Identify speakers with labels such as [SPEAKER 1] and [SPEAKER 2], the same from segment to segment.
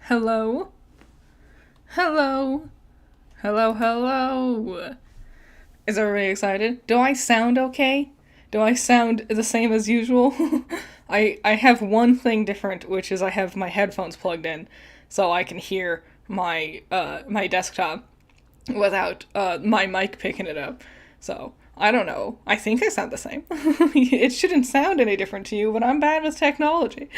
[SPEAKER 1] Hello? Hello? Hello? Is everybody excited? Do I sound okay? Do I sound the same as usual? I have one thing different, which is I have my headphones plugged in, so I can hear my desktop without my mic picking it up. So I don't know. I think I sound the same. It shouldn't sound any different to you, but I'm bad with technology.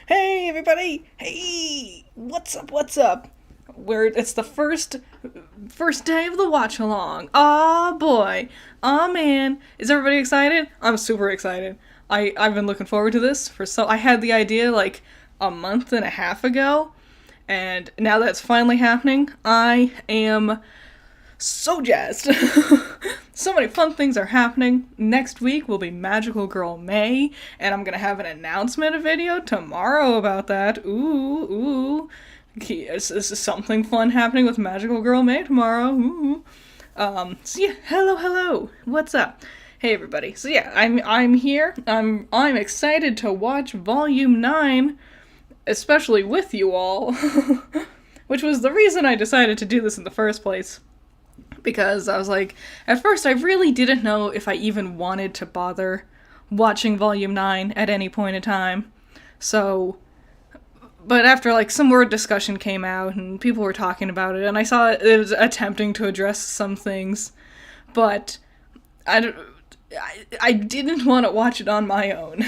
[SPEAKER 1] Hey everybody! Hey, what's up? It's the first day of the watch along. Aw boy. Aw man. Is everybody excited? I'm super excited. I've been looking forward to this I had the idea like a month and a half ago, and now that it's finally happening, I am so jazzed. So many fun things are happening. Next week will be Magical Girl May, and I'm gonna have an announcement video tomorrow about that. Ooh. Is something fun happening with Magical Girl May tomorrow? Ooh. So yeah, hello. What's up? Hey everybody. So yeah, I'm here. I'm excited to watch Volume 9, especially with you all. Which was the reason I decided to do this in the first place. Because I was like, at first I really didn't know if I even wanted to bother watching Volume 9 at any point in time. So, but after like some word discussion came out and people were talking about it, and I saw it was attempting to address some things, but I didn't want to watch it on my own.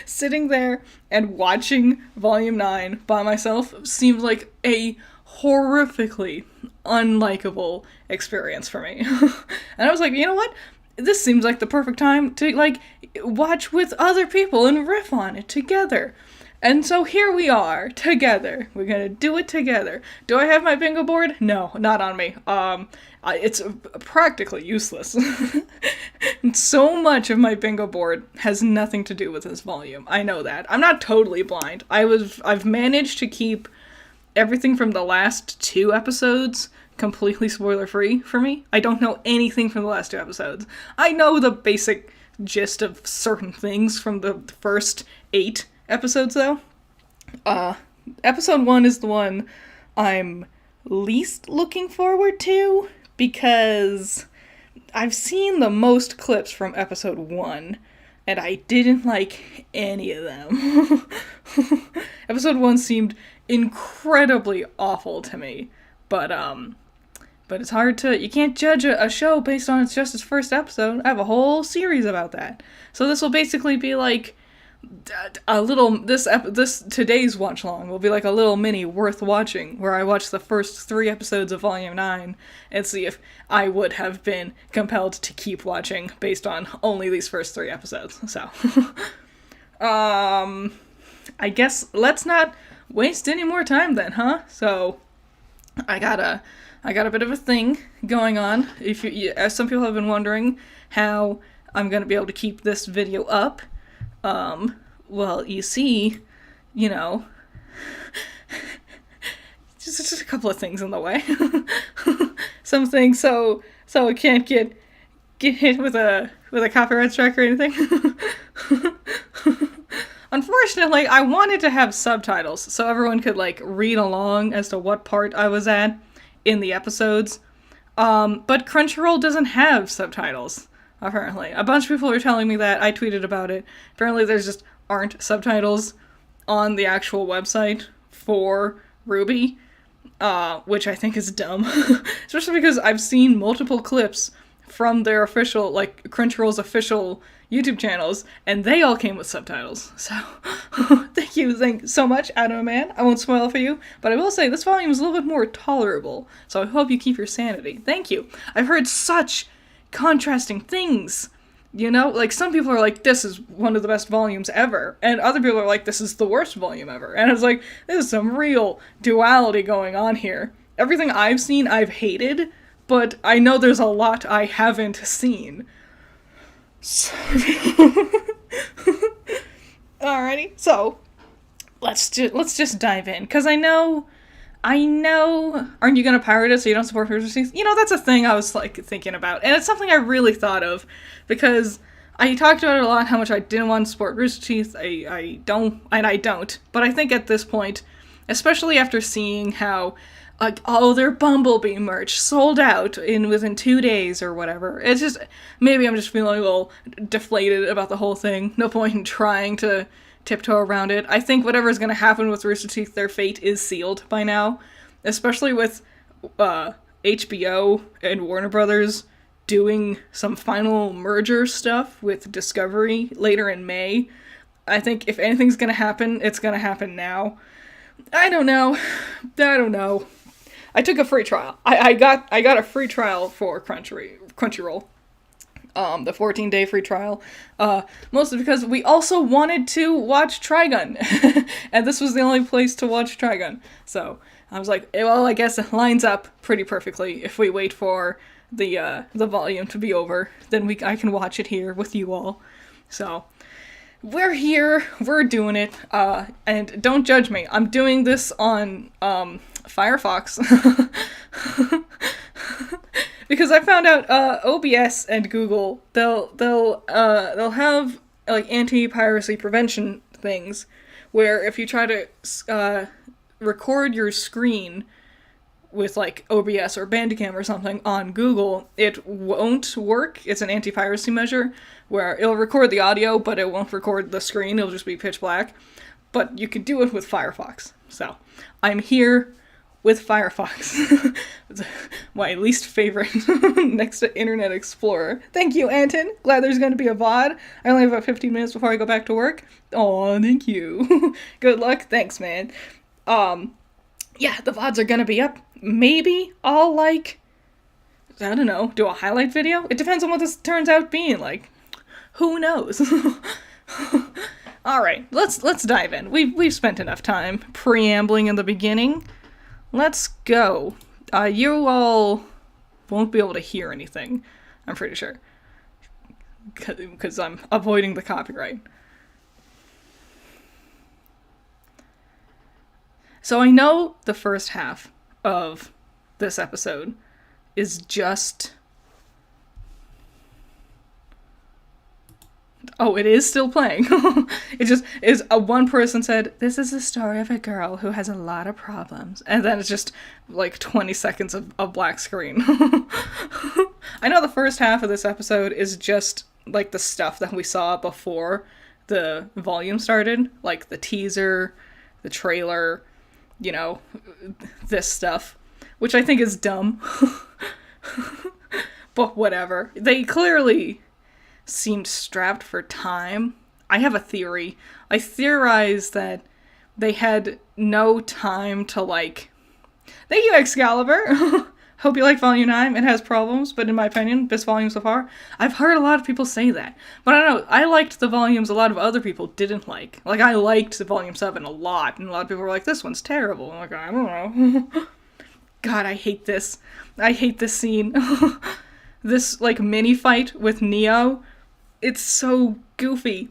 [SPEAKER 1] Sitting there and watching Volume 9 by myself seemed like a horrifically unlikable experience for me. And I was like, you know what? This seems like the perfect time to, like, watch with other people and riff on it together. And so here we are, together. We're gonna do it together. Do I have my bingo board? No, not on me. It's practically useless. So much of my bingo board has nothing to do with this volume. I know that. I'm not totally blind. I've managed to keep everything from the last 2 episodes completely spoiler-free for me. I don't know anything from the last 2 episodes. I know the basic gist of certain things from the first 8 episodes, though. Episode 1 is the one I'm least looking forward to, because I've seen the most clips from episode 1, and I didn't like any of them. Episode 1 seemed incredibly awful to me, but it's hard to, you can't judge a show based on its first episode. I have a whole series about that. So this will basically be like a little, today's watch long will be like a little mini worth watching, where I watch the first 3 episodes of Volume 9 and see if I would have been compelled to keep watching based on only these first 3 episodes. So, I guess let's not waste any more time then, huh? So, I got a bit of a thing going on. As some people have been wondering how I'm gonna be able to keep this video up. Well, you see, you know, just a couple of things in the way. Some things so it can't get hit with a copyright strike or anything. Unfortunately, I wanted to have subtitles so everyone could, like, read along as to what part I was at in the episodes. But Crunchyroll doesn't have subtitles, apparently. A bunch of people are telling me that. I tweeted about it. Apparently there's just aren't subtitles on the actual website for RWBY, which I think is dumb. Especially because I've seen multiple clips from their official, like, Crunchyroll's official YouTube channels, and they all came with subtitles. So, thank you so much, Adam Man. I won't spoil for you, but I will say this volume is a little bit more tolerable, so I hope you keep your sanity. Thank you. I've heard such contrasting things, you know? Like, some people are like, this is one of the best volumes ever, and other people are like, this is the worst volume ever. And it's like, there's some real duality going on here. Everything I've seen, I've hated, but I know there's a lot I haven't seen. So alrighty, so let's just dive in, because I know, aren't you gonna pirate it so you don't support Rooster Teeth? You know, that's a thing I was, like, thinking about, and it's something I really thought of, because I talked about it a lot, how much I didn't want to support Rooster Teeth. I don't, but I think at this point, especially after seeing how all their Bumblebee merch sold out within 2 days or whatever. It's just, maybe I'm just feeling a little deflated about the whole thing. No point in trying to tiptoe around it. I think whatever's going to happen with Rooster Teeth, their fate is sealed by now, especially with HBO and Warner Brothers doing some final merger stuff with Discovery later in May. I think if anything's gonna happen, it's gonna happen now. I don't know. I took a free trial. I got a free trial for Crunchyroll. The 14-day free trial. Mostly because we also wanted to watch Trigun. And this was the only place to watch Trigun. So I was like, well, I guess it lines up pretty perfectly. If we wait for the volume to be over, then I can watch it here with you all. So we're here, we're doing it, and don't judge me. I'm doing this on Firefox. Because I found out OBS and Google, they'll have like anti-piracy prevention things where if you try to record your screen with like OBS or Bandicam or something on Google, it won't work. It's an anti-piracy measure where it'll record the audio, but it won't record the screen. It'll just be pitch black. But you can do it with Firefox. So I'm here with Firefox. It's my least favorite next to Internet Explorer. Thank you, Anton. Glad there's going to be a VOD. I only have about 15 minutes before I go back to work. Aw, thank you. Good luck. Thanks, man. Yeah, the VODs are gonna be up. Maybe I'll, I don't know, do a highlight video? It depends on what this turns out being like. Who knows? Alright, let's dive in. We've spent enough time preambling in the beginning. Let's go. You all won't be able to hear anything, I'm pretty sure. Because I'm avoiding the copyright. So I know the first half of this episode is just... Oh, it is still playing. It just is one person said, this is the story of a girl who has a lot of problems. And then it's just like 20 seconds of black screen. I know the first half of this episode is just like the stuff that we saw before the volume started. Like the teaser, the trailer, you know, this stuff, which I think is dumb. But whatever. They clearly seemed strapped for time. I have a theory. I theorize that they had no time to, Thank you, Excalibur! Hope you like Volume 9. It has problems, but in my opinion, best volume so far. I've heard a lot of people say that. But I don't know, I liked the volumes a lot of other people didn't like. Like, I liked the Volume 7 a lot, and a lot of people were like, this one's terrible. I'm like, I don't know. God, I hate this. I hate this scene. This, mini fight with Neo, it's so goofy.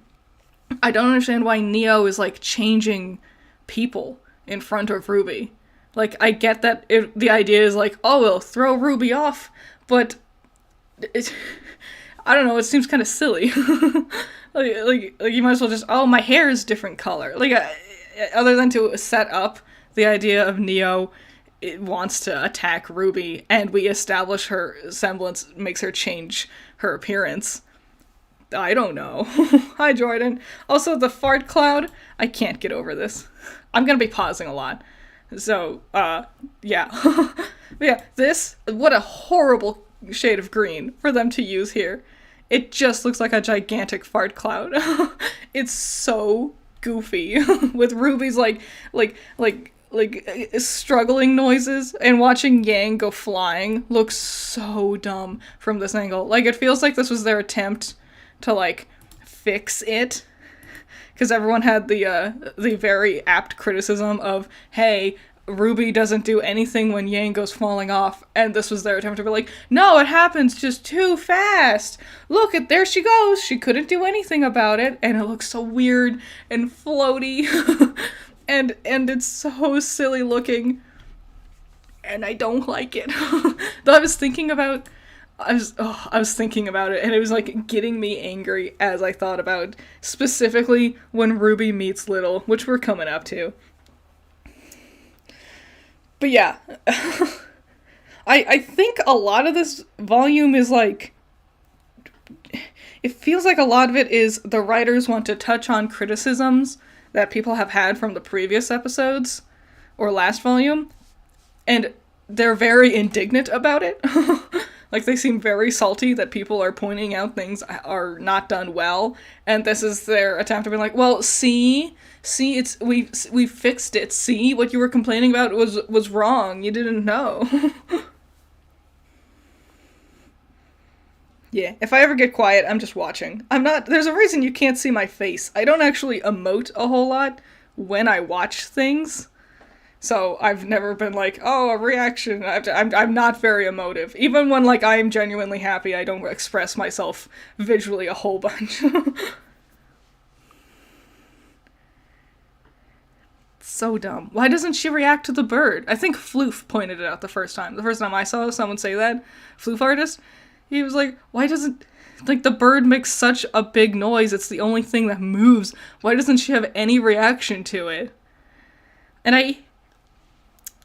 [SPEAKER 1] I don't understand why Neo is, changing people in front of RWBY. I get that the idea is oh, we'll throw RWBY off, but I don't know, it seems kind of silly. You might as well just, oh, my hair is different color. Other than to set up the idea of Neo wants to attack RWBY, and we establish her semblance makes her change her appearance. I don't know. Hi, Jordan. Also, the fart cloud, I can't get over this. I'm gonna be pausing a lot. So, yeah. But yeah, what a horrible shade of green for them to use here. It just looks like a gigantic fart cloud. It's so goofy. With RWBY's, struggling noises, and watching Yang go flying looks so dumb from this angle. It feels like this was their attempt to, fix it. Because everyone had the very apt criticism of, hey, RWBY doesn't do anything when Yang goes falling off, and this was their attempt to be like, no, it happens just too fast. Look, there she goes. She couldn't do anything about it, and it looks so weird and floaty, and it's so silly looking, and I don't like it. Though I was thinking about it, and it was getting me angry as I thought about specifically when RWBY meets Little, which we're coming up to. But yeah, I think a lot of this volume is like, it feels like a lot of it is the writers want to touch on criticisms that people have had from the previous episodes or last volume, and they're very indignant about it. Like, they seem very salty that people are pointing out things are not done well, and this is their attempt to be like, well, see, we fixed it. See, what you were complaining about was wrong. You didn't know. Yeah, if I ever get quiet, I'm just watching. There's a reason you can't see my face. I don't actually emote a whole lot when I watch things. So I've never been like, oh, a reaction. I'm not very emotive. Even when, like, I am genuinely happy, I don't express myself visually a whole bunch. So dumb. Why doesn't she react to the bird? I think Floof pointed it out the first time. The first time I saw someone say that, Floof artist, he was like, why doesn't, like, the bird makes such a big noise, it's the only thing that moves. Why doesn't she have any reaction to it? And I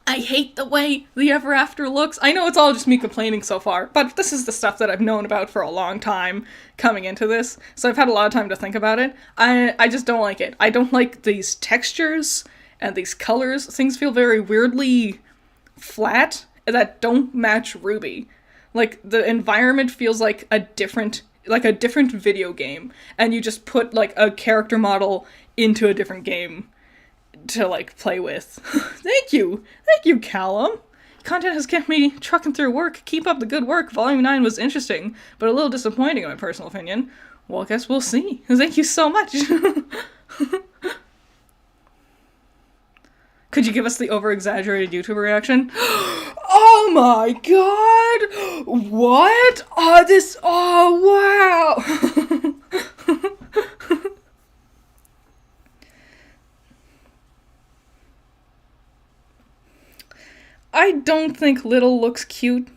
[SPEAKER 1] hate the way the Ever After looks. I know it's all just me complaining so far, but this is the stuff that I've known about for a long time coming into this, so I've had a lot of time to think about it. I just don't like it. I don't like these textures and these colors. Things feel very weirdly flat that don't match RWBY. Like, the environment feels like a different video game, and you just put, like, a character model into a different game to, like, play with. Thank you, Callum. Content has kept me trucking through work. Keep up the good work. Volume 9 was interesting, but a little disappointing in my personal opinion. Well, I guess we'll see. Thank you so much. Could you give us the over-exaggerated YouTube reaction? Oh my god! What? Wow! I don't think Little looks cute.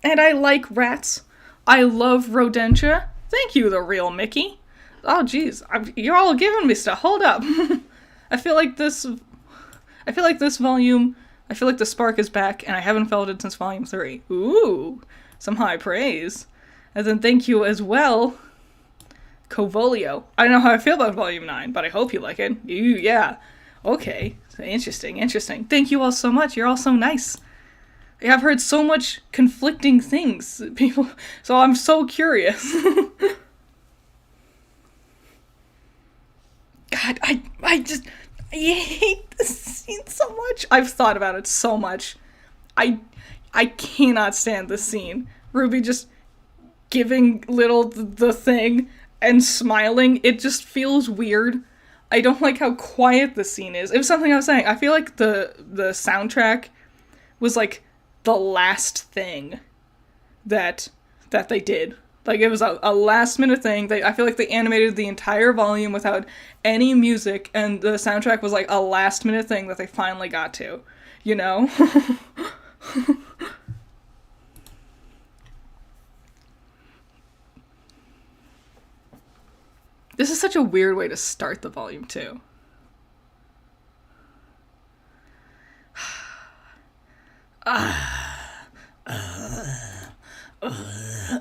[SPEAKER 1] And I like rats. I love Rodentia. Thank you, the real Mickey. Oh, jeez. You're all giving me stuff. Hold up. I feel like this volume, I feel like the spark is back, and I haven't felt it since volume 3. Ooh, some high praise. And then thank you as well, Covolio. I don't know how I feel about volume 9, but I hope you like it. Yeah. Okay. Interesting. Thank you all so much. You're all so nice. I've heard so much conflicting things, people, so I'm so curious. God, I hate this scene so much. I've thought about it so much. I cannot stand this scene. RWBY just giving Little the thing and smiling. It just feels weird. I don't like how quiet the scene is. It was something I was saying. I feel like the soundtrack was like the last thing that they did. Like, it was a last minute thing. I feel like they animated the entire volume without any music, and the soundtrack was like a last minute thing that they finally got to, you know? This is such a weird way to start the volume, too.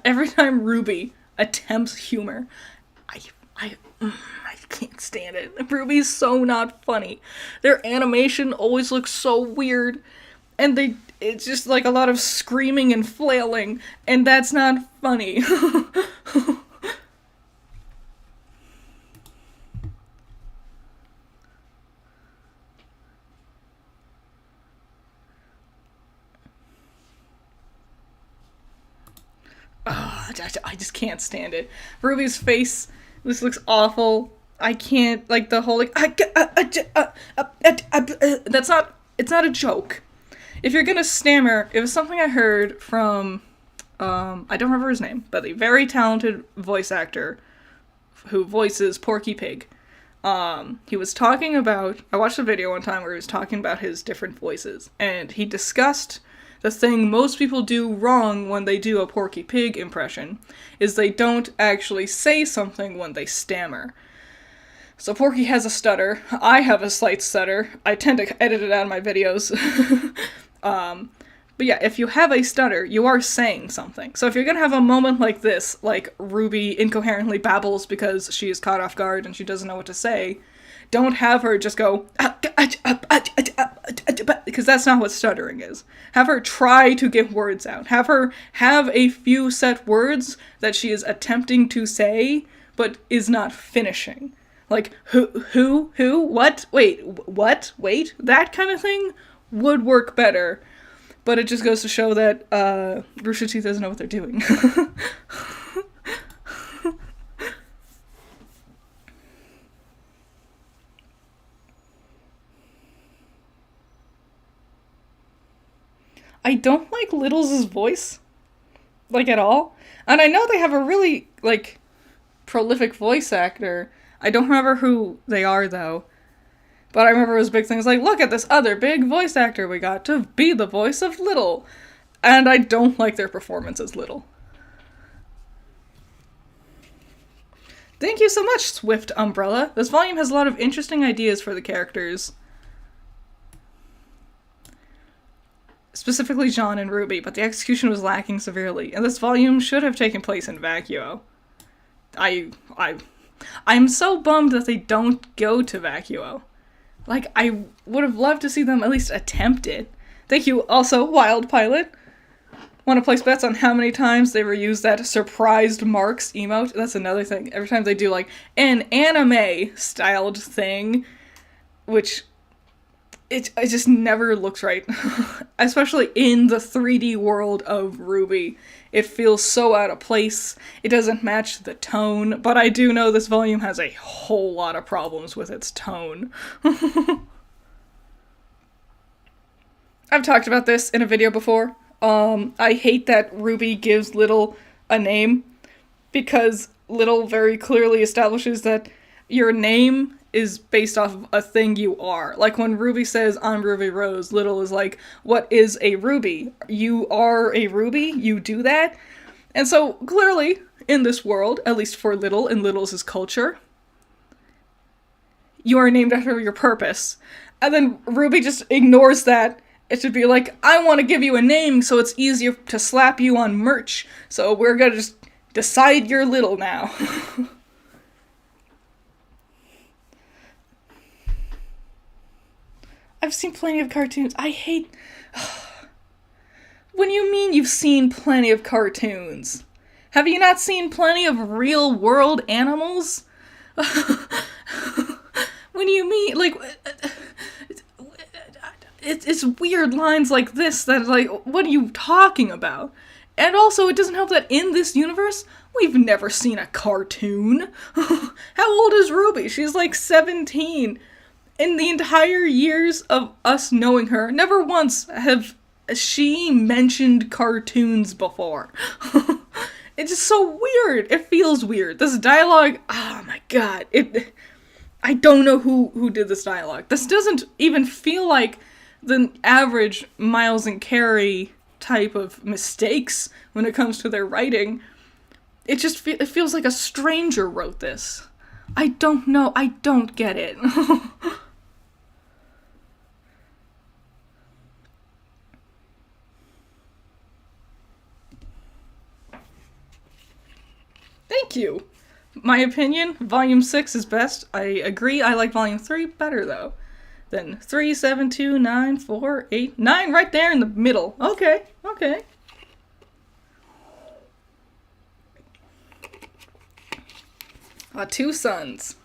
[SPEAKER 1] Every time RWBY attempts humor, I can't stand it. RWBY's so not funny. Their animation always looks so weird, and it's just like a lot of screaming and flailing, and that's not funny. I just can't stand it. RWBY's face, this looks awful. I can't, like, the whole, like, it's not a joke. If you're gonna stammer, it was something I heard from, I don't remember his name, but a very talented voice actor who voices Porky Pig. He was talking about, I watched a video one time where he was talking about his different voices, and he discussed the thing most people do wrong when they do a Porky Pig impression is they don't actually say something when they stammer. So Porky has a stutter. I have a slight stutter. I tend to edit it out of my videos. But yeah, if you have a stutter, you are saying something. So if you're gonna have a moment like this, like RWBY incoherently babbles because she is caught off guard and she doesn't know what to say, don't have her just go, because that's not what stuttering is. Have her try to get words out. Have her have a few set words that she is attempting to say, but is not finishing. Like, who, what, wait, that kind of thing would work better. But it just goes to show that Rooster Teeth doesn't know what they're doing. I don't like Littles' voice, like, at all. And I know they have a really, like, prolific voice actor. I don't remember who they are, though. But I remember it was big things like, look at this other big voice actor we got to be the voice of Little. And I don't like their performance as Little. Thank you so much, Swift Umbrella. This volume has a lot of interesting ideas for the characters. Specifically Jean and RWBY, but the execution was lacking severely, and this volume should have taken place in Vacuo. I'm so bummed that they don't go to Vacuo. Like, I would have loved to see them at least attempt it. Thank you, also, Wild Pilot. Want to place bets on how many times they reuse that surprised marks emote? That's another thing. Every time they do, like, an anime-styled thing, which it just never looks right. Especially in the 3D world of RWBY. It feels so out of place. It doesn't match the tone, but I do know this volume has a whole lot of problems with its tone. I've talked about this in a video before. I hate that RWBY gives Little a name, because Little very clearly establishes that your name is based off of a thing you are. Like when RWBY says, I'm Ruby Rose, Little is like, what is a RWBY? You are a RWBY? You do that? And so, clearly, in this world, at least for Little, in Little's culture, you are named after your purpose. And then RWBY just ignores that. It should be like, I want to give you a name so it's easier to slap you on merch. So we're gonna just decide you're Little now. I've seen plenty of cartoons. I hate... When you mean you've seen plenty of cartoons? Have you not seen plenty of real-world animals? When you mean, like... It's weird lines like this that, like, what are you talking about? And also, it doesn't help that in this universe, we've never seen a cartoon. How old is RWBY? She's like 17. In the entire years of us knowing her, never once have she mentioned cartoons before. It's just so weird. It feels weird. This dialogue, oh my god. I don't know who did this dialogue. This doesn't even feel like the average Miles and Carrie type of mistakes when it comes to their writing. It just it feels like a stranger wrote this. I don't know. I don't get it. Thank you! My opinion, Volume 6 is best. I agree, I like Volume 3 better, though. Then 3, 7, 2, 9, 4, 8, 9, right there in the middle. Okay, okay. Two Sons.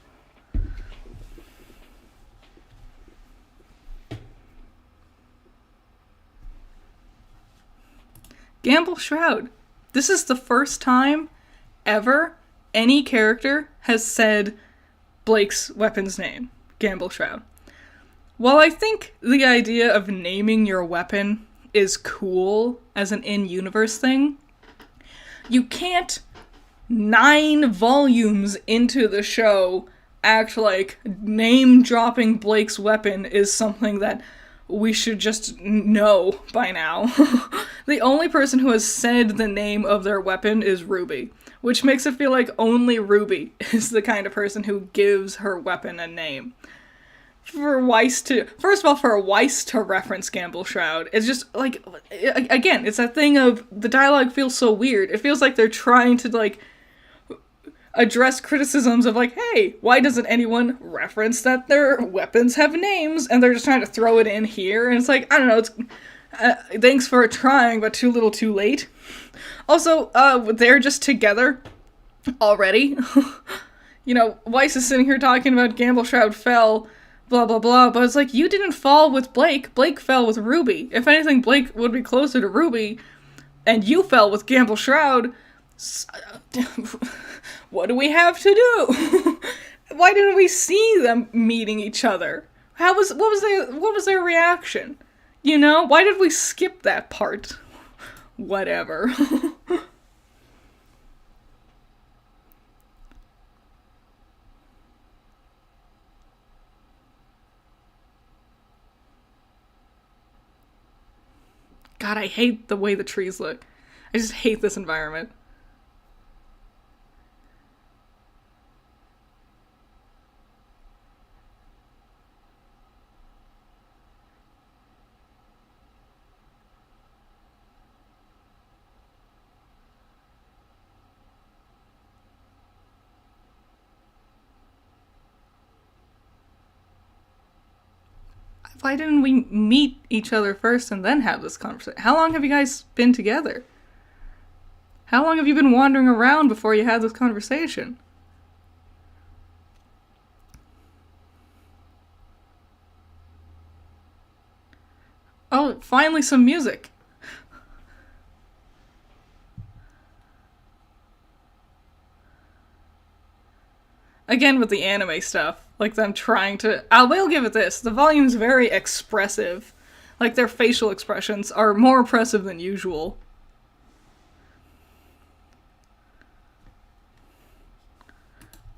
[SPEAKER 1] Gamble Shroud. This is the first time ever any character has said Blake's weapon's name, Gamble Shroud. While I think the idea of naming your weapon is cool as an in-universe thing, you can't 9 volumes into the show act like name-dropping Blake's weapon is something that we should just know by now. The only person who has said the name of their weapon is RWBY. which makes it feel like only RWBY is the kind of person who gives her weapon a name. For Weiss to reference Gamble Shroud, it's just, like, again, it's that thing of, the dialogue feels so weird. It feels like they're trying to, like, address criticisms of, like, hey, why doesn't anyone reference that their weapons have names? And they're just trying to throw it in here, and it's like, I don't know, it's, thanks for trying, but too little too late. Also, they're just together already. You know, Weiss is sitting here talking about Gamble Shroud fell, blah blah blah, but it's like, you didn't fall with Blake. Blake fell with RWBY. If anything, Blake would be closer to RWBY, and you fell with Gamble Shroud. What do we have to do? Why didn't we see them meeting each other? What was their reaction? You know, why did we skip that part? Whatever. God, I hate the way the trees look. I just hate this environment. Why didn't we meet each other first and then have this conversation? How long have you guys been together? How long have you been wandering around before you had this conversation? Oh, finally some music. Again with the anime stuff. Like them trying to... I will give it this. The volume's very expressive. Like their facial expressions are more impressive than usual.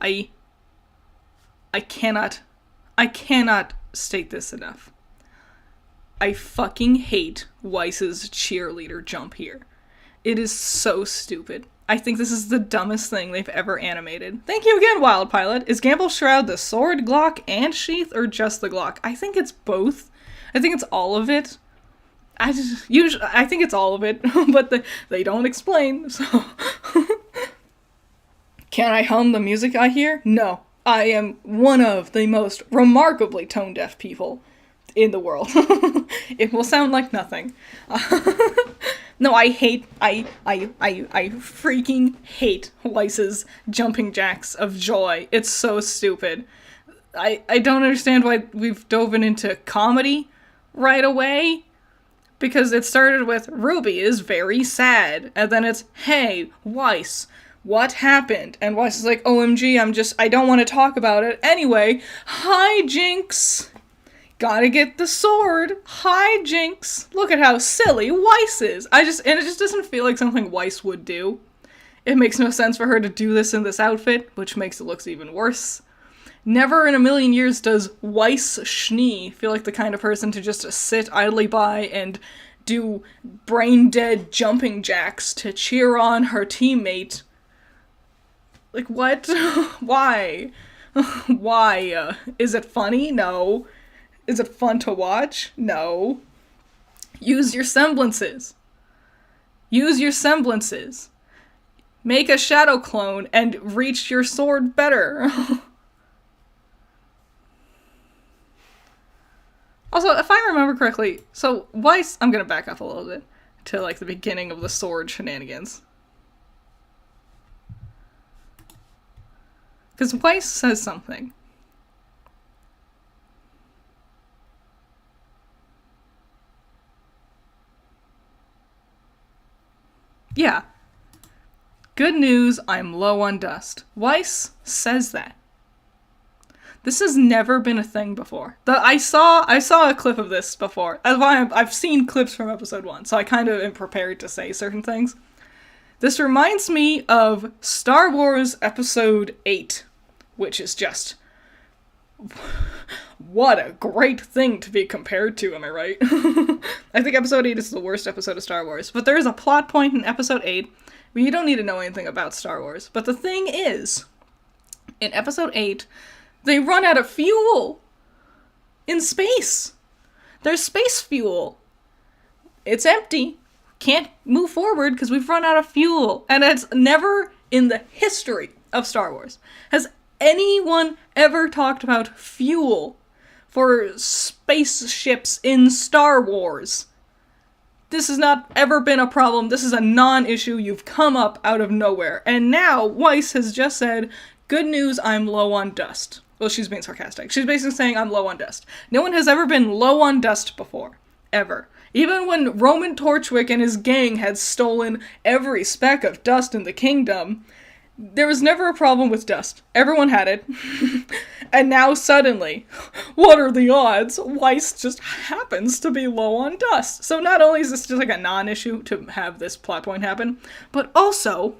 [SPEAKER 1] I cannot state this enough. I fucking hate Weiss's cheerleader jump here. It is so stupid. I think this is the dumbest thing they've ever animated. Thank you again, Wild Pilot. Is Gamble Shroud the sword, Glock, and sheath, or just the Glock? I think it's both. I think it's all of it. I think it's all of it, but they don't explain, so... Can I hum the music I hear? No. I am one of the most remarkably tone-deaf people in the world. It will sound like nothing. No, I freaking hate Weiss's jumping jacks of joy. It's so stupid. I don't understand why we've dove into comedy right away. Because it started with, RWBY is very sad. And then it's, hey, Weiss, what happened? And Weiss is like, OMG, I don't want to talk about it. Anyway, hi, Jinx. Gotta get the sword. Hi, Jinx. Look at how silly Weiss is. And it just doesn't feel like something Weiss would do. It makes no sense for her to do this in this outfit, which makes it look even worse. Never in a million years does Weiss Schnee feel like the kind of person to just sit idly by and do brain-dead jumping jacks to cheer on her teammate. Like, what? Why? Why? Is it funny? No. Is it fun to watch? No. Use your semblances. Use your semblances. Make a shadow clone and reach your sword better. Also, if I remember correctly, so Weiss... I'm gonna back up a little bit to, like, the beginning of the sword shenanigans. Because Weiss says something. Yeah. Good news, I'm low on dust. Weiss says that. This has never been a thing before. I saw a clip of this before. That's why I've seen clips from episode 1, so I kind of am prepared to say certain things. This reminds me of Star Wars Episode 8, which is just What a great thing to be compared to, am I right? I think episode 8 is the worst episode of Star Wars, but there is a plot point in episode 8 where you don't need to know anything about Star Wars. But the thing is, in episode 8, they run out of fuel in space. There's space fuel. It's empty. Can't move forward because we've run out of fuel. And it's never in the history of Star Wars has anyone ever talked about fuel for spaceships in Star Wars. This has not ever been a problem. This is a non-issue. You've come up out of nowhere. And now Weiss has just said, good news, I'm low on dust. Well, she's being sarcastic. She's basically saying I'm low on dust. No one has ever been low on dust before. Ever. Even when Roman Torchwick and his gang had stolen every speck of dust in the kingdom, there was never a problem with dust. Everyone had it. And now suddenly, what are the odds? Weiss just happens to be low on dust. So not only is this just like a non-issue to have this plot point happen, but also,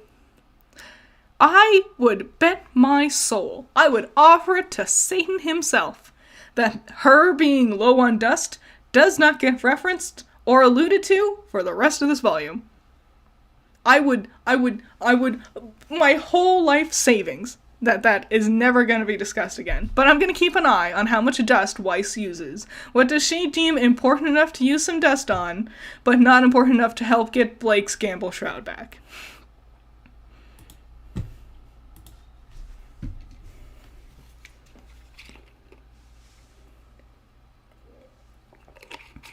[SPEAKER 1] I would bet my soul, I would offer it to Satan himself, that her being low on dust does not get referenced or alluded to for the rest of this volume. I would, my whole life savings, that is never going to be discussed again. But I'm going to keep an eye on how much dust Weiss uses. What does she deem important enough to use some dust on, but not important enough to help get Blake's Gamble Shroud back?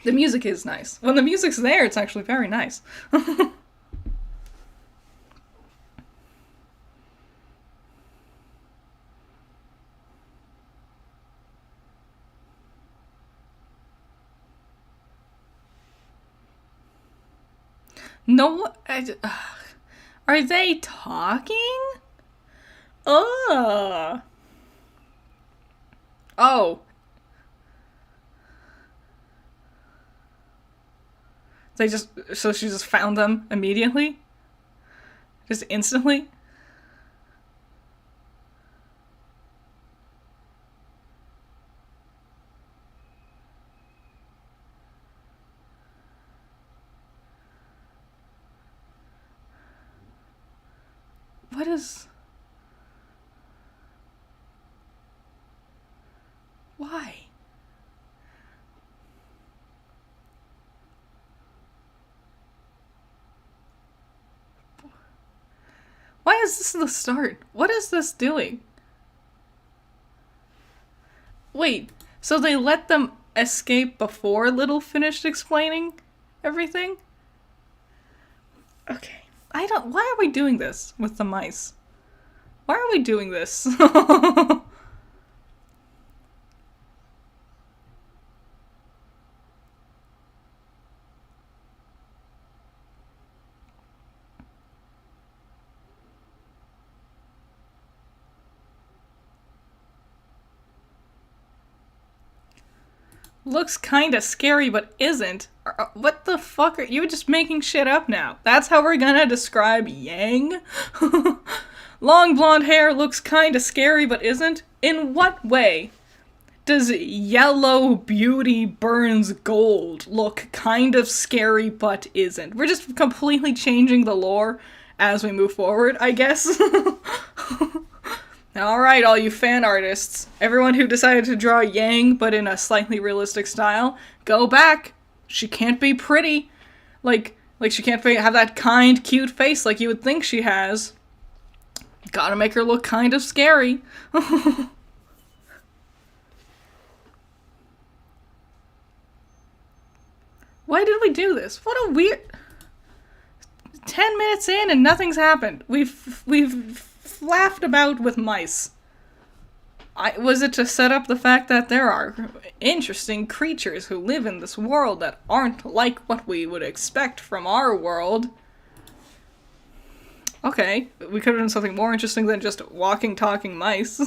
[SPEAKER 1] The music is nice. When the music's there, it's actually very nice. No, are they talking? Oh. Oh. So she just found them immediately? Just instantly? What is... Why? Why is this the start? What is this doing? Wait, so they let them escape before Little finished explaining everything? Okay. Why are we doing this with the mice? Why are we doing this? Looks kinda scary, but isn't. What the fuck are you just making shit up now? That's how we're gonna describe Yang? Long blonde hair looks kinda scary, but isn't? In what way does yellow beauty burns gold look kind of scary, but isn't? We're just completely changing the lore as we move forward, I guess. Alright, all you fan artists, everyone who decided to draw Yang but in a slightly realistic style, go back. She can't be pretty. Like she can't have that kind, cute face like you would think she has. Gotta make her look kind of scary. Why did we do this? What a weird... 10 minutes in and nothing's happened. We've laughed about with mice. Was it to set up the fact that there are interesting creatures who live in this world that aren't like what we would expect from our world? Okay, we could have done something more interesting than just walking, talking mice.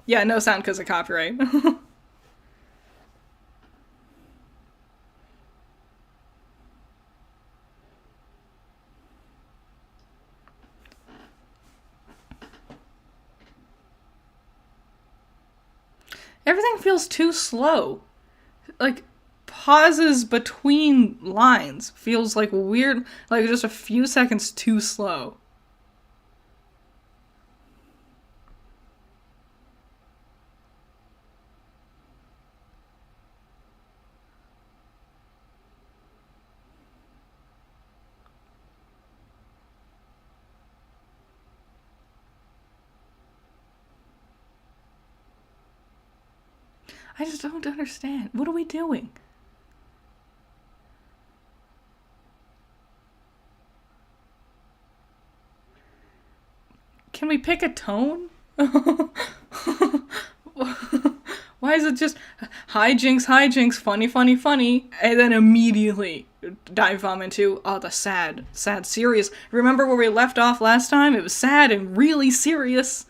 [SPEAKER 1] Yeah, no sound because of copyright. Everything feels too slow. Like, pauses between lines feels like weird, like just a few seconds too slow. I just don't understand. What are we doing? Can we pick a tone? Why is it just hijinks, funny, funny, funny, and then immediately dive into, oh, the sad, serious. Remember where we left off last time? It was sad and really serious.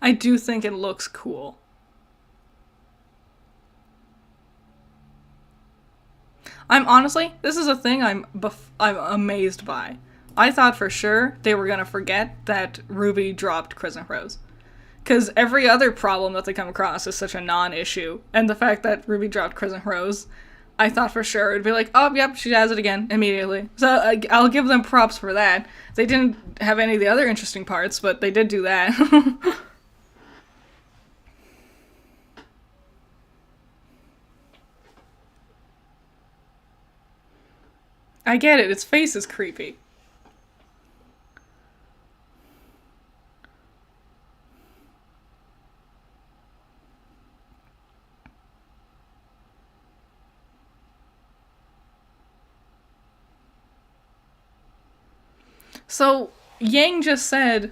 [SPEAKER 1] I do think it looks cool. I'm honestly, this is a thing I'm amazed by. I thought for sure they were gonna forget that RWBY dropped Crescent Rose. Because every other problem that they come across is such a non-issue. And the fact that RWBY dropped Crescent Rose, I thought for sure it'd be like, oh, yep, she has it again, immediately. So I'll give them props for that. They didn't have any of the other interesting parts, but they did do that. I get it, its face is creepy. So, Yang just said,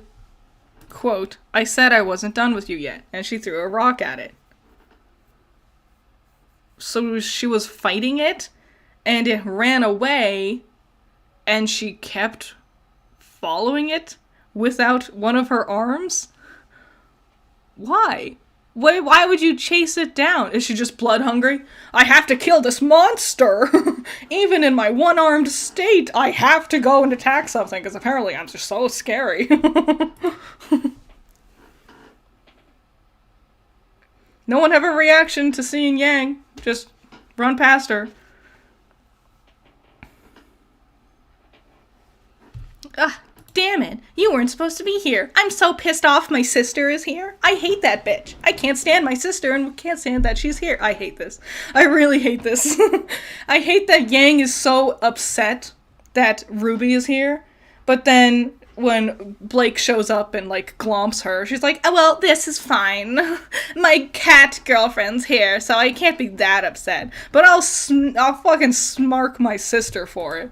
[SPEAKER 1] quote, I said I wasn't done with you yet, and she threw a rock at it. So she was fighting it, and it ran away, and she kept following it without one of her arms? Why? Why would you chase it down? Is she just blood hungry? I have to kill this monster! Even in my one-armed state, I have to go and attack something, because apparently I'm just so scary. No one have a reaction to seeing Yang. Just run past her. Ah, damn it. You weren't supposed to be here. I'm so pissed off my sister is here. I hate that bitch. I can't stand my sister and can't stand that she's here. I hate this. I really hate this. I hate that Yang is so upset that RWBY is here, but then when Blake shows up and, like, glomps her, she's like, oh, well, this is fine. My cat girlfriend's here, so I can't be that upset. But I'll fucking smark my sister for it.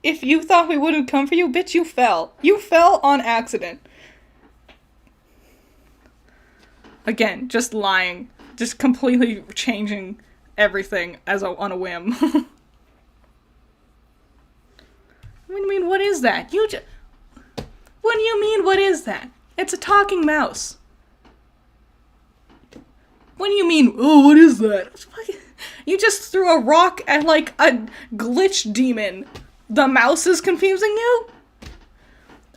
[SPEAKER 1] If you thought we wouldn't come for you, bitch, you fell. You fell on accident. Again, just lying. Just completely changing everything on a whim. What do you mean, what is that? What do you mean, what is that? It's a talking mouse. What do you mean, oh, what is that? You just threw a rock at, like, a glitch demon. The mouse is confusing you?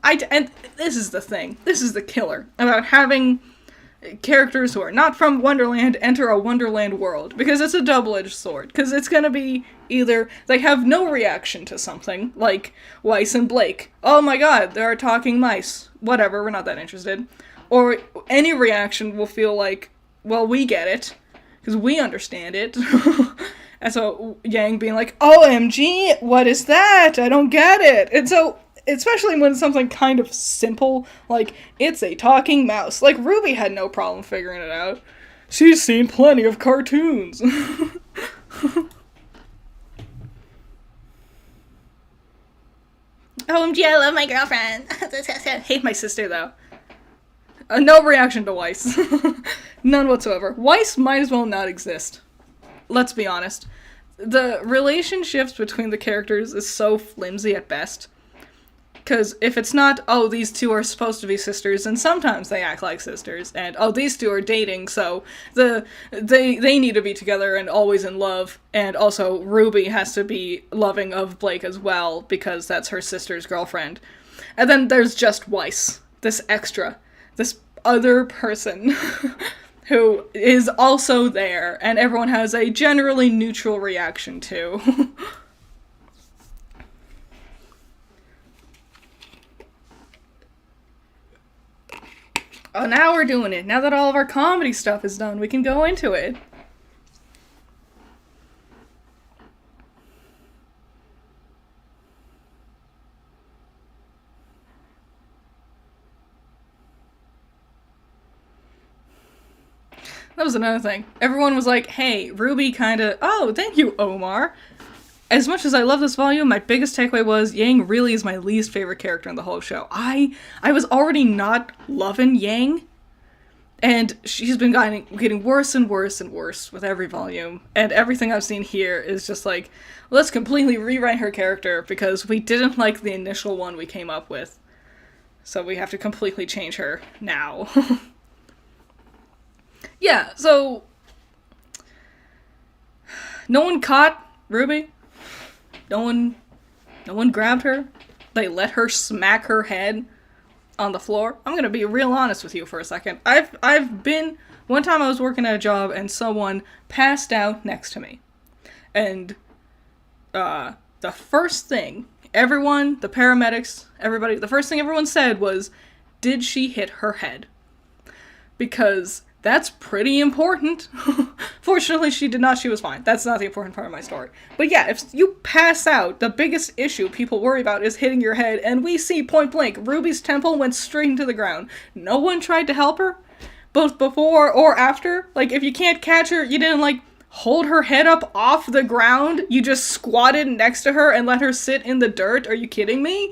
[SPEAKER 1] And this is the thing. This is the killer about having characters who are not from Wonderland enter a Wonderland world. Because it's a double-edged sword. Because it's gonna be either they have no reaction to something, like Weiss and Blake. Oh my god, there are talking mice. Whatever, we're not that interested. Or any reaction will feel like, well, we get it. Because we understand it. And so Yang being like, OMG, what is that? I don't get it. And so, especially when it's something kind of simple, like, it's a talking mouse. Like, RWBY had no problem figuring it out. She's seen plenty of cartoons. OMG, I love my girlfriend. I hate my sister, though. No reaction to Weiss. None whatsoever. Weiss might as well not exist. Let's be honest. The relationships between the characters is so flimsy at best. Because if it's not, oh, these two are supposed to be sisters, and sometimes they act like sisters, and oh, these two are dating, so they need to be together and always in love, and also Ruby has to be loving of Blake as well, because that's her sister's girlfriend. And then there's just Weiss, this extra, this other person who is also there, and everyone has a generally neutral reaction to. Oh, now we're doing it. Now that all of our comedy stuff is done, we can go into it. That was another thing. Everyone was like, hey, Ruby kinda... Oh, thank you, Omar. As much as I love this volume, my biggest takeaway was Yang really is my least favorite character in the whole show. I was already not loving Yang, and she's been getting worse and worse and worse with every volume, and everything I've seen here is just like, let's completely rewrite her character because we didn't like the initial one we came up with. So we have to completely change her now. Yeah, so... No one caught Ruby. No one grabbed her. They let her smack her head on the floor. I'm gonna be real honest with you for a second. I've been... One time I was working at a job and someone passed out next to me. And, the first thing everyone, the paramedics, everybody, the first thing everyone said was, did she hit her head? Because that's pretty important. Fortunately, she did not. She was fine. That's not the important part of my story. But yeah, if you pass out, the biggest issue people worry about is hitting your head, and we see point blank, Ruby's temple went straight into the ground. No one tried to help her, both before or after. Like, if you can't catch her, you didn't, like, hold her head up off the ground. You just squatted next to her and let her sit in the dirt. Are you kidding me?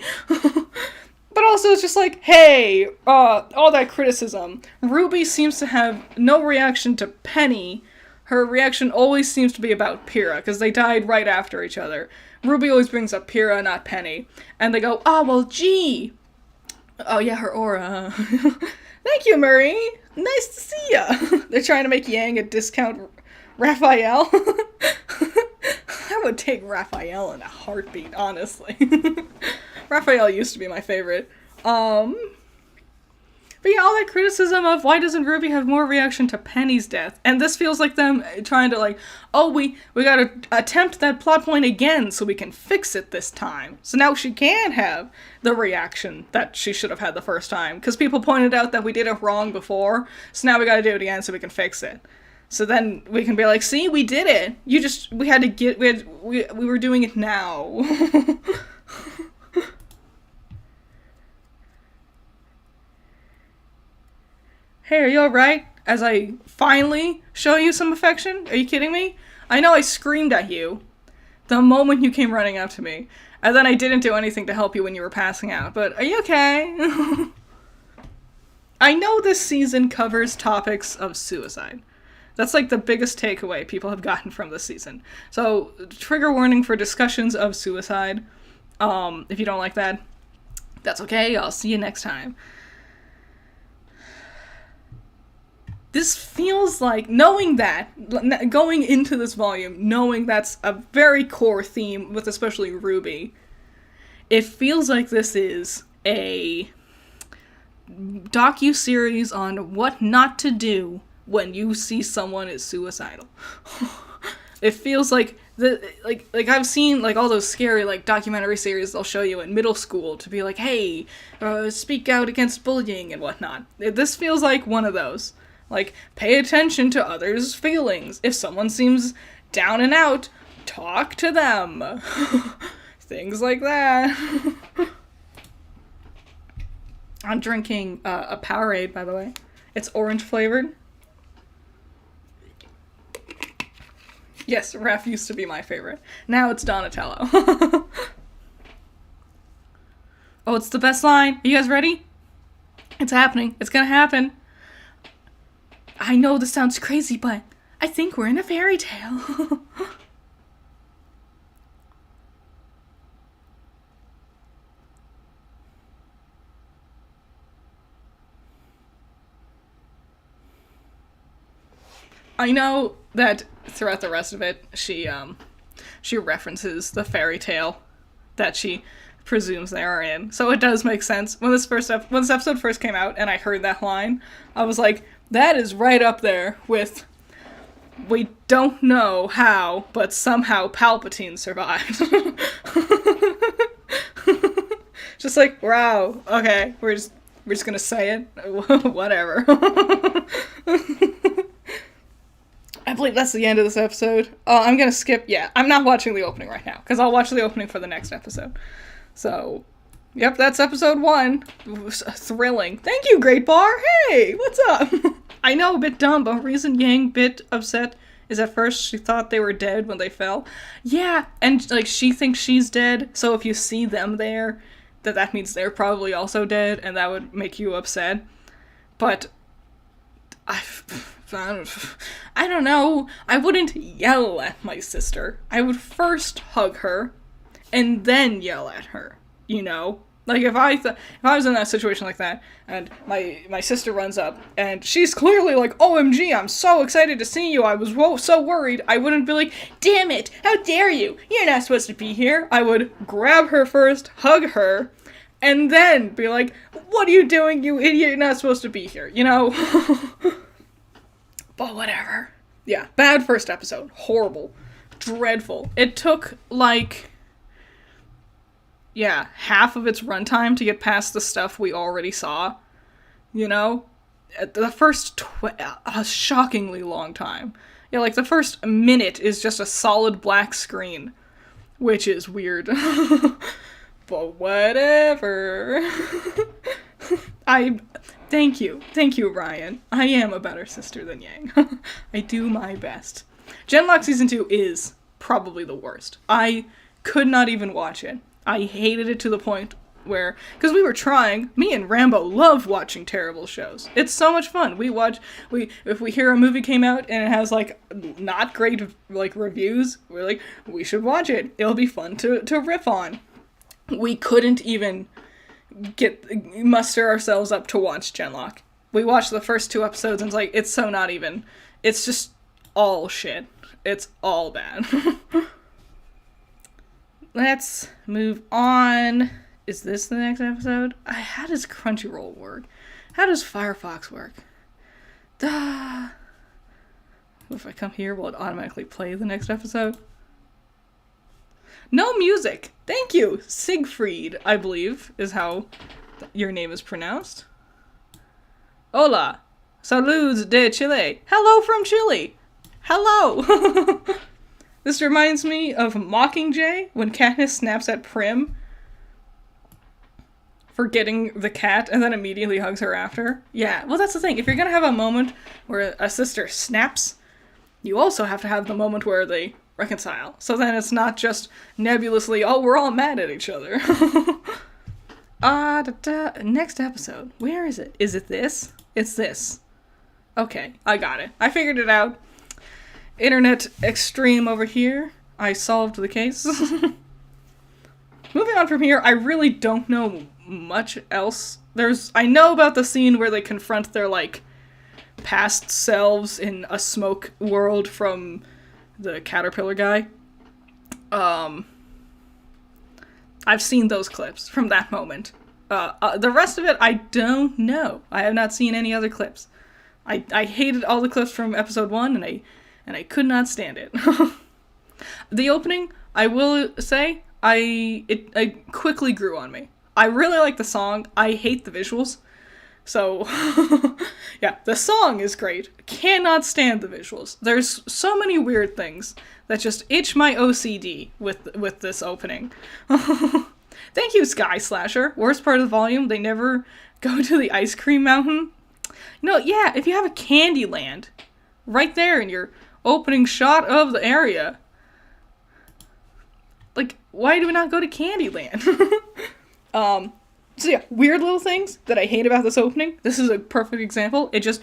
[SPEAKER 1] But also, it's just like, hey, all that criticism. Ruby seems to have no reaction to Penny. Her reaction always seems to be about Pyrrha, because they died right after each other. Ruby always brings up Pyrrha, not Penny. And they go, oh, well, gee. Oh, yeah, her aura. Thank you, Marie. Nice to see ya. They're trying to make Yang a discount Raphael. I would take Raphael in a heartbeat, honestly. Raphael used to be my favorite. But yeah, all that criticism of why doesn't Ruby have more reaction to Penny's death? And this feels like them trying to like, oh, we gotta attempt that plot point again so we can fix it this time. So now she can have the reaction that she should have had the first time. Because people pointed out that we did it wrong before, so now we gotta do it again so we can fix it. So then we can be like, see, we did it. We were doing it now. Hey, are you alright? As I finally show you some affection? Are you kidding me? I know I screamed at you the moment you came running up to me, and then I didn't do anything to help you when you were passing out, but are you okay? I know this season covers topics of suicide. That's like the biggest takeaway people have gotten from this season. So, trigger warning for discussions of suicide. If you don't like that, that's okay. I'll see you next time. This feels like, knowing that, going into this volume, knowing that's a very core theme with especially RWBY, it feels like this is a docu-series on what not to do when you see someone is suicidal. It feels like like I've seen like all those scary like documentary series they'll show you in middle school to be like, hey, speak out against bullying and whatnot. This feels like one of those. Like, pay attention to others' feelings. If someone seems down and out, talk to them. Things like that. I'm drinking a Powerade, by the way. It's orange flavored. Yes, Raph used to be my favorite. Now it's Donatello. Oh, it's the best line. Are you guys ready? It's happening. It's gonna happen. I know this sounds crazy, but I think we're in a fairy tale. I know that throughout the rest of it, she references the fairy tale that she presumes they are in. So it does make sense. When this episode first came out and I heard that line, I was like, that is right up there with we don't know how, but somehow Palpatine survived. Just like, wow, okay, we're just gonna say it. Whatever. I believe that's the end of this episode. I'm gonna skip, I'm not watching the opening right now, because I'll watch the opening for the next episode. So, yep, that's episode 1. Thrilling. Thank you, Great Bar! Hey, what's up? I know, a bit dumb, but the reason Yang bit upset is at first she thought they were dead when they fell. Yeah, and, like, she thinks she's dead, so if you see them there, that means they're probably also dead, and that would make you upset. But I don't know. I wouldn't yell at my sister. I would first hug her, and then yell at her. You know, like if I was in that situation like that, and my sister runs up, and she's clearly like, "OMG, I'm so excited to see you. I was so worried." I wouldn't be like, "Damn it! How dare you? You're not supposed to be here." I would grab her first, hug her, and then be like, "What are you doing, you idiot? You're not supposed to be here." You know. But whatever. Yeah, bad first episode. Horrible. Dreadful. It took, like, half of its runtime to get past the stuff we already saw. You know? The first a shockingly long time. Yeah, like, the first minute is just a solid black screen. Which is weird. But whatever. Thank you, Ryan. I am a better sister than Yang. I do my best. Genlock Season 2 is probably the worst. I could not even watch it. I hated it to the point where, because we were trying, me and Rambo love watching terrible shows. It's so much fun. If we hear a movie came out and it has, like, not great, like, reviews, we're like, we should watch it. It'll be fun to riff on. We couldn't even muster ourselves up to watch Genlock. We watched the first 2 episodes and it's so not even. It's just all shit. It's all bad. Let's move on. Is this the next episode? How does Crunchyroll work? How does Firefox work? If I come here, will it automatically play the next episode? No music. Thank you. Siegfried, I believe, is how your name is pronounced. Hola. Saludos de Chile. Hello from Chile. Hello. This reminds me of Mockingjay when Katniss snaps at Prim for getting the cat and then immediately hugs her after. Yeah, well, that's the thing. If you're gonna have a moment where a sister snaps, you also have to have the moment where they reconcile. So then it's not just nebulously, oh, we're all mad at each other. Next episode. Where is it? Is it this? It's this. Okay, I got it. I figured it out. Internet extreme over here. I solved the case. Moving on from here, I really don't know much else. I know about the scene where they confront their, like, past selves in a smoke world from the caterpillar guy. I've seen those clips from that moment. The rest of it, I don't know. I have not seen any other clips. I hated all the clips from episode 1, and I could not stand it. The opening, I will say, it quickly grew on me. I really like the song. I hate the visuals. So, yeah, the song is great. Cannot stand the visuals. There's so many weird things that just itch my OCD with this opening. Thank you, Sky Slasher. Worst part of the volume, they never go to the ice cream mountain. No, yeah, if you have a Candyland right there in your opening shot of the area, like, why do we not go to Candyland? So yeah, weird little things that I hate about this opening. This is a perfect example. It just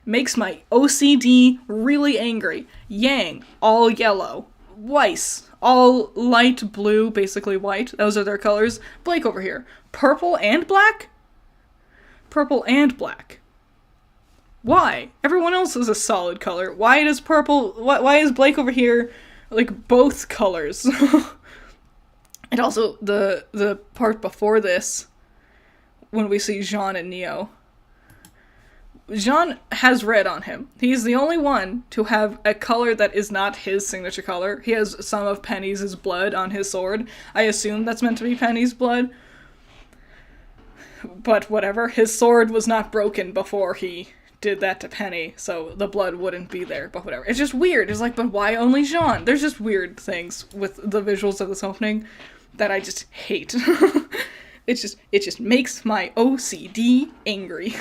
[SPEAKER 1] makes my OCD really angry. Yang, all yellow. Weiss, all light blue, basically white. Those are their colors. Blake over here, purple and black? Purple and black. Why? Everyone else is a solid color. Why does purple... Why is Blake over here, like, both colors? And also, the part before this, when we see Jean and Neo. Jean has red on him. He's the only one to have a color that is not his signature color. He has some of Penny's blood on his sword. I assume that's meant to be Penny's blood. But whatever. His sword was not broken before he did that to Penny, so the blood wouldn't be there, but whatever. It's just weird. It's like, but why only Jean? There's just weird things with the visuals of this opening that I just hate. It just makes my OCD angry.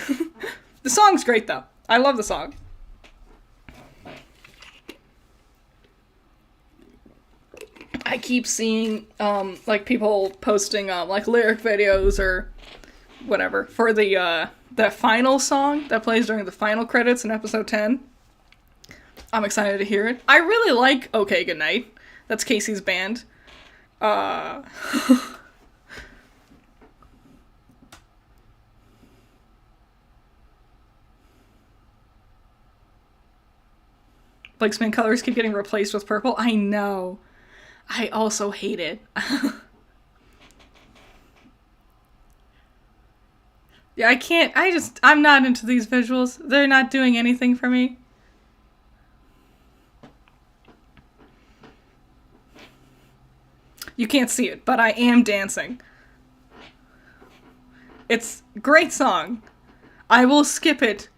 [SPEAKER 1] The song's great, though. I love the song. I keep seeing, like, people posting, like, lyric videos or whatever for the final song that plays during the final credits in episode 10. I'm excited to hear it. I really like Okay Goodnight. That's Casey's band. Blake's main colors keep getting replaced with purple. I know. I also hate it. Yeah, I can't. I'm not into these visuals. They're not doing anything for me. You can't see it, but I am dancing. It's a great song. I will skip it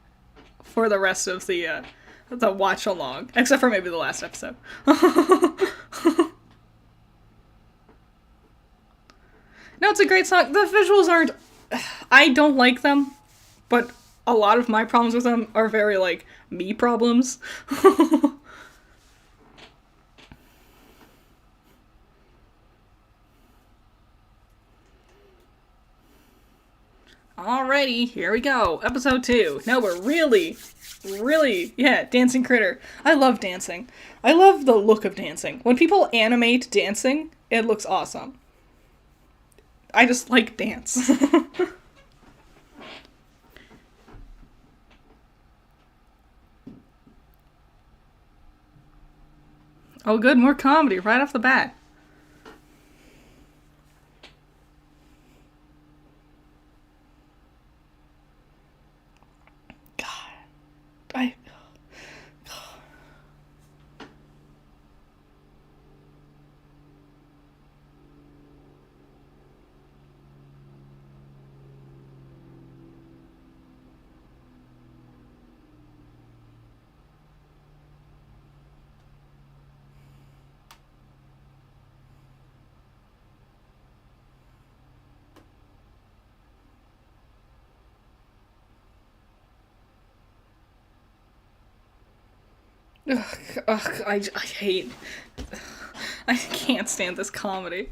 [SPEAKER 1] for the rest of the watch-along. Except for maybe the last episode. No, it's a great song. The visuals aren't... I don't like them, but a lot of my problems with them are very, like, me problems. Alrighty, here we go. Episode 2. Now we're really, yeah, Dancing Critter. I love dancing. I love the look of dancing. When people animate dancing, it looks awesome. I just like dance. Oh good, more comedy right off the bat. God. I hate... I can't stand this comedy.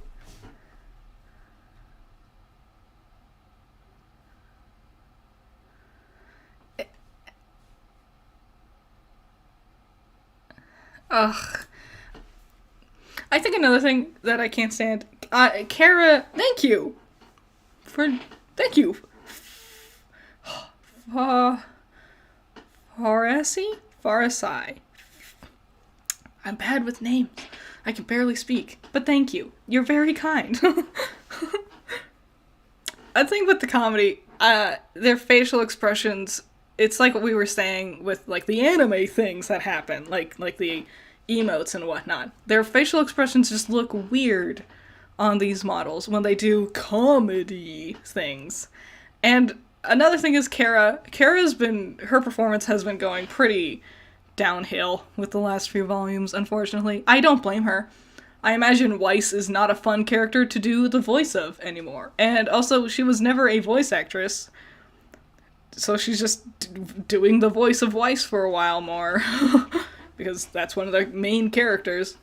[SPEAKER 1] Ugh. I think another thing that I can't stand... Kara, thank you! Thank you! Farasi. I'm bad with names. I can barely speak. But thank you. You're very kind. I think with the comedy, their facial expressions, it's like what we were saying with, like, the anime things that happen. Like the emotes and whatnot. Their facial expressions just look weird on these models when they do comedy things. And another thing is her performance has been going pretty downhill with the last few volumes, unfortunately. I don't blame her. I imagine Weiss is not a fun character to do the voice of anymore. And also, she was never a voice actress, so she's just doing the voice of Weiss for a while more, because that's one of the main characters.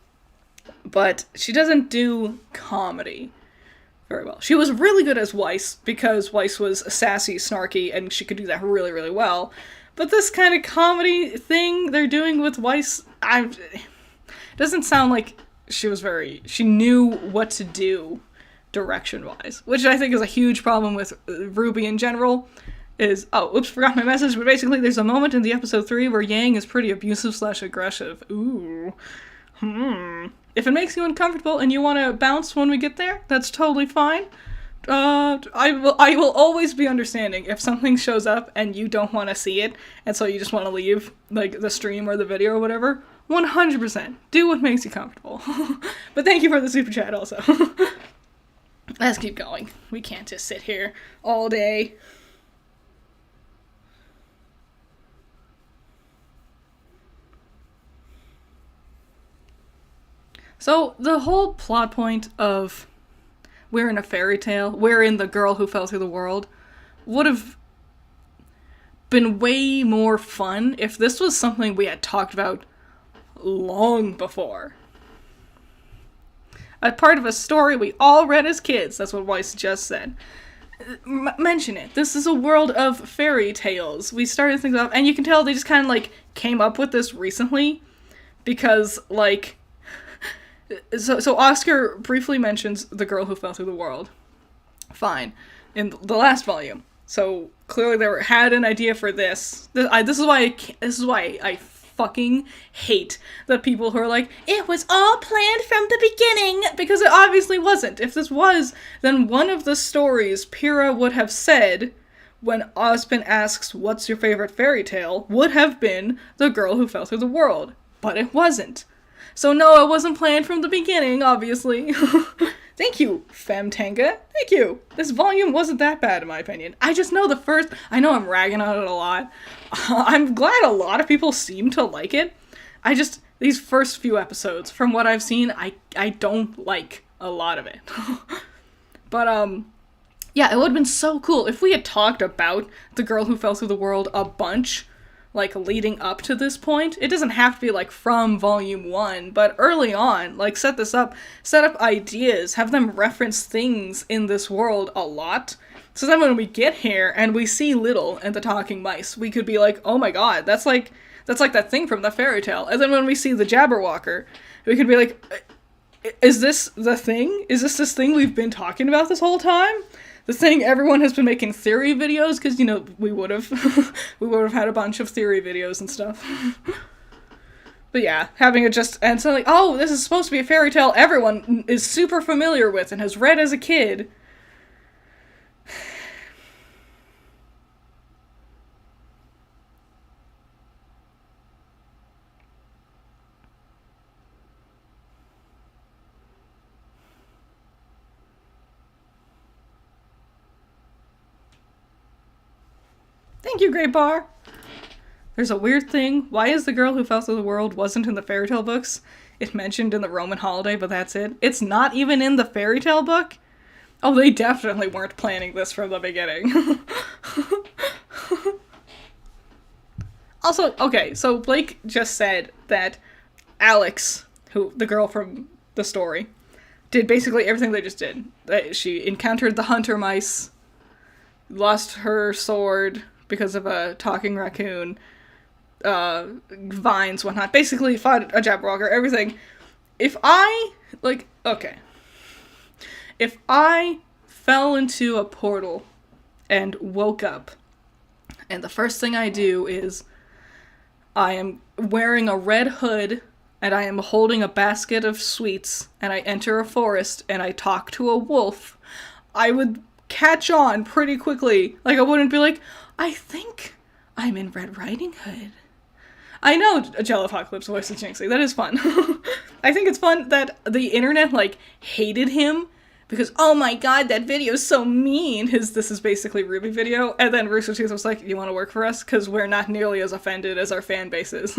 [SPEAKER 1] But she doesn't do comedy very well. She was really good as Weiss, because Weiss was sassy, snarky, and she could do that really, really well. But this kind of comedy thing they're doing with Weiss, doesn't sound like she knew what to do direction-wise, which I think is a huge problem with RWBY in general, is, oh, oops, forgot my message, but basically there's a moment in the episode 3 where Yang is pretty abusive/aggressive. Ooh. If it makes you uncomfortable and you want to bounce when we get there, that's totally fine. I will always be understanding if something shows up and you don't want to see it, and so you just want to leave, like, the stream or the video or whatever. 100%. Do what makes you comfortable. But thank you for the super chat also. Let's keep going. We can't just sit here all day. So, the whole plot point of we're in a fairy tale, we're in the girl who fell through the world, would have been way more fun if this was something we had talked about long before. A part of a story we all read as kids, that's what Weiss just said. Mention it. This is a world of fairy tales. We started things up, and you can tell they just kind of, like, came up with this recently, because, like, So Oscar briefly mentions the girl who fell through the world. Fine. In the last volume. So clearly they had an idea for this. This is why I fucking hate the people who are like, it was all planned from the beginning, because it obviously wasn't. If this was, then one of the stories Pyrrha would have said when Ozpin asks, what's your favorite fairy tale, would have been the girl who fell through the world. But it wasn't. So no, it wasn't planned from the beginning, obviously. Thank you, Femtanga. Thank you. This volume wasn't that bad, in my opinion. I just know I know I'm ragging on it a lot. I'm glad a lot of people seem to like it. These first few episodes, from what I've seen, I don't like a lot of it. But, yeah, it would have been so cool if we had talked about the girl who fell through the world a bunch, like, leading up to this point. It doesn't have to be, like, from volume 1, but early on, like, set up ideas, have them reference things in this world a lot, so then when we get here and we see Little and the talking mice, we could be like, oh my god, that's like that thing from the fairy tale. And then when we see the Jabberwocker, we could be like, is this the thing? Is this thing we've been talking about this whole time? The thing everyone has been making theory videos, because, you know, we would have had a bunch of theory videos and stuff. But yeah, having it just, and suddenly, oh, this is supposed to be a fairy tale everyone is super familiar with and has read as a kid. Thank you, Great Bar. There's a weird thing. Why is the girl who fell through the world wasn't in the fairy tale books? It's mentioned in the Roman holiday, but that's it. It's not even in the fairy tale book? Oh, they definitely weren't planning this from the beginning. Also, okay, so Blake just said that Alex, the girl from the story, did basically everything they just did. She encountered the hunter mice, lost her sword because of a talking raccoon, vines, whatnot, basically fought a Jabberwocker, everything. If I fell into a portal and woke up, and the first thing I do is I am wearing a red hood, and I am holding a basket of sweets, and I enter a forest, and I talk to a wolf, I would catch on pretty quickly. Like, I wouldn't be like, I think I'm in Red Riding Hood. I know Jellipocalypse voice is Jinxie. That is fun. I think it's fun that the internet, like, hated him because, oh my god, that video is so mean. This is basically RWBY video. And then Rooster Teeth was like, you want to work for us? Because we're not nearly as offended as our fan base is.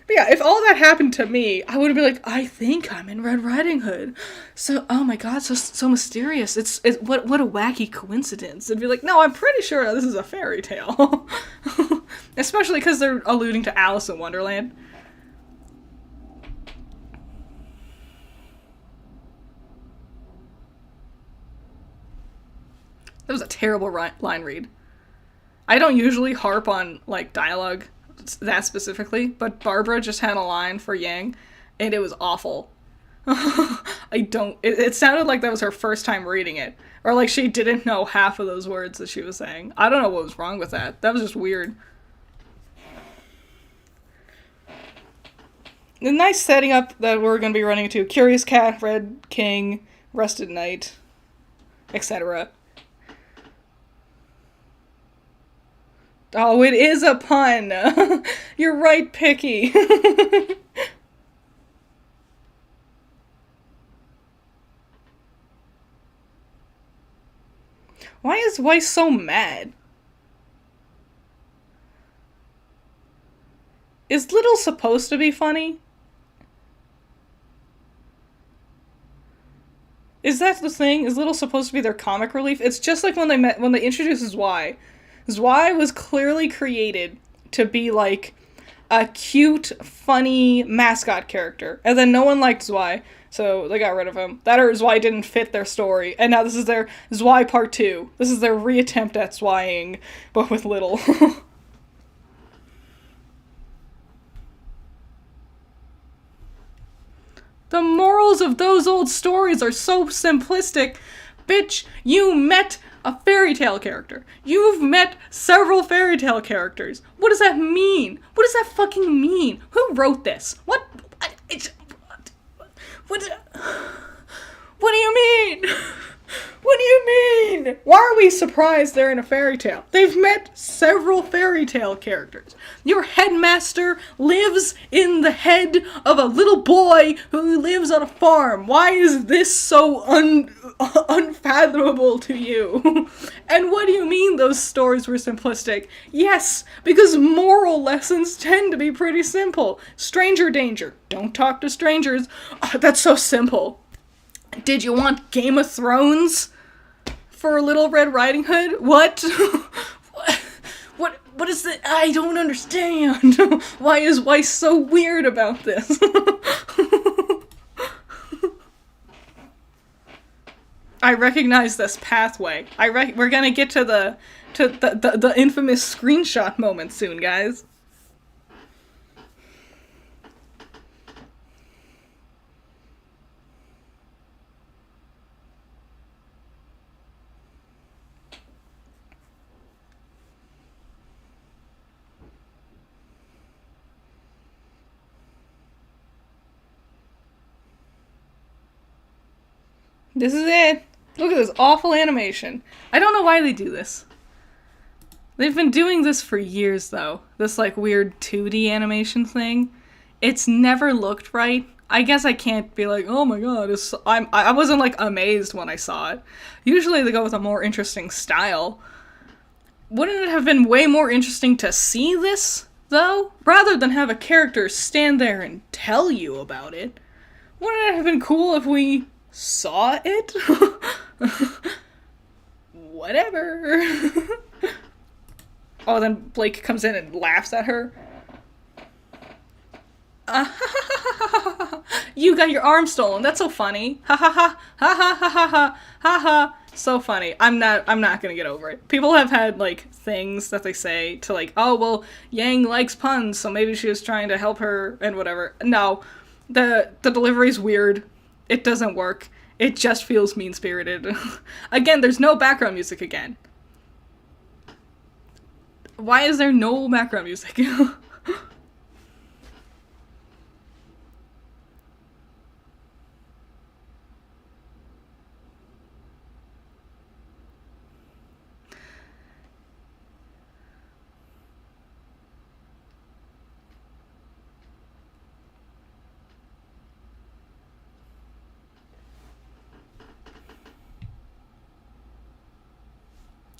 [SPEAKER 1] But yeah, if all that happened to me, I would be like, I think I'm in Red Riding Hood. So, oh my god, so mysterious. What a wacky coincidence. It'd be like, no, I'm pretty sure this is a fairy tale. Especially because they're alluding to Alice in Wonderland. That was a terrible line read. I don't usually harp on, like, dialogue that specifically, but Barbara just had a line for Yang, and it was awful. I don't. It sounded like that was her first time reading it. Or like she didn't know half of those words that she was saying. I don't know what was wrong with that. That was just weird. A nice setting up that we're going to be running into. Curious Cat, Red King, Rusted Knight, etc. Oh, it is a pun! You're right, Picky! Why is Weiss so mad? Is Little supposed to be funny? Is that the thing? Is Little supposed to be their comic relief? It's just like when they introduced Zwei. Zwei was clearly created to be like a cute, funny mascot character. And then no one liked Zwei, so they got rid of him. That or Zwei didn't fit their story. And now this is their Zwei Part 2. This is their reattempt at Zwieing, but with Little. The morals of those old stories are so simplistic. Bitch, you met a fairy tale character. You've met several fairy tale characters. What does that mean? What does that fucking mean? Who wrote this? What do you mean? What do you mean? Why are we surprised they're in a fairy tale? They've met several fairy tale characters. Your headmaster lives in the head of a little boy who lives on a farm. Why is this so unfathomable to you? And what do you mean those stories were simplistic? Yes, because moral lessons tend to be pretty simple. Stranger danger. Don't talk to strangers. Oh, that's so simple. Did you want Game of Thrones for Little Red Riding Hood? What? What is that? I don't understand. Why is Weiss so weird about this? I recognize this pathway. We're gonna get to the infamous screenshot moment soon, guys. This is it. Look at this awful animation. I don't know why they do this. They've been doing this for years, though. This, like, weird 2D animation thing. It's never looked right. I guess I can't be like, oh my god, I wasn't, like, amazed when I saw it. Usually they go with a more interesting style. Wouldn't it have been way more interesting to see this, though? Rather than have a character stand there and tell you about it. Wouldn't it have been cool if we saw it? Whatever. Oh, then Blake comes in and laughs at her. You got your arm stolen. That's so funny. Ha ha ha ha ha ha ha ha ha. So funny. I'm not gonna get over it. People have had, like, things that they say to, like, oh, well, Yang likes puns, so maybe she was trying to help her and whatever. No. The delivery's weird. It doesn't work. It just feels mean-spirited. Again, there's no background music again. Why is there no background music?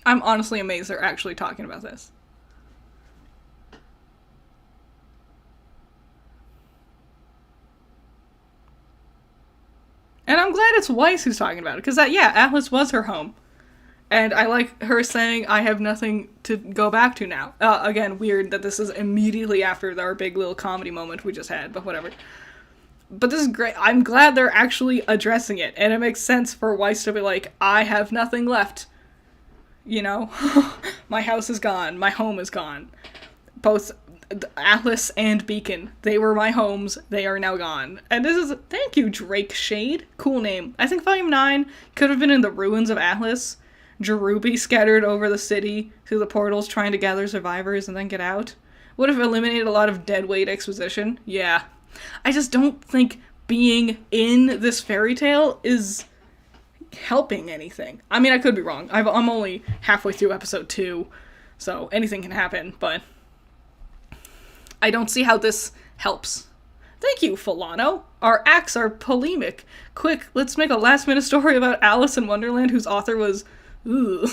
[SPEAKER 1] I'm honestly amazed they're actually talking about this. And I'm glad it's Weiss who's talking about it, because Atlas was her home. And I like her saying, I have nothing to go back to now. Again, weird that this is immediately after our big little comedy moment we just had, but whatever. But this is great. I'm glad they're actually addressing it, and it makes sense for Weiss to be like, I have nothing left. You know? My house is gone. My home is gone. Both Atlas and Beacon. They were my homes. They are now gone. And this is, thank you, Drake Shade. Cool name. I think Volume 9 could have been in the ruins of Atlas. RWBY scattered over the city through the portals trying to gather survivors and then get out. Would have eliminated a lot of deadweight exposition. Yeah. I just don't think being in this fairy tale is helping anything. I mean, I could be wrong. I'm only halfway through episode 2, so anything can happen, but I don't see how this helps. Thank you, Fulano. Our acts are polemic. Quick, let's make a last-minute story about Alice in Wonderland whose author was... Ooh.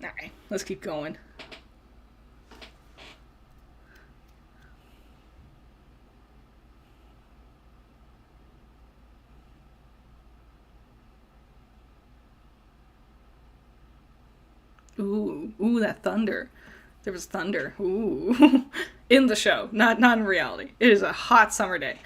[SPEAKER 1] Alright, let's keep going. Ooh, that thunder. There was thunder. Ooh. In the show, not in reality. It is a hot summer day.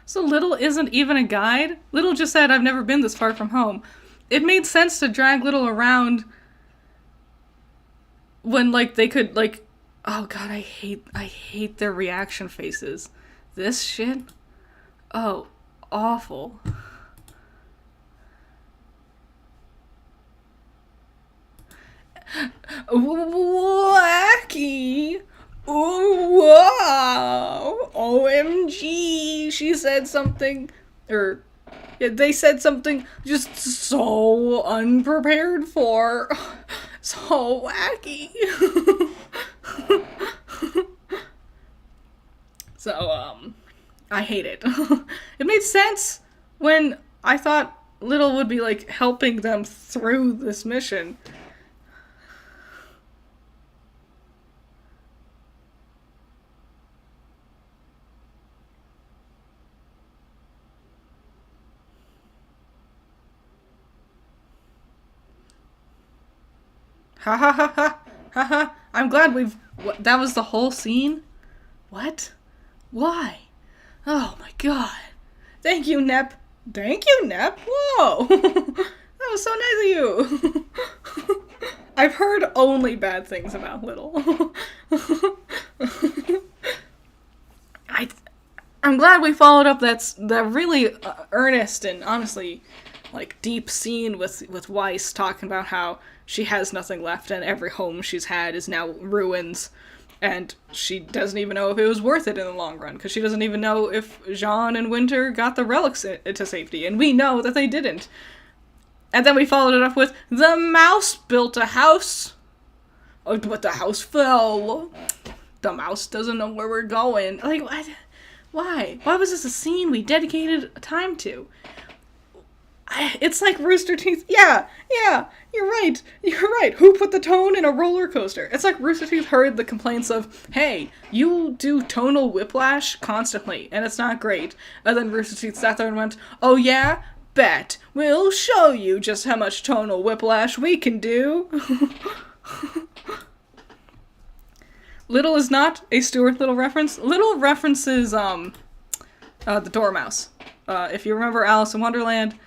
[SPEAKER 1] So Little isn't even a guide? Little just said, I've never been this far from home. It made sense to drag Little around when, like, they could, like... Oh god, I hate their reaction faces. This shit? Oh, awful. Wacky! Ooh, wow! OMG! She said something, or they said something just so unprepared for. So wacky. So, I hate it. It made sense when I thought Little would be, like, helping them through this mission. Ha ha ha ha ha ha. I'm glad we've... that was the whole scene? What? Why? Oh my god. Thank you, Nep. Thank you, Nep. Whoa. That was so nice of you. I've heard only bad things about Little. I'm glad we followed up that really earnest and honestly, like, deep scene with Weiss talking about how she has nothing left and every home she's had is now ruins, and she doesn't even know if it was worth it in the long run, because she doesn't even know if Jean and Winter got the relics to safety, and we know that they didn't. And then we followed it up with, the mouse built a house, but the house fell. The mouse doesn't know where we're going. Like, what? Why? Why was this a scene we dedicated time to? It's like Rooster Teeth. Yeah, you're right. Who put the tone in a roller coaster? It's like Rooster Teeth heard the complaints of, hey, you do tonal whiplash constantly, and it's not great. And then Rooster Teeth sat there and went, oh yeah? Bet. We'll show you just how much tonal whiplash we can do. Little is not a Stuart Little reference. Little references, the Dormouse. If you remember Alice in Wonderland,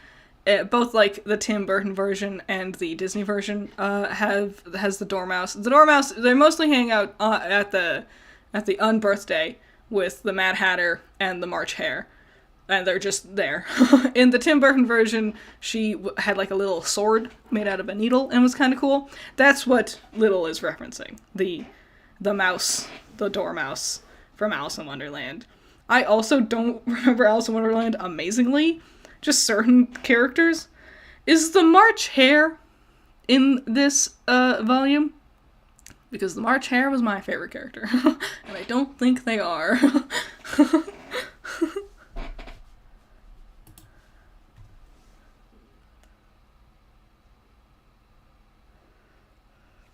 [SPEAKER 1] both, like, the Tim Burton version and the Disney version has the Dormouse. The Dormouse, they mostly hang out at the unbirthday with the Mad Hatter and the March Hare, and they're just there. In the Tim Burton version, she had, like, a little sword made out of a needle and was kind of cool. That's what Little is referencing. The mouse, the Dormouse from Alice in Wonderland. I also don't remember Alice in Wonderland amazingly. Just certain characters. Is the March Hare in this volume? Because the March Hare was my favorite character. And I don't think they are.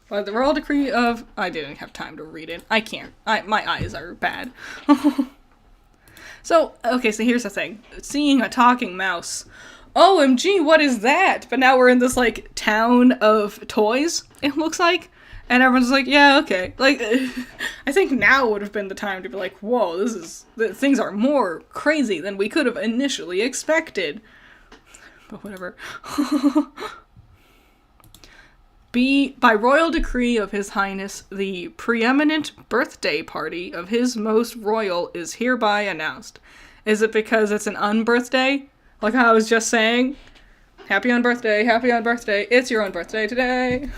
[SPEAKER 1] By the royal decree of... I didn't have time to read it. I can't. My eyes are bad. So, okay, so here's the thing. Seeing a talking mouse. OMG, what is that? But now we're in this, like, town of toys, it looks like. And everyone's like, yeah, okay. Like, I think now would have been the time to be like, whoa, things are more crazy than we could have initially expected. But whatever. By royal decree of His Highness, the preeminent birthday party of His Most Royal is hereby announced. Is it because it's an unbirthday? Like how I was just saying? Happy unbirthday, happy unbirthday, it's your own birthday today.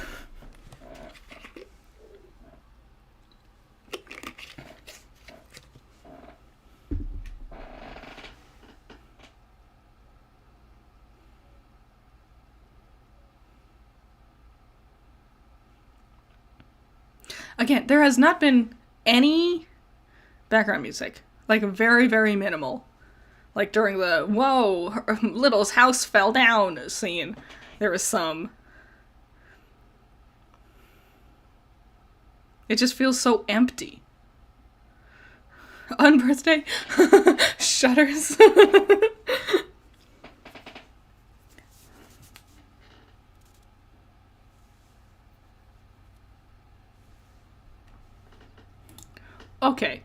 [SPEAKER 1] Again, there has not been any background music. Like, very, very minimal. Like, during the, whoa, Little's house fell down scene, there was some. It just feels so empty. Unbirthday? Shudders. Okay.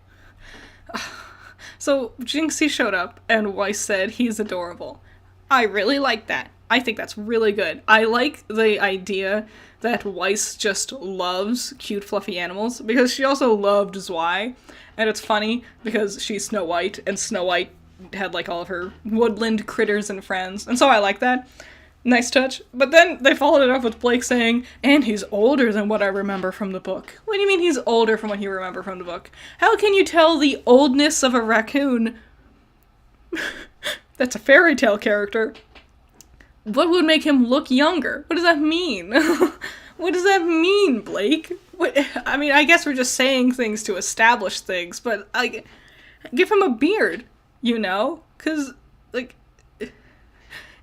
[SPEAKER 1] So, Jinxie showed up, and Weiss said he's adorable. I really like that. I think that's really good. I like the idea that Weiss just loves cute, fluffy animals, because she also loved Zwei, and it's funny, because she's Snow White, and Snow White had, like, all of her woodland critters and friends, and so I like that. Nice touch. But then they followed it up with Blake saying, and he's older than what I remember from the book. What do you mean he's older from what you remember from the book? How can you tell the oldness of a raccoon? That's a fairy tale character. What would make him look younger? What does that mean? What does that mean, Blake? I mean, I guess we're just saying things to establish things, but give him a beard, you know? Because, like...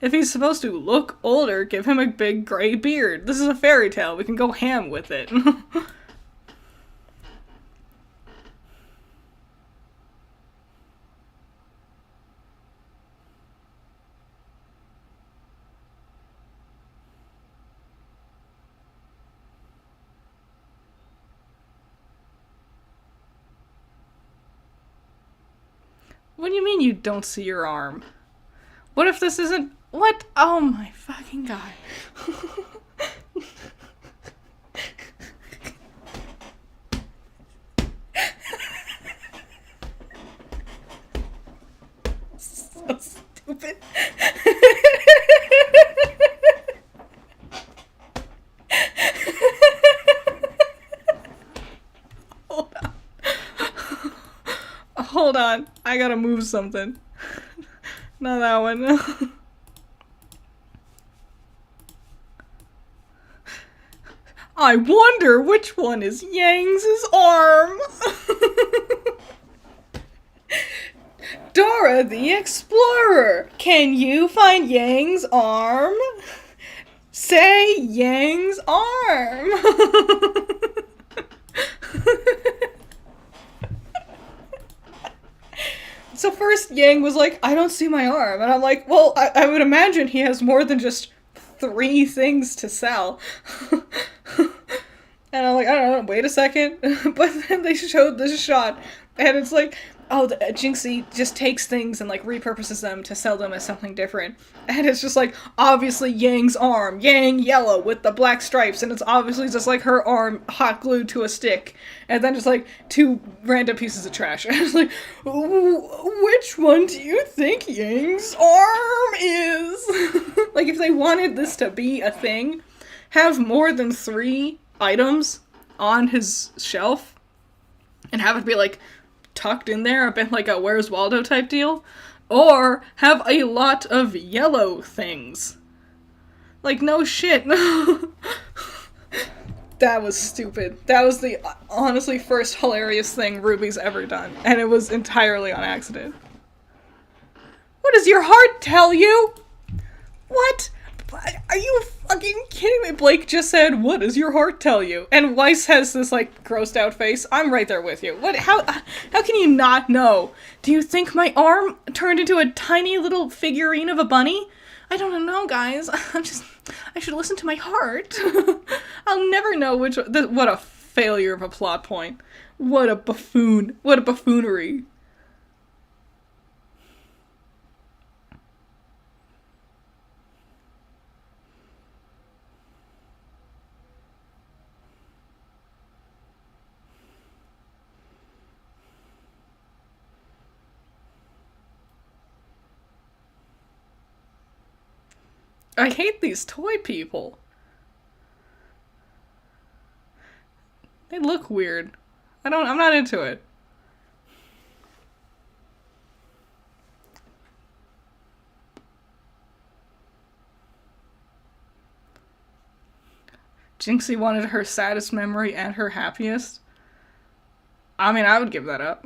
[SPEAKER 1] if he's supposed to look older, give him a big gray beard. This is a fairy tale. We can go ham with it. What do you mean you don't see your arm? What if this isn't... What? Oh my fucking god. So stupid. Hold on. Hold on. I gotta move something. Not that one. I wonder which one is Yang's arm. Dora the Explorer, can you find Yang's arm? Say Yang's arm. So first Yang was like, I don't see my arm. And I'm like, well, I would imagine he has more than just 3 things to sell. And I'm like, I don't know, wait a second. But then they showed this shot, and it's like, oh, Jinxie just takes things and, like, repurposes them to sell them as something different. And it's just, like, obviously Yang's arm, Yang yellow with the black stripes, and it's obviously just, like, her arm hot glued to a stick. And then just, like, 2 random pieces of trash. And it's like, which one do you think Yang's arm is? Like, if they wanted this to be a thing, have more than 3 items on his shelf, and have it be, like, tucked in there, a bit like a Where's Waldo type deal, or have a lot of yellow things. Like, no shit. That was stupid. That was the, honestly, first hilarious thing RWBY's ever done, and it was entirely on accident. What does your heart tell you? What? Are you fucking kidding me? Blake just said, "What does your heart tell you?" And Weiss has this, like, grossed out face. I'm right there with you. What? How can you not know? Do you think my arm turned into a tiny little figurine of a bunny? I don't know, guys. I should listen to my heart. I'll never know what a failure of a plot point. What a buffoon. What a buffoonery. I hate these toy people. They look weird. I'm not into it. Jinxie wanted her saddest memory and her happiest. I mean, I would give that up.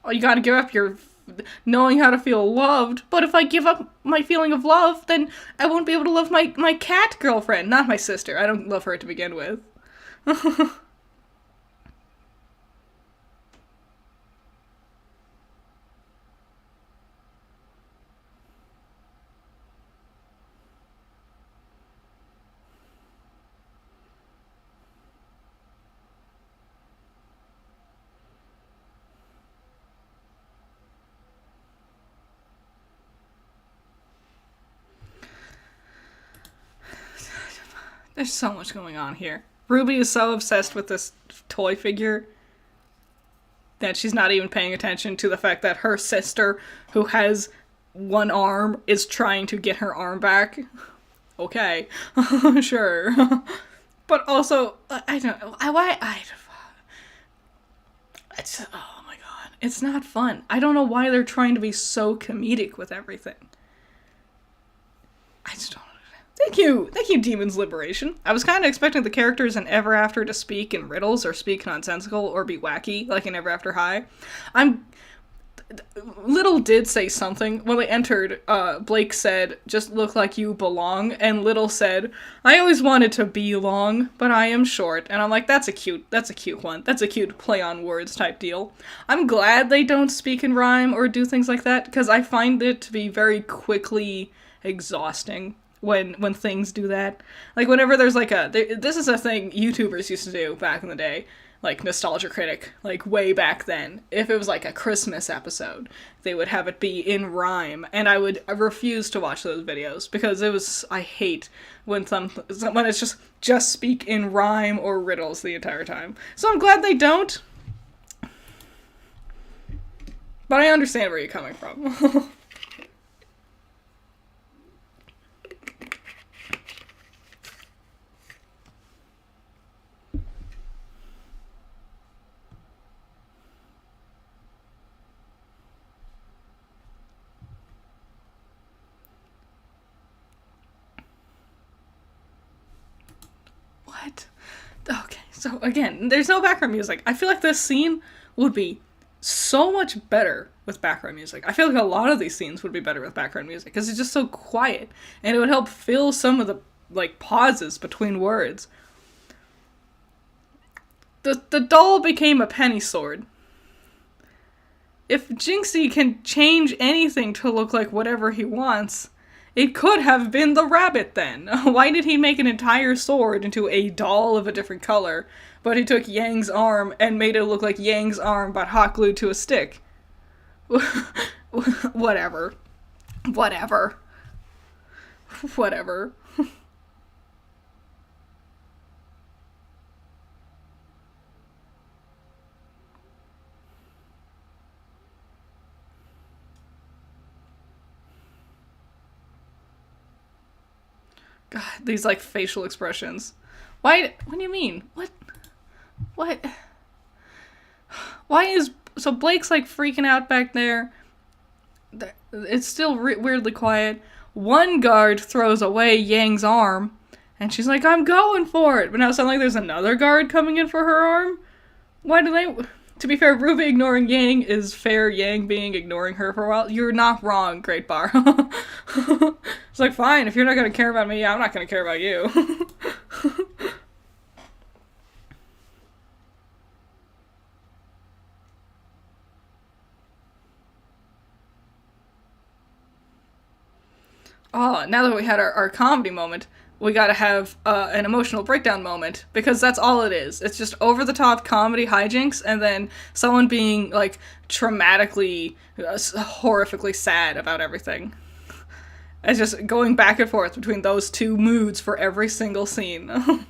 [SPEAKER 1] Oh, you gotta give up your knowing how to feel loved. But if I give up my feeling of love, then I won't be able to love my cat girlfriend, not my sister. I don't love her to begin with. There's so much going on here. Ruby is so obsessed with this toy figure that she's not even paying attention to the fact that her sister, who has one arm, is trying to get her arm back. Okay, sure. But also, I don't know. Oh my god. It's not fun. I don't know why they're trying to be so comedic with everything. I just don't. Thank you, Demon's Liberation. I was kind of expecting the characters in Ever After to speak in riddles or speak nonsensical or be wacky, like in Ever After High. Little did say something. When they entered, Blake said, "Just look like you belong," and Little said, "I always wanted to be long, but I am short." And I'm like, that's a cute one. That's a cute play on words type deal. I'm glad they don't speak in rhyme or do things like that, because I find it to be very quickly exhausting when things do that. Like, whenever there's like this is a thing YouTubers used to do back in the day, like Nostalgia Critic, like way back then. If it was like a Christmas episode, they would have it be in rhyme, and I refuse to watch those videos because I hate when it's just speak in rhyme or riddles the entire time. So I'm glad they don't. But I understand where you're coming from. Okay, so again, there's no background music. I feel like this scene would be so much better with background music. I feel like a lot of these scenes would be better with background music because it's just so quiet, and it would help fill some of the like pauses between words. The doll became a penny sword. If Jinxie can change anything to look like whatever he wants, it could have been the rabbit then. Why did he make an entire sword into a doll of a different color, but he took Yang's arm and made it look like Yang's arm but hot glued to a stick? Whatever. Whatever. Whatever. God, these, like, facial expressions. What do you mean? What? Why is... So Blake's, like, freaking out back there. It's still weirdly quiet. One guard throws away Yang's arm, and she's like, I'm going for it. But now it sounds like there's another guard coming in for her arm. Why do they... To be fair, RWBY ignoring Yang is fair Yang being ignoring her for a while. You're not wrong, Great Bar. It's like, fine, if you're not going to care about me, I'm not going to care about you. Oh, now that we had our comedy moment, we gotta have an emotional breakdown moment, because that's all it is. It's just over-the-top comedy hijinks, and then someone being, like, traumatically, horrifically sad about everything. It's just going back and forth between those two moods for every single scene.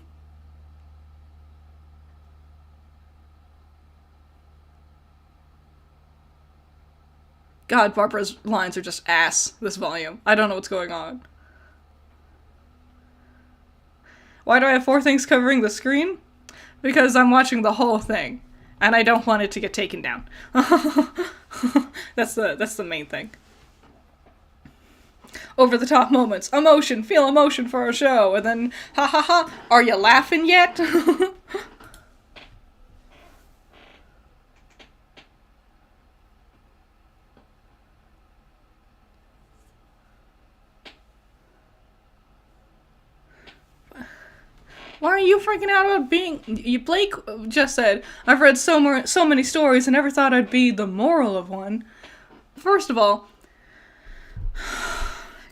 [SPEAKER 1] God, Barbara's lines are just ass, this volume. I don't know what's going on. Why do I have 4 things covering the screen? Because I'm watching the whole thing, and I don't want it to get taken down. That's the main thing. Over the top moments. Emotion, feel emotion for a show, and then, ha ha ha, are you laughing yet? Why are you freaking out about being... Blake just said, I've read so many stories and never thought I'd be the moral of one. First of all,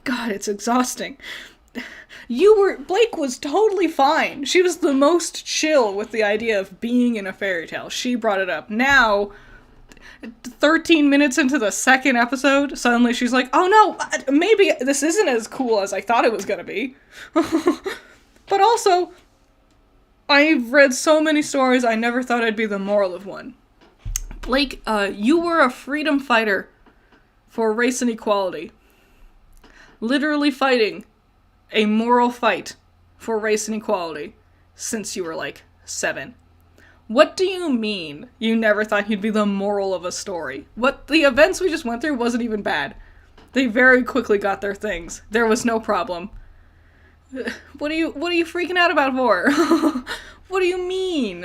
[SPEAKER 1] God, it's exhausting. Blake was totally fine. She was the most chill with the idea of being in a fairy tale. She brought it up. Now, 13 minutes into the second episode, suddenly she's like, oh no, maybe this isn't as cool as I thought it was gonna be. But also, I've read so many stories, I never thought I'd be the moral of one. Blake, you were a freedom fighter for race and equality. Literally fighting a moral fight for race and equality since you were, like, 7. What do you mean you never thought you'd be the moral of a story? What the events we just went through wasn't even bad. They very quickly got their things. There was no problem. What are you freaking out about for? What do you mean?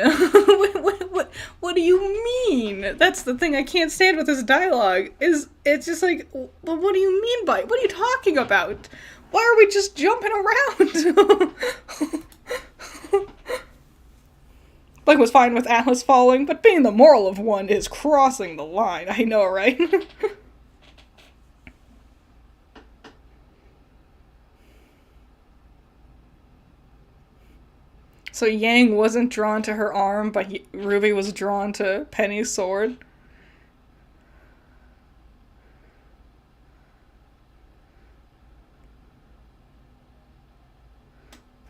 [SPEAKER 1] What do you mean? That's the thing I can't stand with this dialogue, it's just like, well, what do you mean by it? What are you talking about? Why are we just jumping around? Blake was fine with Atlas falling, but being the moral of one is crossing the line. I know, right? So Yang wasn't drawn to her arm, but RWBY was drawn to Penny's sword.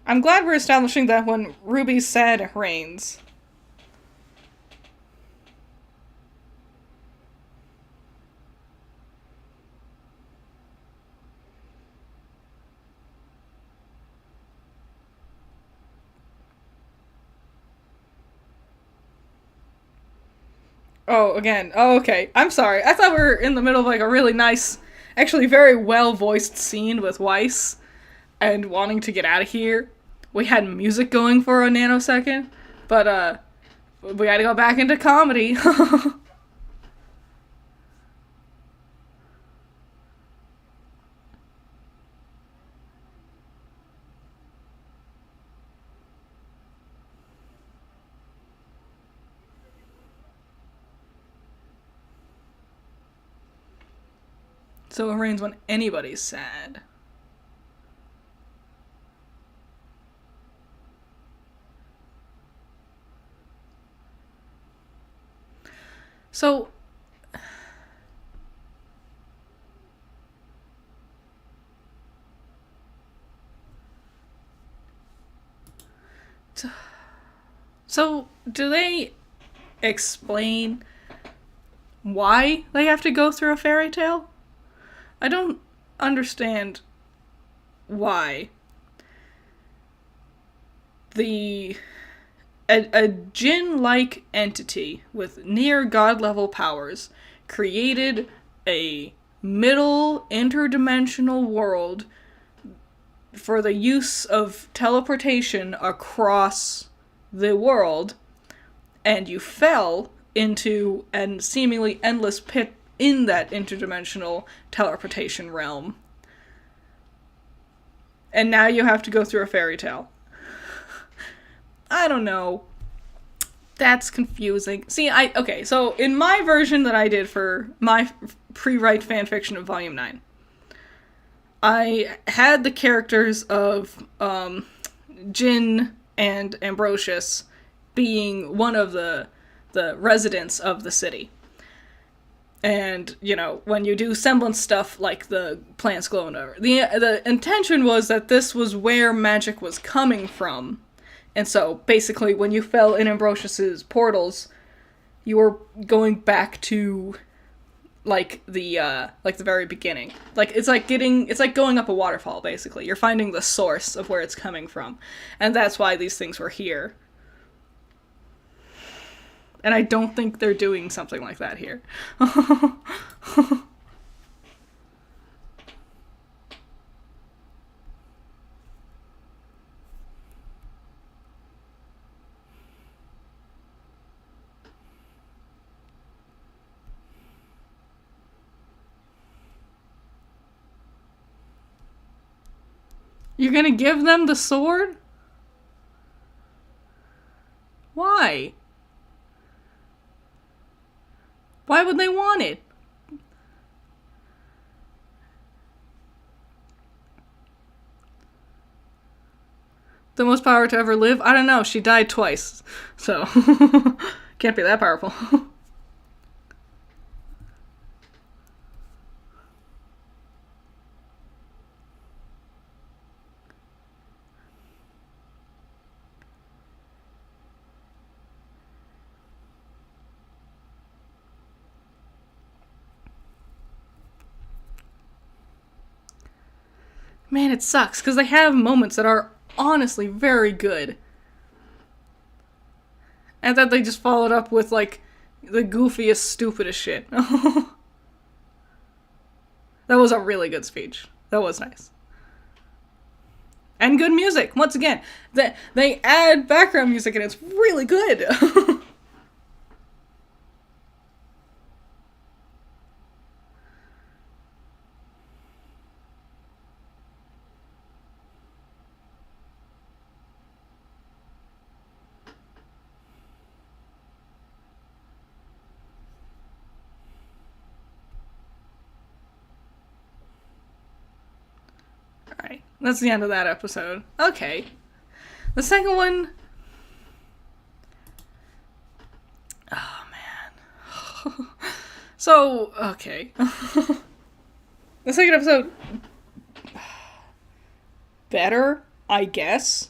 [SPEAKER 1] I'm glad we're establishing that when RWBY's sad, it rains. Oh, again. Oh, okay. I'm sorry. I thought we were in the middle of, like, a really nice, actually very well-voiced scene with Weiss and wanting to get out of here. We had music going for a nanosecond, but, we had to go back into comedy. So it rains when anybody's sad. So... So, do they explain why they have to go through a fairy tale? I don't understand why a djinn-like entity with near god-level powers created a middle interdimensional world for the use of teleportation across the world, and you fell into a seemingly endless pit in that interdimensional teleportation realm. And now you have to go through a fairy tale. I don't know. That's confusing. See, okay, so in my version that I did for my pre-write fanfiction of Volume 9, I had the characters of Jin and Ambrosius being one of the residents of the city. And, you know, when you do semblance stuff like the plants glowing over, the intention was that this was where magic was coming from. And so, basically, when you fell in Ambrosius's portals, you were going back to, like, the very beginning. Like, it's like going up a waterfall, basically. You're finding the source of where it's coming from. And that's why these things were here. And I don't think they're doing something like that here. You're gonna give them the sword? Why? Why would they want it? The most power to ever live? I don't know. She died twice. So, can't be that powerful. Man, it sucks, because they have moments that are honestly very good. And that they just followed up with, like, the goofiest, stupidest shit. That was a really good speech. That was nice. And good music, once again. They add background music and it's really good. Alright, that's the end of that episode. Okay. The second one... Oh, man. So, okay. The second episode... better, I guess.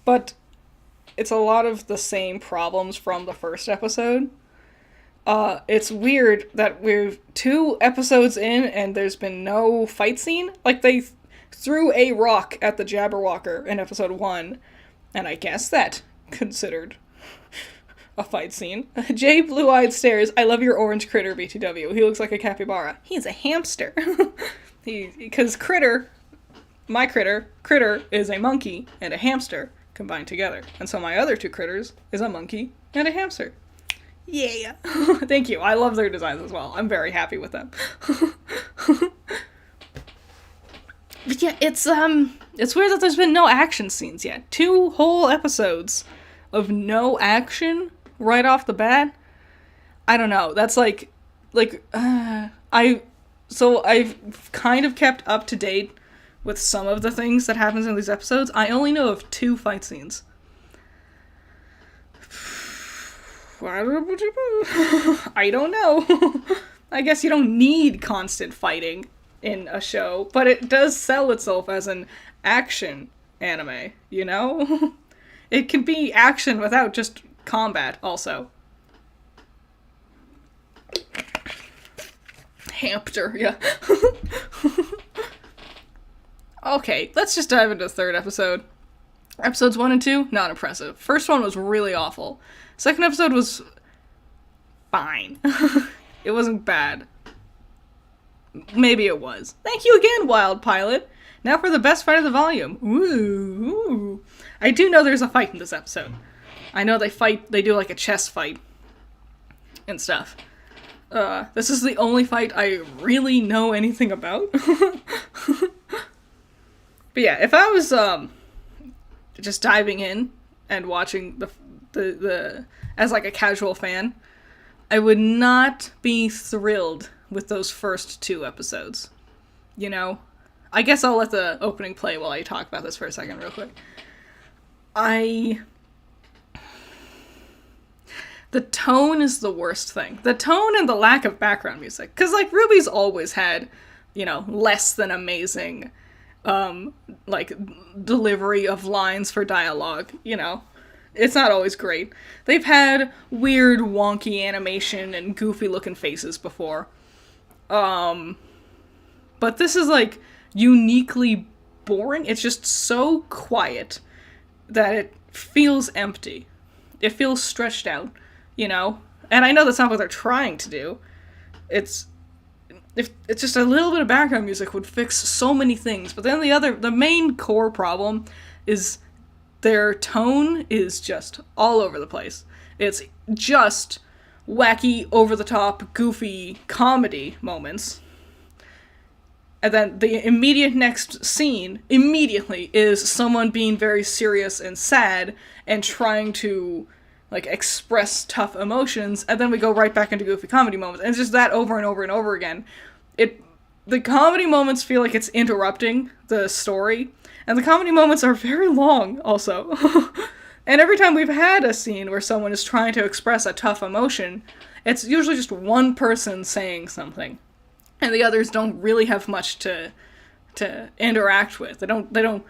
[SPEAKER 1] But it's a lot of the same problems from the first episode. It's weird that we're 2 episodes in and there's been no fight scene. Like, they threw a rock at the Jabberwocker in episode 1, and I guess that considered a fight scene. Jay Blue-Eyed stares, I love your orange critter, BTW. He looks like a capybara. He's a hamster. Because my critter is a monkey and a hamster combined together. And so my other 2 critters is a monkey and a hamster. Yeah. Thank you. I love their designs as well. I'm very happy with them. But yeah, it's weird that there's been no action scenes yet. 2 whole episodes of no action right off the bat. I don't know. That's I've kind of kept up to date with some of the things that happens in these episodes. I only know of 2 fight scenes. I don't know. I guess you don't need constant fighting in a show, but it does sell itself as an action anime, you know? It can be action without just combat, also. Hamster, yeah. Okay, let's just dive into the third episode. Episodes 1 and 2, not impressive. First one was really awful. Second episode was fine. It wasn't bad. Maybe it was. Thank you again, Wild Pilot. Now for the best fight of the volume. Ooh. I do know there's a fight in this episode. I know they do like a chess fight and stuff. This is the only fight I really know anything about. But yeah, if I was just diving in and watching the as like a casual fan, I would not be thrilled with those first 2 episodes. You know? I guess I'll let the opening play while I talk about this for a second real quick. The tone is the worst thing. The tone and the lack of background music. Because, like, RWBY's always had, you know, less than amazing, like, delivery of lines for dialogue, you know? It's not always great. They've had weird, wonky animation and goofy-looking faces before. But this is, like, uniquely boring. It's just so quiet that it feels empty. It feels stretched out. You know? And I know that's not what they're trying to do. It's just a little bit of background music would fix so many things. But then the main core problem is their tone is just all over the place. It's just wacky, over-the-top, goofy comedy moments. And then the immediate next scene, immediately, is someone being very serious and sad and trying to like, express tough emotions, and then we go right back into goofy comedy moments. And it's just that over and over and over again. The comedy moments feel like it's interrupting the story, and the comedy moments are very long, also. And every time we've had a scene where someone is trying to express a tough emotion, it's usually just one person saying something, and the others don't really have much to interact with. They don't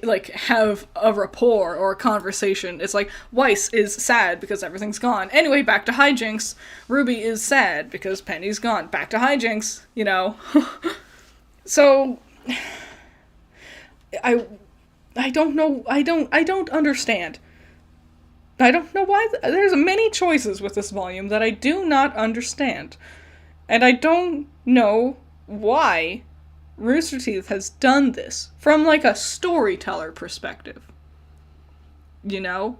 [SPEAKER 1] like, have a rapport or a conversation. It's like, Weiss is sad because everything's gone. Anyway, back to hijinks. RWBY is sad because Penny's gone. Back to hijinks, you know? So, I don't know, I don't understand. I don't know why, there's many choices with this volume that I do not understand. And I don't know why Rooster Teeth has done this from, like, a storyteller perspective. You know?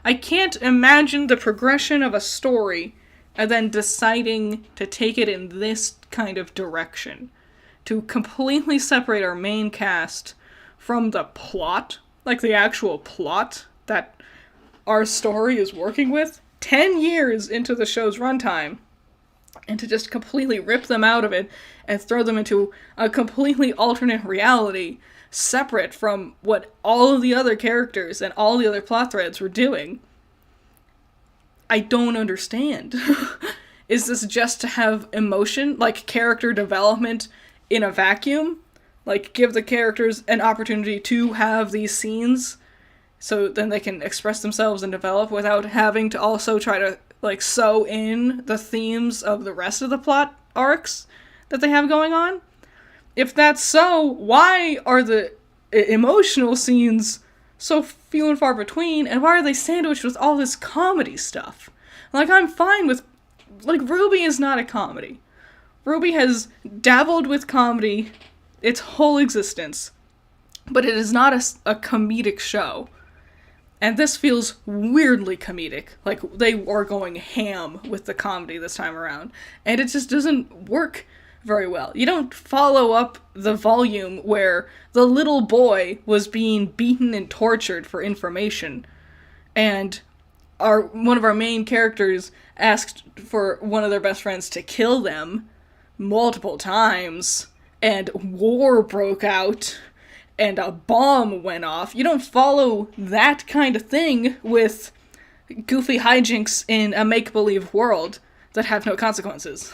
[SPEAKER 1] I can't imagine the progression of a story and then deciding to take it in this kind of direction. To completely separate our main cast from the plot, like the actual plot that our story is working with, 10 years into the show's runtime. And to just completely rip them out of it and throw them into a completely alternate reality, separate from what all of the other characters and all the other plot threads were doing. I don't understand. Is this just to have emotion, like character development in a vacuum? Like, give the characters an opportunity to have these scenes so then they can express themselves and develop without having to also try to like, sew in the themes of the rest of the plot arcs that they have going on? If that's so, why are the emotional scenes so few and far between, and why are they sandwiched with all this comedy stuff? Like, I'm fine with... Like, RWBY is not a comedy. RWBY has dabbled with comedy its whole existence, but it is not a comedic show. And this feels weirdly comedic. Like, they are going ham with the comedy this time around. And it just doesn't work very well. You don't follow up the volume where the little boy was being beaten and tortured for information. And one of our main characters asked for one of their best friends to kill them multiple times. And war broke out. And a bomb went off. You don't follow that kind of thing with goofy hijinks in a make-believe world that have no consequences.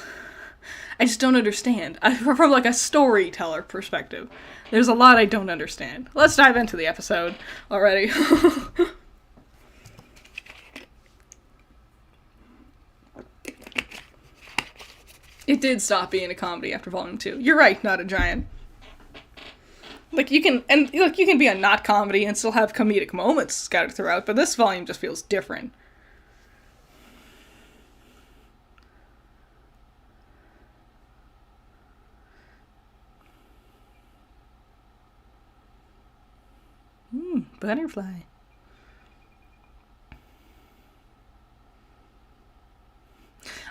[SPEAKER 1] I just don't understand. From, like, a storyteller perspective, there's a lot I don't understand. Let's dive into the episode already. It did stop being a comedy after Volume 2. You're right, Not a Giant. Like, you can be a not comedy and still have comedic moments scattered throughout, but this volume just feels different. Butterfly.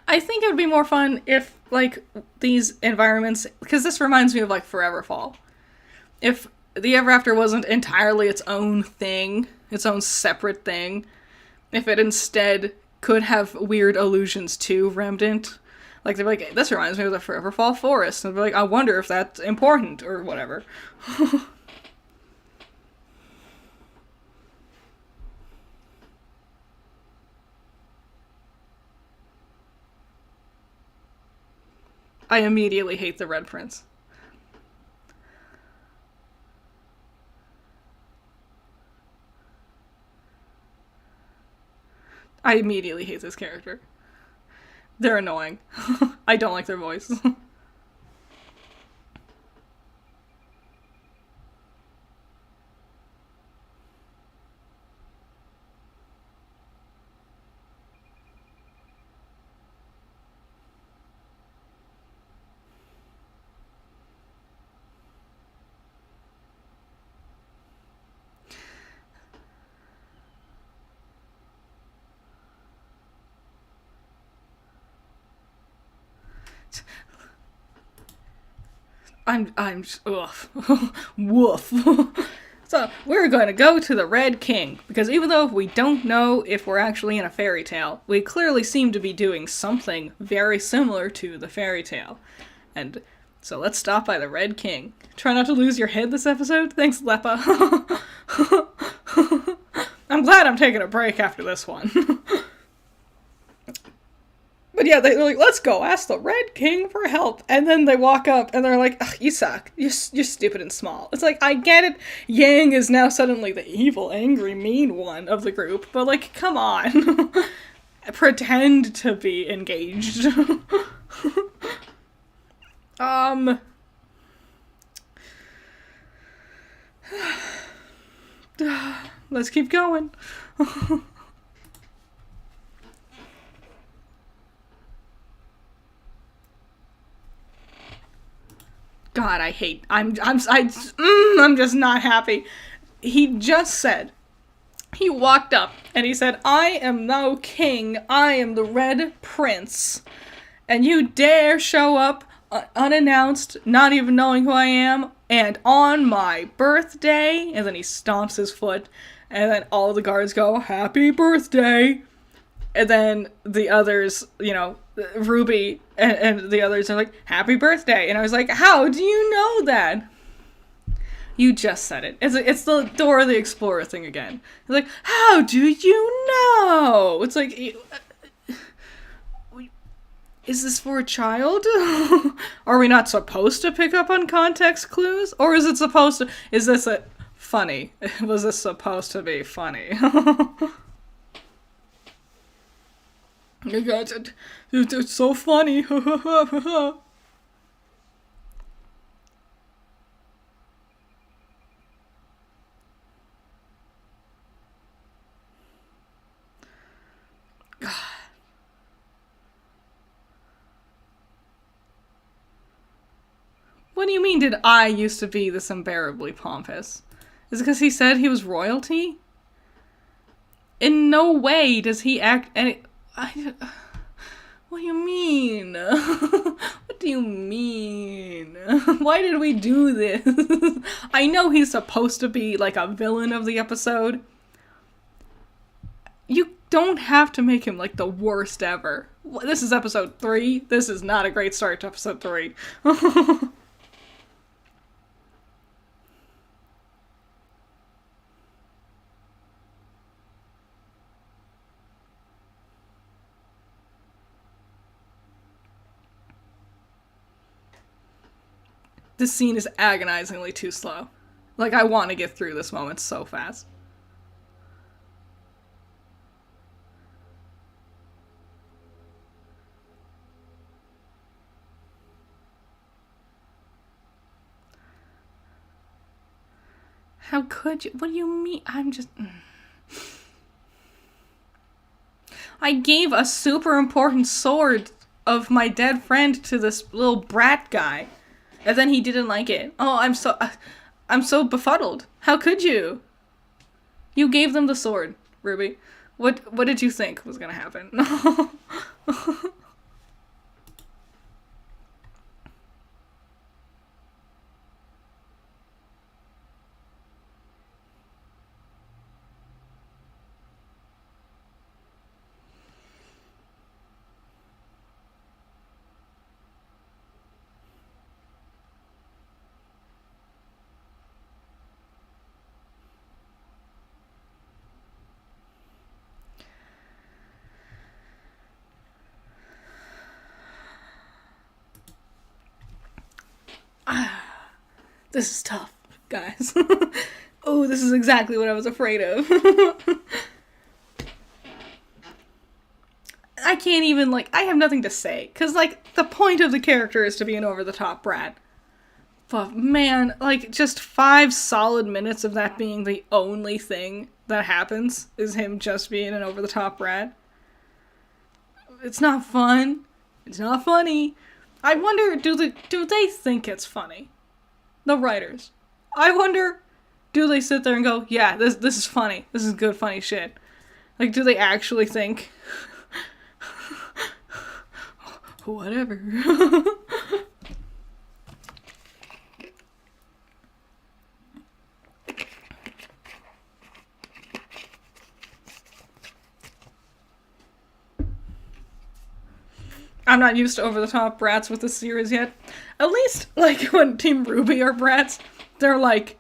[SPEAKER 1] I think it would be more fun if, like, these environments, because this reminds me of, like, Forever Fall. If the Ever After wasn't entirely its own thing, its own separate thing, if it instead could have weird allusions to Remnant, like, they're like, this reminds me of the Forever Fall forest, and they're like, I wonder if that's important, or whatever. I immediately hate the Red Prince. I immediately hate this character. They're annoying. I don't like their voice. ugh. Woof. So, we're going to go to the Red King, because even though we don't know if we're actually in a fairy tale, we clearly seem to be doing something very similar to the fairy tale. And so let's stop by the Red King. Try not to lose your head this episode? Thanks, Leppa. I'm glad I'm taking a break after this one. But yeah, they're like, let's go ask the Red King for help. And then they walk up and they're like, ugh, you suck. You're stupid and small. It's like, I get it. Yang is now suddenly the evil, angry, mean one of the group. But like, come on. Pretend to be engaged. Let's keep going. God, I'm just not happy. He just said, he walked up and he said, I am no king, I am the Red Prince. And you dare show up unannounced, not even knowing who I am, and on my birthday? And then he stomps his foot, and then all the guards go, happy birthday. And then the others, you know, Ruby and the others are like, happy birthday. And I was like, how do you know that? You just said it. It's the Dora the Explorer thing again. It's like, how do you know? It's like, is this for a child? Are we not supposed to pick up on context clues? Or is it supposed to, is this funny? Was this supposed to be funny? It's so funny. What do you mean, did I used to be this unbearably pompous? Is it because he said he was royalty? In no way does he act any... What do you mean? What do you mean? Why did we do this? I know he's supposed to be like a villain of the episode. You don't have to make him like the worst ever. This is episode 3. This is not a great start to episode 3. This scene is agonizingly too slow. Like, I want to get through this moment so fast. How could you? What do you mean? I'm just... I gave a super important sword of my dead friend to this little brat guy. And then he didn't like it. Oh, I'm so befuddled. How could you? You gave them the sword, Ruby. What did you think was gonna happen? This is tough, guys. Oh, this is exactly what I was afraid of. I can't even, like, I have nothing to say. Because, like, the point of the character is to be an over-the-top brat. But, man, like, just 5 solid minutes of that being the only thing that happens is him just being an over-the-top brat. It's not fun. It's not funny. I wonder, do they think it's funny? The writers. I wonder, do they sit there and go, yeah, this is funny. This is good, funny shit. Like, do they actually think... Whatever. I'm not used to over-the-top brats with this series yet. At least, like, when Team RWBY are brats, they're, like,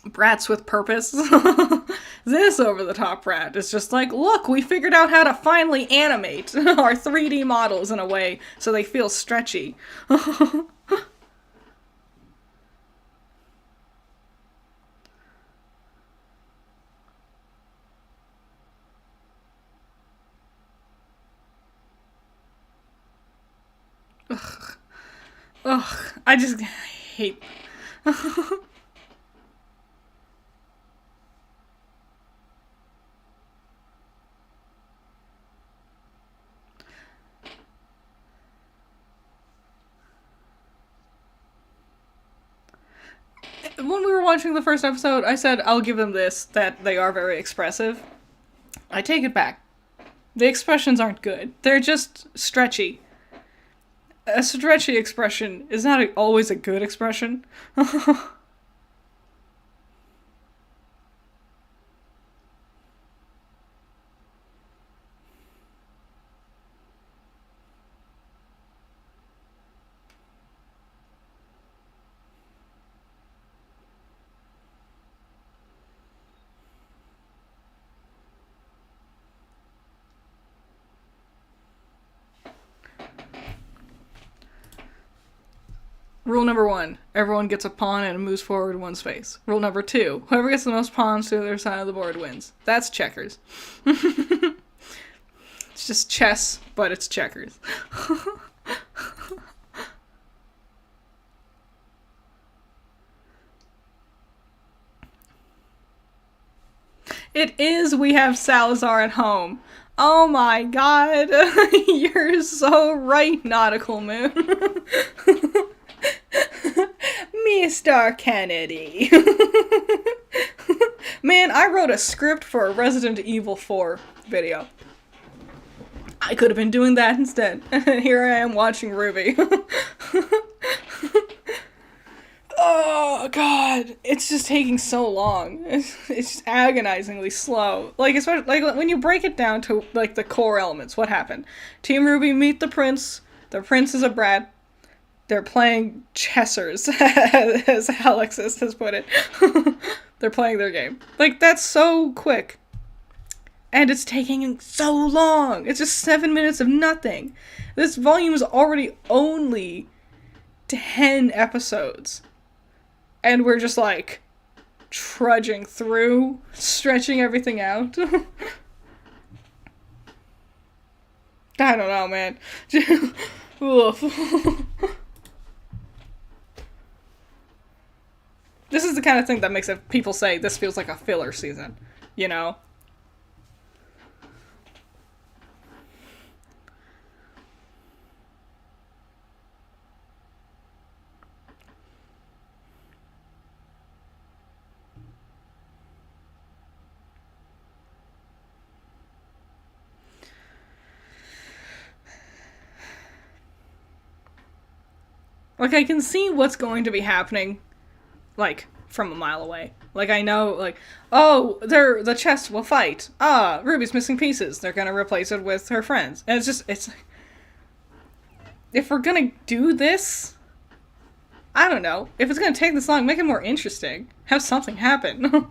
[SPEAKER 1] brats with purpose. This over-the-top brat is just like, look, we figured out how to finally animate our 3D models in a way so they feel stretchy. Ugh. Ugh. I just hate... When we were watching the first episode, I said, I'll give them this, that they are very expressive. I take it back. The expressions aren't good. They're just stretchy. A stretchy expression is not always a good expression. Rule number 1, everyone gets a pawn and moves forward one space. Rule number 2, whoever gets the most pawns to the other side of the board wins. That's checkers. It's just chess, but it's checkers. It is We Have Salazar at Home. Oh my god. You're so right, Nautical Moon. Mr. Kennedy. Man, I wrote a script for a Resident Evil 4 video. I could have been doing that instead. And here I am watching RWBY. Oh god, it's just taking so long. It's just agonizingly slow. Like, especially like when you break it down to like the core elements, what happened? Team RWBY meet the prince. The prince is a brat. They're playing chessers, as Alexis has put it. They're playing their game. Like, that's so quick. And it's taking so long. It's just 7 minutes of nothing. This volume is already only 10 episodes. And we're just, like, trudging through, stretching everything out. I don't know, man. Oof. This is the kind of thing that makes people say this feels like a filler season, you know? Like, I can see what's going to be happening, like, from a mile away. Like, I know, like, oh, the chest will fight. Ah, Ruby's missing pieces. They're gonna replace it with her friends. And it's if we're gonna do this, I don't know. If it's gonna take this long, make it more interesting. Have something happen.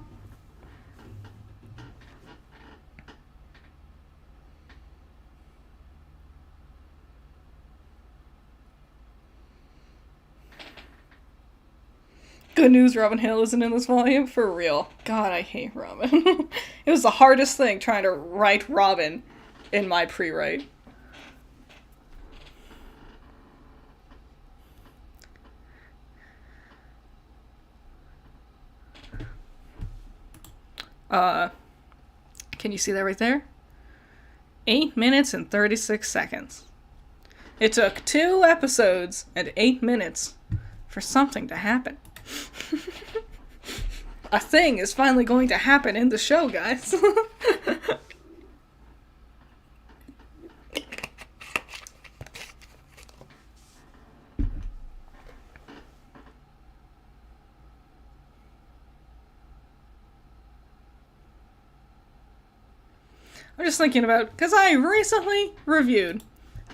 [SPEAKER 1] Good news, Robin Hill isn't in this volume. For real. God, I hate Robin. It was the hardest thing trying to write Robin in my pre-write. Can you see that right there? 8 minutes and 36 seconds. It took 2 episodes and 8 minutes for something to happen. A thing is finally going to happen in the show, guys. I'm just thinking about, because I recently reviewed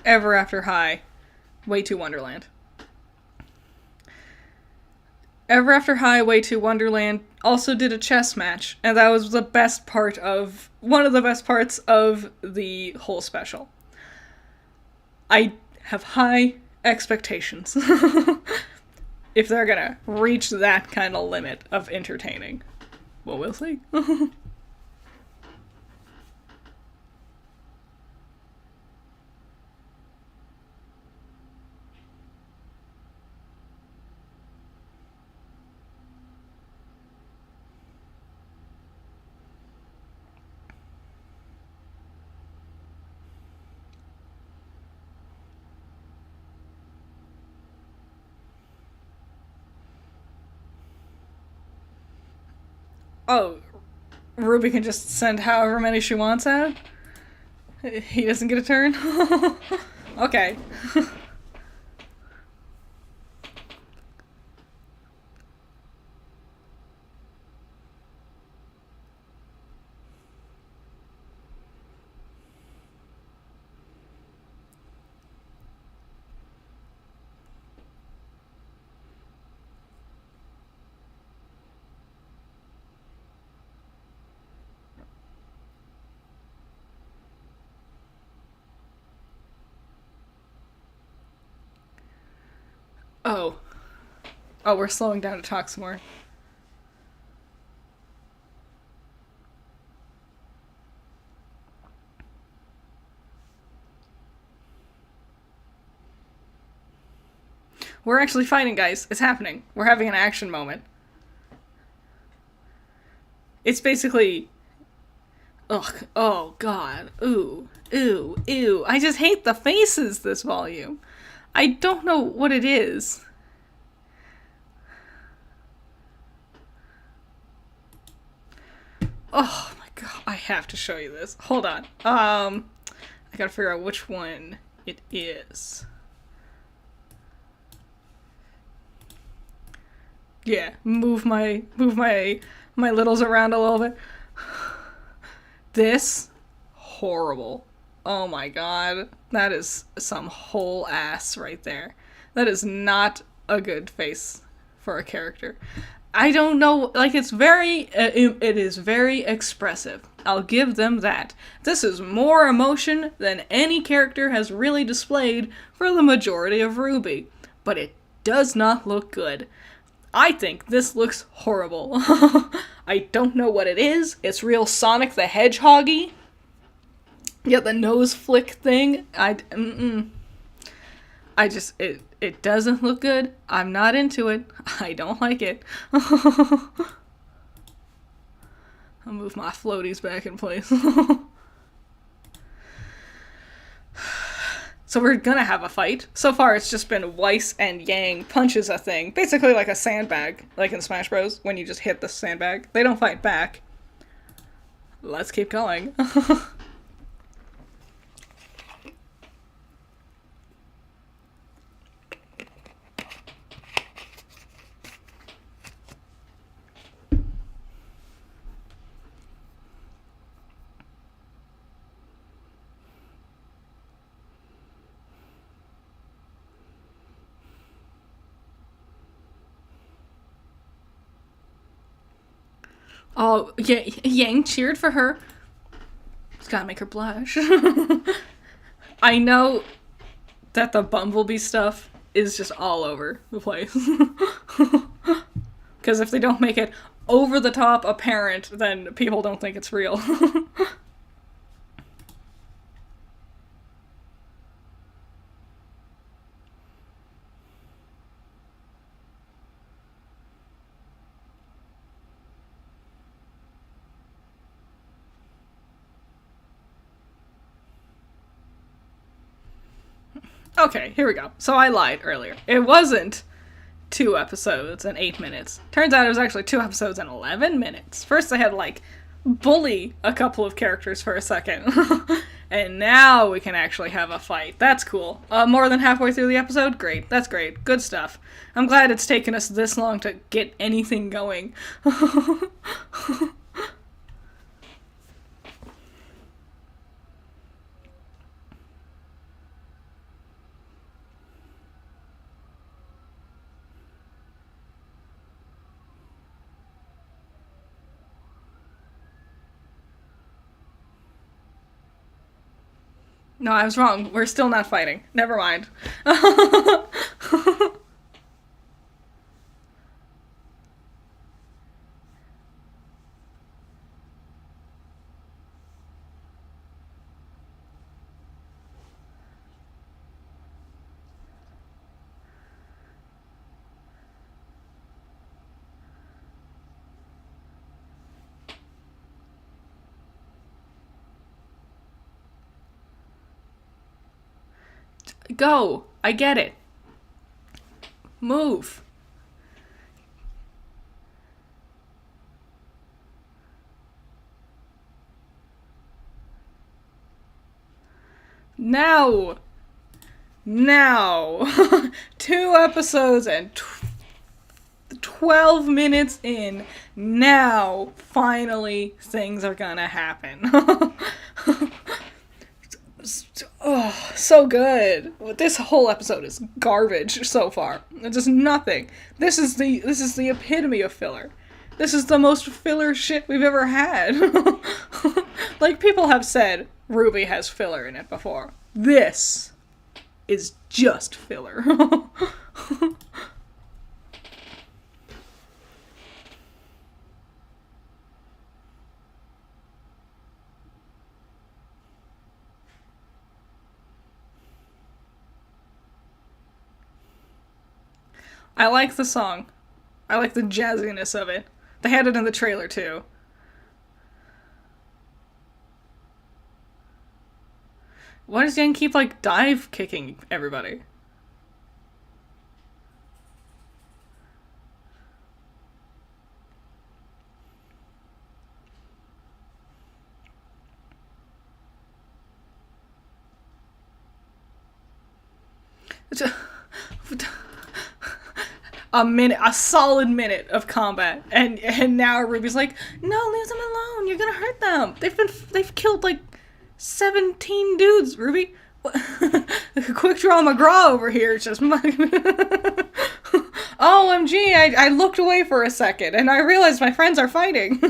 [SPEAKER 1] Ever After High, Way to Wonderland. Ever After High, Way to Wonderland also did a chess match, and that was the best part of, one of the best parts of the whole special. I have high expectations if they're gonna reach that kind of limit of entertaining. Well, we'll see. Oh, Ruby can just send however many she wants out? He doesn't get a turn? Okay. Oh. Oh, we're slowing down to talk some more. We're actually fighting, guys. It's happening. We're having an action moment. It's basically... Ugh. Oh, God. Ooh. Ooh. Ew. I just hate the faces this volume. I don't know what it is. Oh my god, I have to show you this. Hold on. I gotta figure out which one it is. Yeah, move my littles around a little bit. This horrible. Oh my god. That is some whole ass right there. That is not a good face for a character. I don't know, like, it is very expressive. I'll give them that. This is more emotion than any character has really displayed for the majority of RWBY. But it does not look good. I think this looks horrible. I don't know what it is. It's real Sonic the Hedgehog-y. Yeah, the nose flick thing. It doesn't look good. I'm not into it. I don't like it. I'll move my floaties back in place. So we're gonna have a fight. So far it's just been Weiss and Yang punches a thing. Basically like a sandbag, like in Smash Bros. When you just hit the sandbag. They don't fight back. Let's keep going. Oh, yeah, Yang cheered for her. It's gotta make her blush. I know that the Bumblebee stuff is just all over the place. Because if they don't make it over the top apparent, then people don't think it's real. Okay, here we go. So I lied earlier. It wasn't 2 episodes and 8 minutes. Turns out it was actually 2 episodes and 11 minutes. First I had to, like, bully a couple of characters for a second. And now we can actually have a fight. That's cool. More than halfway through the episode? Great. That's great. Good stuff. I'm glad it's taken us this long to get anything going. No, I was wrong. We're still not fighting. Never mind. Go. I get it. Move. Now. Now. 2 episodes and 12 minutes in. Now, finally, things are gonna happen. Oh, so good. This whole episode is garbage so far. It's just nothing. This is the epitome of filler. This is the most filler shit we've ever had. Like, people have said RWBY has filler in it before. This is just filler. I like the song. I like the jazziness of it. They had it in the trailer too. Why does Yang keep, like, dive kicking everybody? A solid minute of combat, and now RWBY's like, no, leave them alone. You're gonna hurt them. They've killed like 17 dudes. RWBY, quick draw McGraw over here. It's just OMG! I looked away for a second, and I realized my friends are fighting.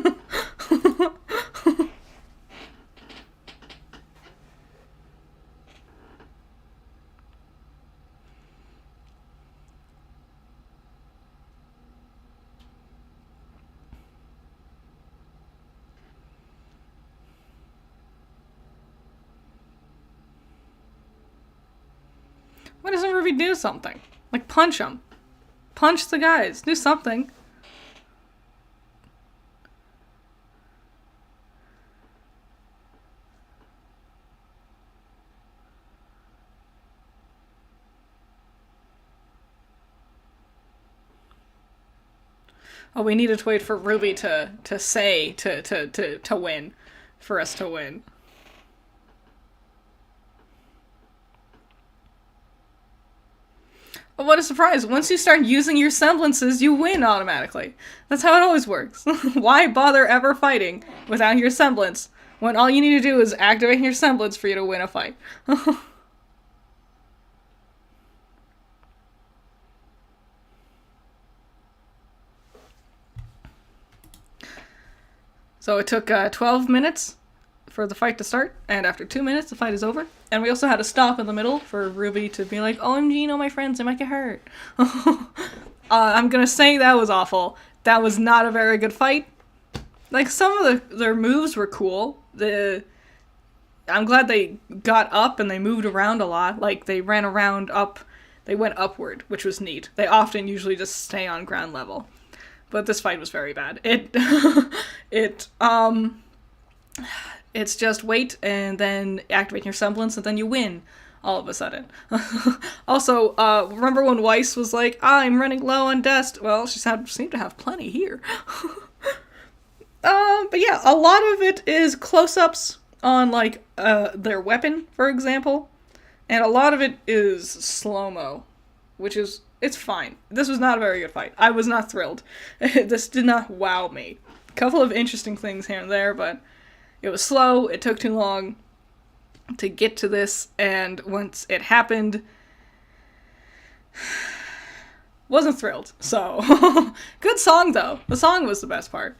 [SPEAKER 1] Why doesn't RWBY do something? Like, punch them. Punch the guys. Do something. Oh, we needed to wait for RWBY to say to win. For us to win. But what a surprise. Once you start using your semblances, you win automatically. That's how it always works. Why bother ever fighting without your semblance when all you need to do is activate your semblance for you to win a fight? So it took 12 minutes for the fight to start, and after 2 minutes, the fight is over. And we also had to stop in the middle for Ruby to be like, OMG, no, my friends, I might get hurt. I'm gonna say that was awful. That was not a very good fight. Like, some of their moves were cool. I'm glad they got up and they moved around a lot. Like, they ran around up, they went upward, which was neat. They often usually just stay on ground level. But this fight was very bad. It's just wait and then activate your semblance and then you win all of a sudden. Also, remember when Weiss was like, I'm running low on dust? Well, she seemed to have plenty here. But yeah, a lot of it is close-ups on, like, their weapon, for example. And a lot of it is slow-mo, which is, it's fine. This was not a very good fight. I was not thrilled. This did not wow me. A couple of interesting things here and there, but it was slow, it took too long to get to this, and once it happened, wasn't thrilled. So, good song though. The song was the best part.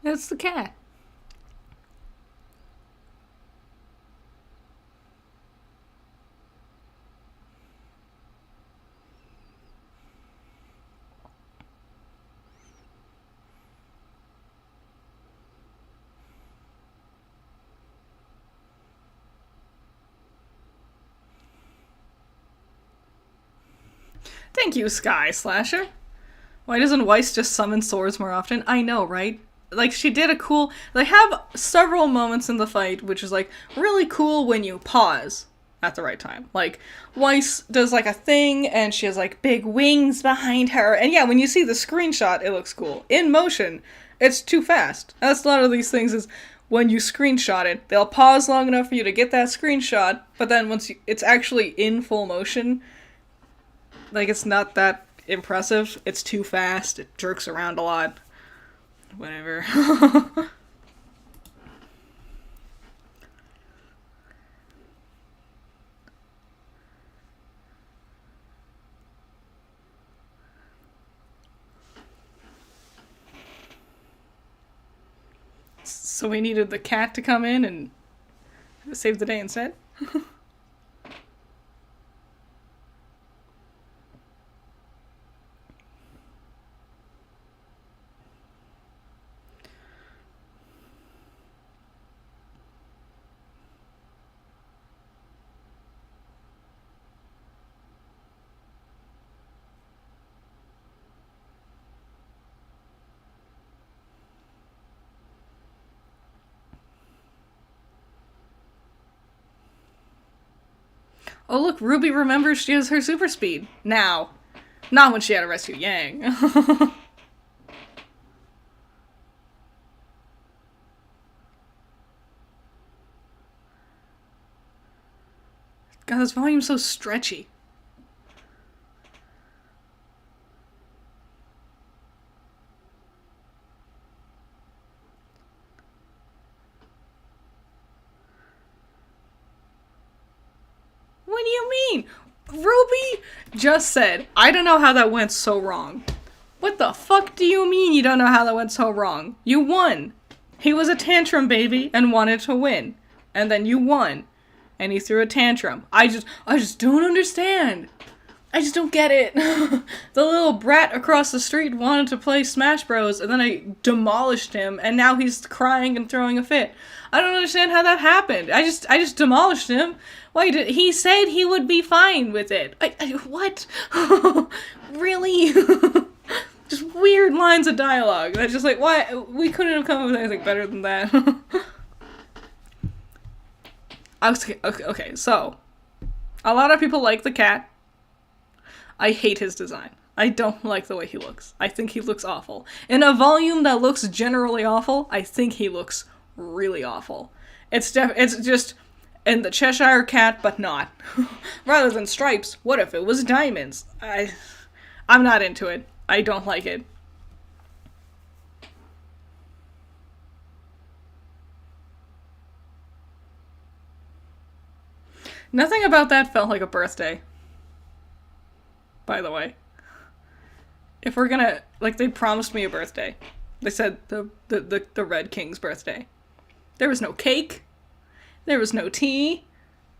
[SPEAKER 1] It's the cat. Thank you, Sky Slasher. Why doesn't Weiss just summon swords more often? I know, right? Like, she did a cool... They have several moments in the fight, which is, like, really cool when you pause at the right time. Like, Weiss does, like, a thing, and she has, like, big wings behind her. And yeah, when you see the screenshot, it looks cool. In motion, it's too fast. That's a lot of these things is, when you screenshot it, they'll pause long enough for you to get that screenshot, but then once it's actually in full motion, like, it's not that impressive. It's too fast. It jerks around a lot. Whatever. So we needed the cat to come in and save the day instead? Oh look, Ruby remembers she has her super speed. Now. Not when she had to rescue Yang. God, this volume's so stretchy. What do you mean? Ruby just said, I don't know how that went so wrong. What the fuck do you mean you don't know how that went so wrong? You won. He was a tantrum baby and wanted to win. And then you won. And he threw a tantrum. I just don't understand. I just don't get it. The little brat across the street wanted to play Smash Bros. And then I demolished him, and now he's crying and throwing a fit. I don't understand how that happened. I just demolished him. Why did he said he would be fine with it? What? Really? Just weird lines of dialogue. That's just like, why? We couldn't have come up with anything better than that. Okay, so a lot of people like the cat. I hate his design. I don't like the way he looks. I think he looks awful. In a volume that looks generally awful, I think he looks really awful. It's just And the Cheshire Cat, but not. Rather than stripes, what if it was diamonds? I'm not into it. I don't like it. Nothing about that felt like a birthday. By the way. If we're gonna, like, they promised me a birthday. They said the Red King's birthday. There was no cake. There was no tea.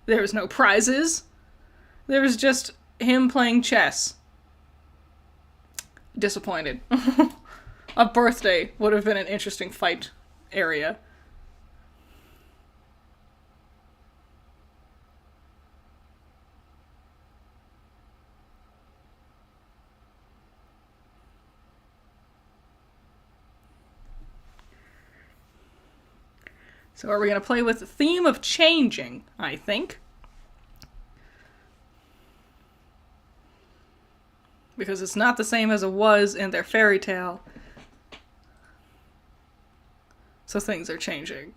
[SPEAKER 1] There was no prizes. There was just him playing chess. Disappointed. A birthday would have been an interesting fight area. So are we going to play with the theme of changing, I think. Because it's not the same as it was in their fairy tale. So things are changing.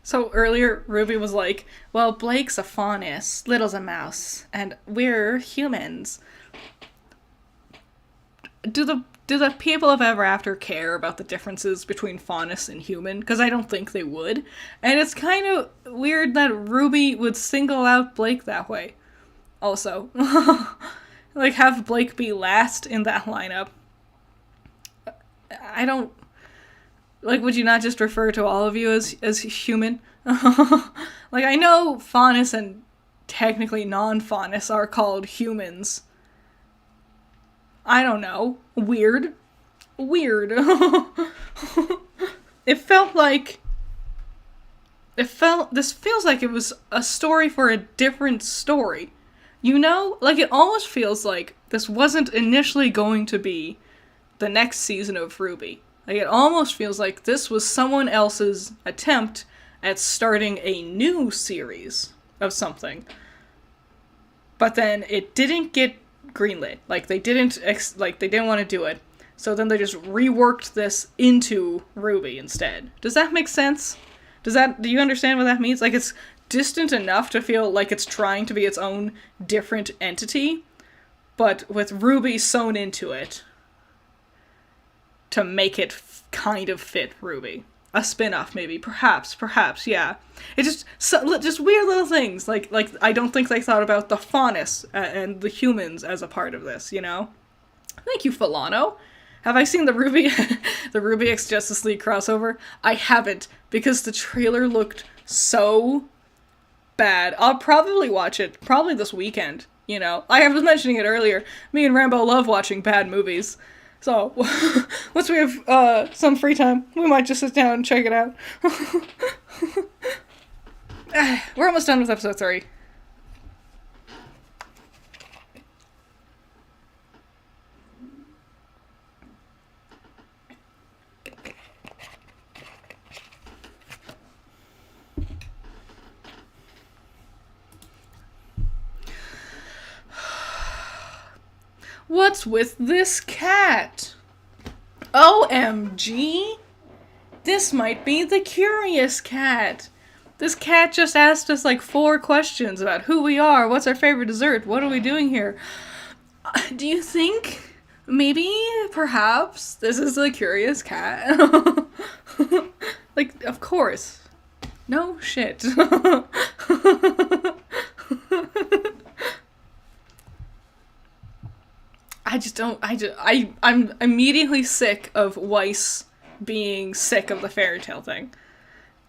[SPEAKER 1] So earlier, Ruby was like, well, Blake's a faunus, Little's a mouse, and we're humans. Do the people of Ever After care about the differences between faunus and human? Because I don't think they would. And it's kind of weird that Ruby would single out Blake that way. Also. Like, have Blake be last in that lineup. I don't... Like, would you not just refer to all of you as human? Like, I know faunus and technically non-faunus are called humans. I don't know. Weird. This feels like it was a story for a different story. You know? Like, it almost feels like this wasn't initially going to be the next season of RWBY. Like, it almost feels like this was someone else's attempt at starting a new series of something. But then it didn't get greenlit. Like, they didn't want to do it. So then they just reworked this into RWBY instead. Does that make sense? Do you understand what that means? Like, it's distant enough to feel like it's trying to be its own different entity, but with RWBY sewn into it to make it kind of fit RWBY. A spin-off, maybe. Perhaps, yeah. It's just weird little things. Like I don't think they thought about the faunus and the humans as a part of this, you know? Thank you, Filano. Have I seen the RWBY X Justice League crossover? I haven't, because the trailer looked so bad. I'll probably watch it, probably this weekend, you know? I was mentioning it earlier. Me and Rambo love watching bad movies. So, once we have some free time, we might just sit down and check it out. We're almost done with episode 3. What's with this cat? OMG! This might be the curious cat. This cat just asked us like 4 questions about who we are, what's our favorite dessert, what are we doing here? Do you think maybe, perhaps, this is the curious cat? Like, of course. No shit. I'm immediately sick of Weiss being sick of the fairy tale thing.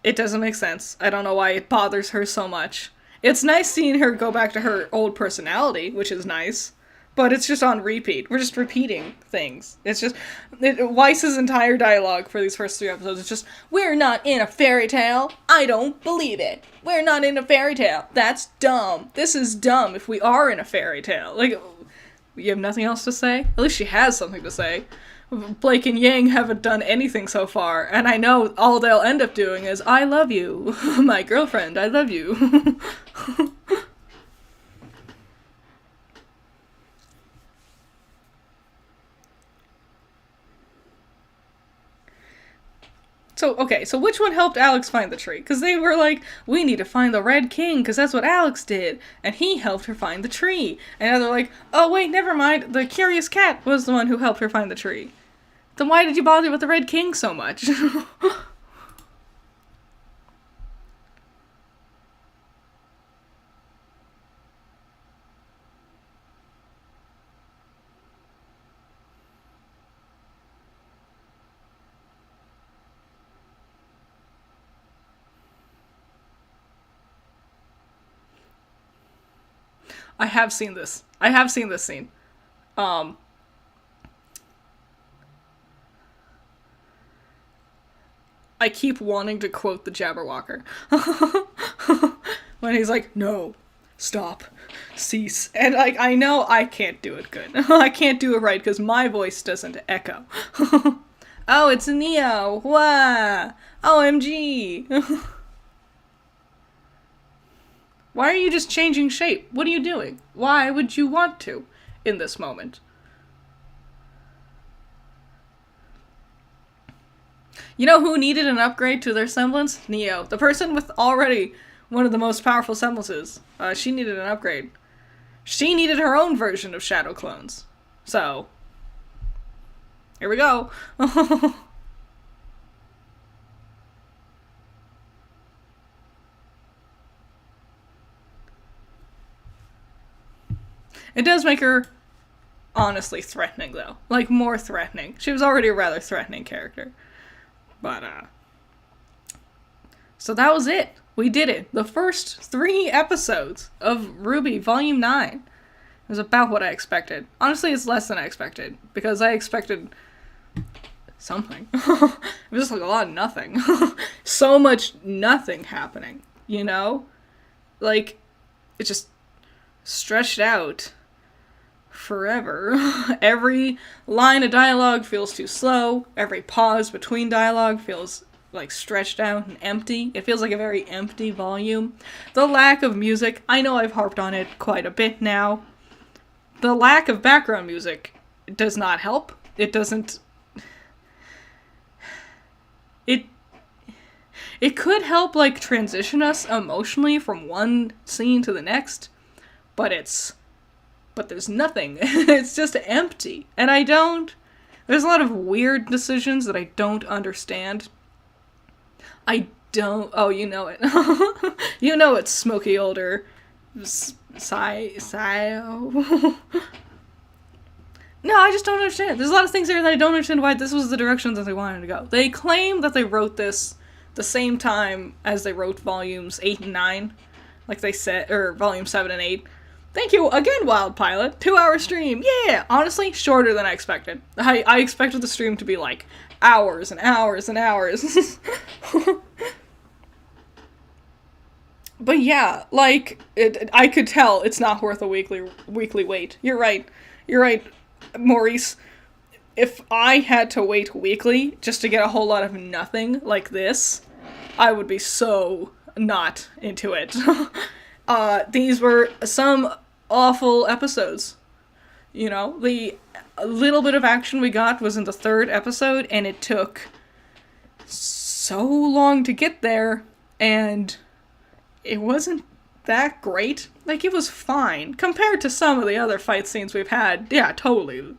[SPEAKER 1] It doesn't make sense. I don't know why it bothers her so much. It's nice seeing her go back to her old personality, which is nice, but it's just on repeat. We're just repeating things. It's just, Weiss's entire dialogue for these first 3 episodes is just, we're not in a fairy tale. I don't believe it. We're not in a fairy tale. That's dumb. This is dumb if we are in a fairy tale. Like, You have nothing else to say? At least she has something to say. Blake and Yang haven't done anything so far, and I know all they'll end up doing is, I love you. My girlfriend, I love you. So which one helped Alex find the tree? Because they were like, we need to find the Red King, because that's what Alex did, and he helped her find the tree. And now they're like, oh wait, never mind, the Curious Cat was the one who helped her find the tree. Then why did you bother with the Red King so much? I have seen this. I have seen this scene. Um, I keep wanting to quote the Jabberwocker. When he's like, no, stop, cease. And like, I know I can't do it good. I can't do it right because my voice doesn't echo. Oh, it's Neo. Wah! OMG. Why are you just changing shape? What are you doing? Why would you want to in this moment? You know who needed an upgrade to their semblance? Neo. The person with already one of the most powerful semblances. She needed an upgrade. She needed her own version of shadow clones. So, here we go. It does make her honestly threatening, though. Like, more threatening. She was already a rather threatening character. But, so that was it. We did it. The first 3 episodes of RWBY Volume 9. It was about what I expected. Honestly, it's less than I expected. Because I expected something. It was just like a lot of nothing. So much nothing happening, you know? Like, it just stretched out forever. Every line of dialogue feels too slow. Every pause between dialogue feels like stretched out and empty. It feels like a very empty volume. The lack of music, I know I've harped on it quite a bit now. The lack of background music does not help. It doesn't... It could help, like, transition us emotionally from one scene to the next, but there's nothing. It's just empty. And there's a lot of weird decisions that I don't understand. Oh, you know it. You know it's Smokey Older. No, I just don't understand. There's a lot of things there that I don't understand why this was the direction that they wanted to go. They claim that they wrote this the same time as they wrote volumes 8 and 9. Like they said, or volume 7 and 8. Thank you again, Wild Pilot. 2-hour stream. Yeah! Honestly, shorter than I expected. I expected the stream to be like hours and hours and hours. But yeah, like, I could tell it's not worth a weekly wait. You're right, Maurice. If I had to wait weekly just to get a whole lot of nothing like this, I would be so not into it. These were some awful episodes. You know, the little bit of action we got was in the 3rd episode, and it took so long to get there, and it wasn't that great. Like, it was fine. Compared to some of the other fight scenes we've had, yeah, totally.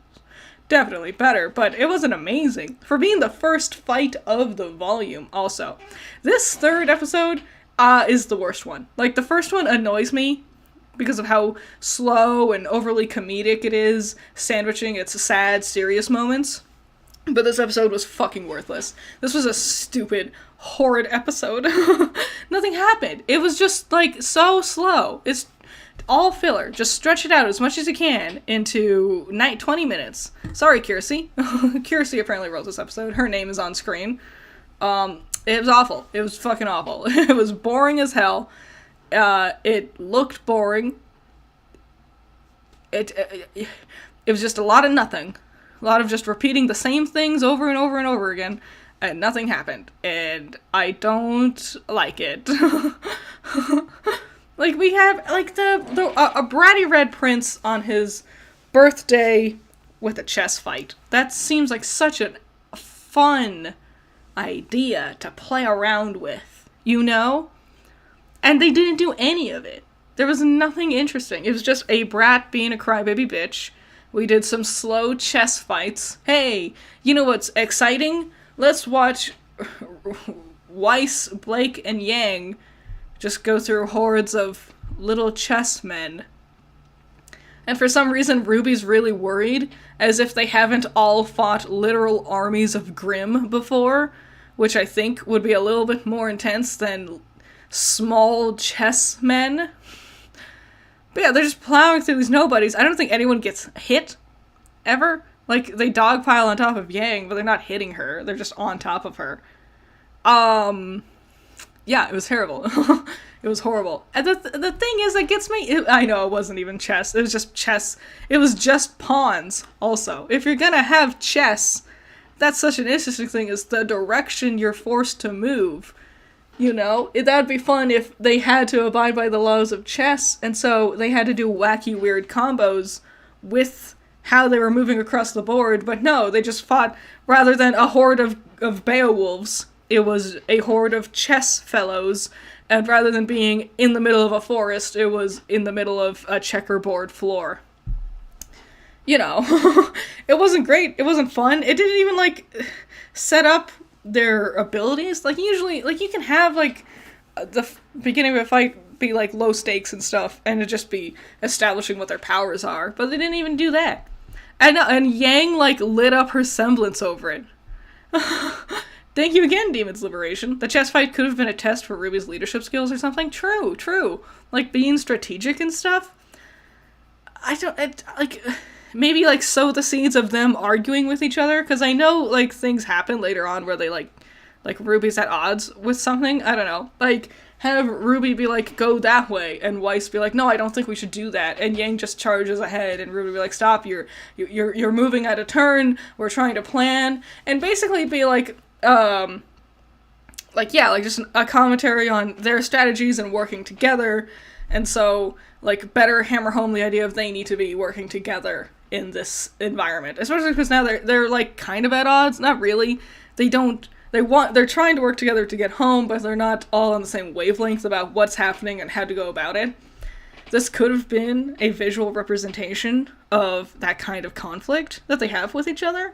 [SPEAKER 1] Definitely better, but it wasn't amazing. For being the first fight of the volume, also. This 3rd episode is the worst one. Like, the first one annoys me because of how slow and overly comedic it is, sandwiching its sad, serious moments. But this episode was fucking worthless. This was a stupid, horrid episode. Nothing happened. It was just, like, so slow. It's all filler. Just stretch it out as much as you can into 20 minutes. Sorry, Kiersey. Kiersey apparently wrote this episode. Her name is on screen. It was awful. It was fucking awful. It was boring as hell. It looked boring. it was just a lot of nothing. A lot of just repeating the same things over and over and over again, and nothing happened. And I don't like it. Like, we have, like, a bratty red prince on his birthday with a chess fight. That seems like such a fun idea to play around with, you know? And they didn't do any of it. There was nothing interesting. It was just a brat being a crybaby bitch. We did some slow chess fights. Hey, you know what's exciting? Let's watch Weiss, Blake, and Yang just go through hordes of little chessmen. And for some reason, Ruby's really worried, as if they haven't all fought literal armies of Grimm before, which I think would be a little bit more intense than small chessmen. But yeah, they're just plowing through these nobodies. I don't think anyone gets hit, ever. Like, they dogpile on top of Yang, but they're not hitting her. They're just on top of her. Yeah, it was terrible. It was horrible. And the thing is that gets me... I know it wasn't even chess. It was just chess. It was just pawns, also. If you're gonna have chess, that's such an interesting thing, is the direction you're forced to move. You know? That'd be fun if they had to abide by the laws of chess, and so they had to do wacky, weird combos with how they were moving across the board, but no, they just fought, rather than a horde of Beowulfs, it was a horde of chess fellows, and rather than being in the middle of a forest, it was in the middle of a checkerboard floor. You know, it wasn't great, it wasn't fun, it didn't even, like, set up their abilities. Like, usually, like, you can have, like, the beginning of a fight be, like, low stakes and stuff, and it just be establishing what their powers are, but they didn't even do that. And Yang, like, lit up her semblance over it. Thank you again, Demon's Liberation. The chess fight could have been a test for Ruby's leadership skills or something. True. Like, being strategic and stuff. Maybe, like, sow the seeds of them arguing with each other, because I know, like, things happen later on where they, like, Ruby's at odds with something. I don't know. Like, have Ruby be like, go that way, and Weiss be like, no, I don't think we should do that, and Yang just charges ahead, and Ruby be like, stop, you're moving at a turn, we're trying to plan, and basically be like, just a commentary on their strategies and working together, and so, like, better hammer home the idea of they need to be working together in this environment, especially because now they're like, kind of at odds, not really, they're trying to work together to get home, but they're not all on the same wavelength about what's happening and how to go about it. This could have been a visual representation of that kind of conflict that they have with each other.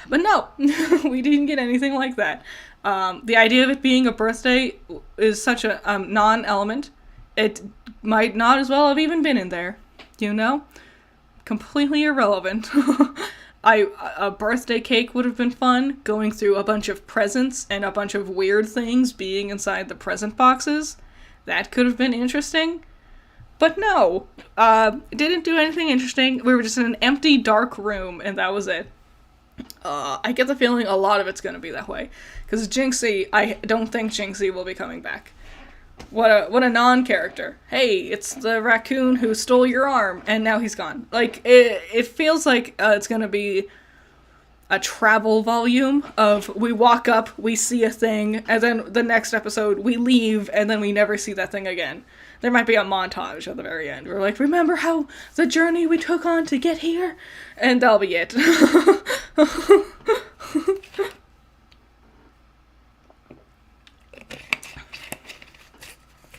[SPEAKER 1] But no, we didn't get anything like that. The idea of it being a birthday is such a non-element. It might not as well have even been in there, you know? Completely irrelevant. A birthday cake would have been fun, going through a bunch of presents and a bunch of weird things being inside the present boxes. That could have been interesting. But no, it didn't do anything interesting. We were just in an empty, dark room, and that was it. I get the feeling a lot of it's gonna be that way. Because Jinxie, I don't think Jinxie will be coming back. What a non-character. Hey, it's the raccoon who stole your arm, and now he's gone. Like, it feels like it's gonna be a travel volume of we walk up, we see a thing, and then the next episode we leave, and then we never see that thing again. There might be a montage at the very end. We're like, remember how the journey we took on to get here? And that'll be it.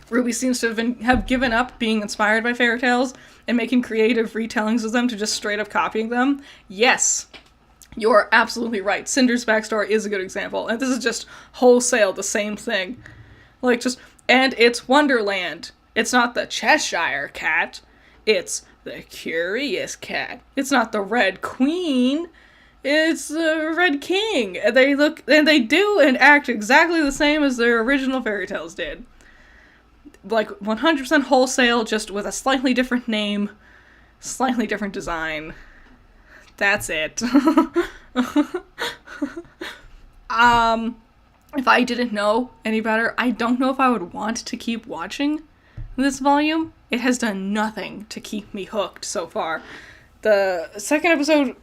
[SPEAKER 1] RWBY seems to have given up being inspired by fairy tales and making creative retellings of them to just straight up copying them. Yes, you're absolutely right. Cinder's backstory is a good example, and this is just wholesale the same thing. Like, just, and it's Wonderland. It's not the Cheshire Cat, it's the Curious Cat. It's not the Red Queen, it's the Red King. And they look, and they do and act exactly the same as their original fairy tales did. Like, 100% wholesale, just with a slightly different name, slightly different design. That's it. If I didn't know any better, I don't know if I would want to keep watching this volume, it has done nothing to keep me hooked so far. The second episode,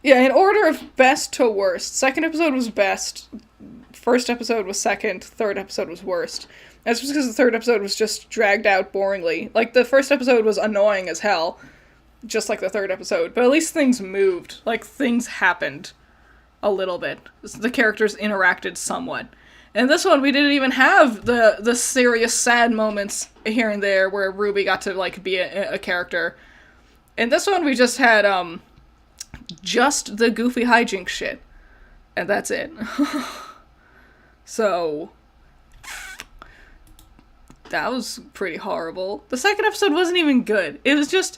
[SPEAKER 1] in order of best to worst, second episode was best, first episode was second, third episode was worst. That's just because the third episode was just dragged out boringly. Like, the first episode was annoying as hell, just like the third episode, but at least things moved. Like, things happened a little bit. The characters interacted somewhat. And this one, we didn't even have the serious, sad moments here and there where Ruby got to, like, be a character. In this one, we just had, just the goofy hijinks shit. And that's it. So, that was pretty horrible. The second episode wasn't even good. It was just,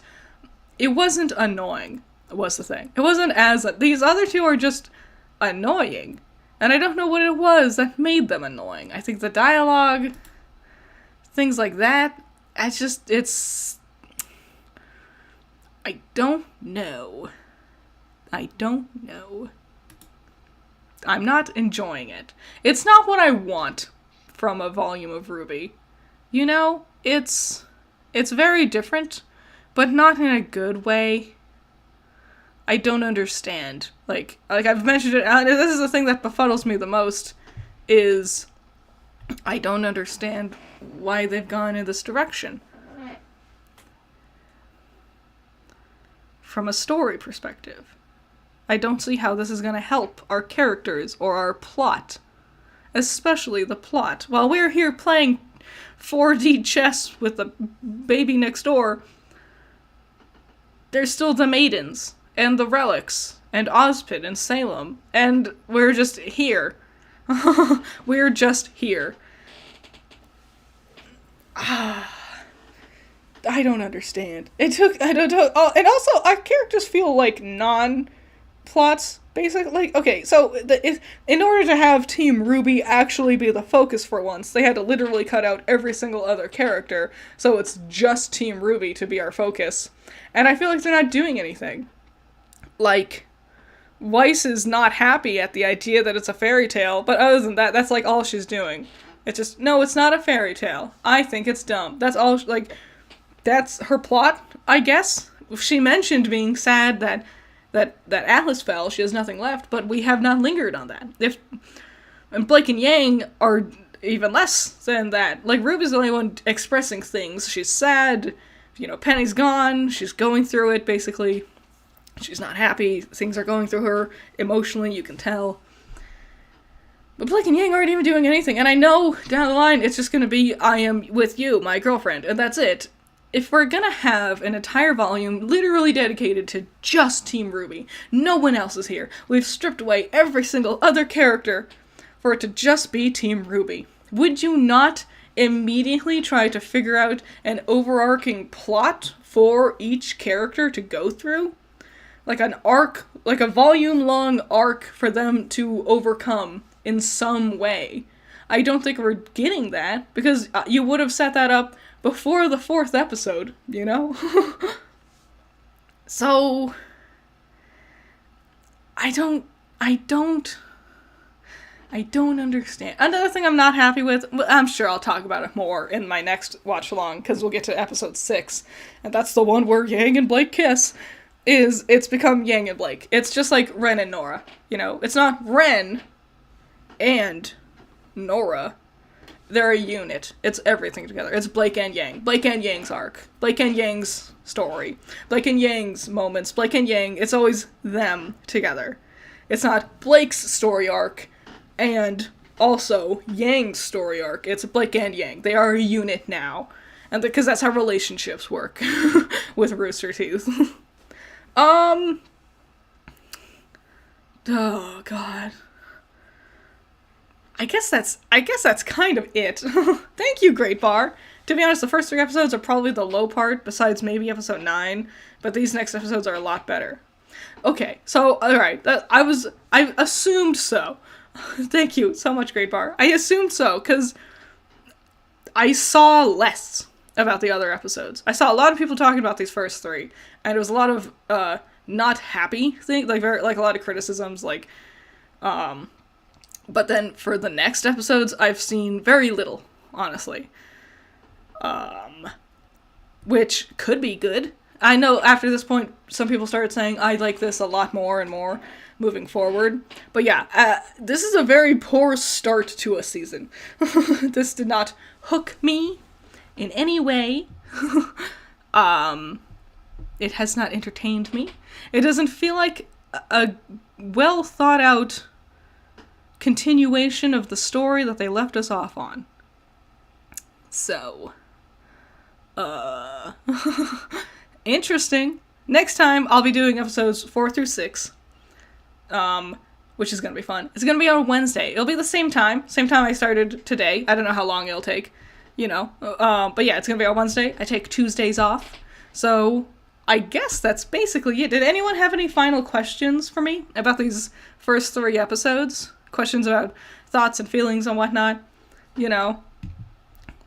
[SPEAKER 1] it wasn't annoying, was the thing. It wasn't as, these other two are just annoying. And I don't know what it was that made them annoying. I think the dialogue, things like that, I don't know. I'm not enjoying it. It's not what I want from a volume of RWBY. You know, it's very different, but not in a good way. I don't understand. Like I've mentioned it, this is the thing that befuddles me the most, is I don't understand why they've gone in this direction. From a story perspective, I don't see how this is going to help our characters or our plot. Especially the plot. While we're here playing 4D chess with the baby next door, there's still the maidens, and the relics, and Ozpin, and Salem, and we're just here. We're just here. I don't understand. And also, our characters feel like non-plots, basically. Like, okay, so in order to have Team RWBY actually be the focus for once, they had to literally cut out every single other character, so it's just Team RWBY to be our focus. And I feel like they're not doing anything. Like, Weiss is not happy at the idea that it's a fairy tale, but other than that, that's like all she's doing. It's just, no, it's not a fairy tale. I think it's dumb. That's all, like, that's her plot, I guess. She mentioned being sad that Atlas fell, she has nothing left, but we have not lingered on that. And Blake and Yang are even less than that. Like, Ruby's the only one expressing things. She's sad, Penny's gone, she's going through it, basically. She's not happy, things are going through her emotionally, you can tell. But Blake and Yang aren't even doing anything, and I know down the line it's just gonna be, I am with you, my girlfriend, and that's it. If we're gonna have an entire volume literally dedicated to just Team RWBY, no one else is here, we've stripped away every single other character for it to just be Team RWBY, would you not immediately try to figure out an overarching plot for each character to go through? Like an arc, like a volume-long arc for them to overcome in some way. I don't think we're getting that, because you would have set that up before the fourth episode, So, I don't understand. Another thing I'm not happy with, I'm sure I'll talk about it more in my next watch-along, because we'll get to episode 6, and that's the one where Yang and Blake kiss, it's become Yang and Blake. It's just like Ren and Nora, It's not Ren and Nora. They're a unit. It's everything together. It's Blake and Yang. Blake and Yang's arc. Blake and Yang's story. Blake and Yang's moments. Blake and Yang, it's always them together. It's not Blake's story arc and also Yang's story arc. It's Blake and Yang. They are a unit now. And because that's how relationships work with Rooster Teeth. Oh, God. I guess that's kind of it. Thank you, Great Bar. To be honest, the first 3 episodes are probably the low part, besides maybe episode 9, but these next episodes are a lot better. Okay, so, alright, I assumed so. Thank you so much, Great Bar. I assumed so, because I saw less about the other episodes. I saw a lot of people talking about these first 3, and it was a lot of, not happy things, like a lot of criticisms, but then for the next episodes, I've seen very little honestly. Which could be good. I know after this point, some people started saying, I like this a lot more and more moving forward. But yeah, this is a very poor start to a season. This did not hook me in any way. It has not entertained me. It doesn't feel like a well thought out continuation of the story that they left us off on. So, interesting. Next time, I'll be doing episodes 4 through 6, which is gonna be fun. It's gonna be on Wednesday. It'll be the same time I started today. I don't know how long it'll take, but yeah, it's gonna be on Wednesday. I take Tuesdays off, so I guess that's basically it. Did anyone have any final questions for me about these first 3 episodes? Questions about thoughts and feelings and whatnot?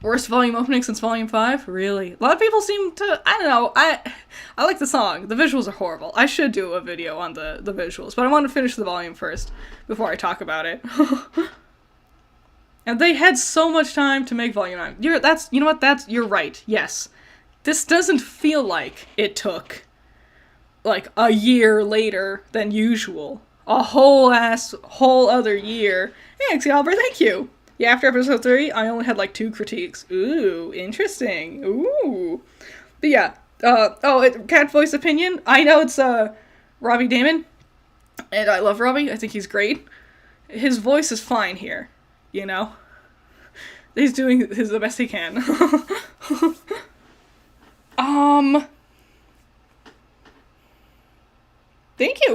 [SPEAKER 1] Worst volume opening since Volume 5? Really? A lot of people seem to, I don't know, I like the song. The visuals are horrible. I should do a video on the visuals, but I want to finish the volume first before I talk about it. And they had so much time to make Volume 9. You're right, yes. This doesn't feel like it took, like, a year later than usual. A whole other year. Thanks, Albert, thank you! Yeah, after episode 3, I only had, like, 2 critiques. Ooh, interesting. Ooh. But yeah, cat voice opinion. I know it's, Robbie Damon. And I love Robbie. I think he's great. His voice is fine here, He's doing the best he can. Thank you,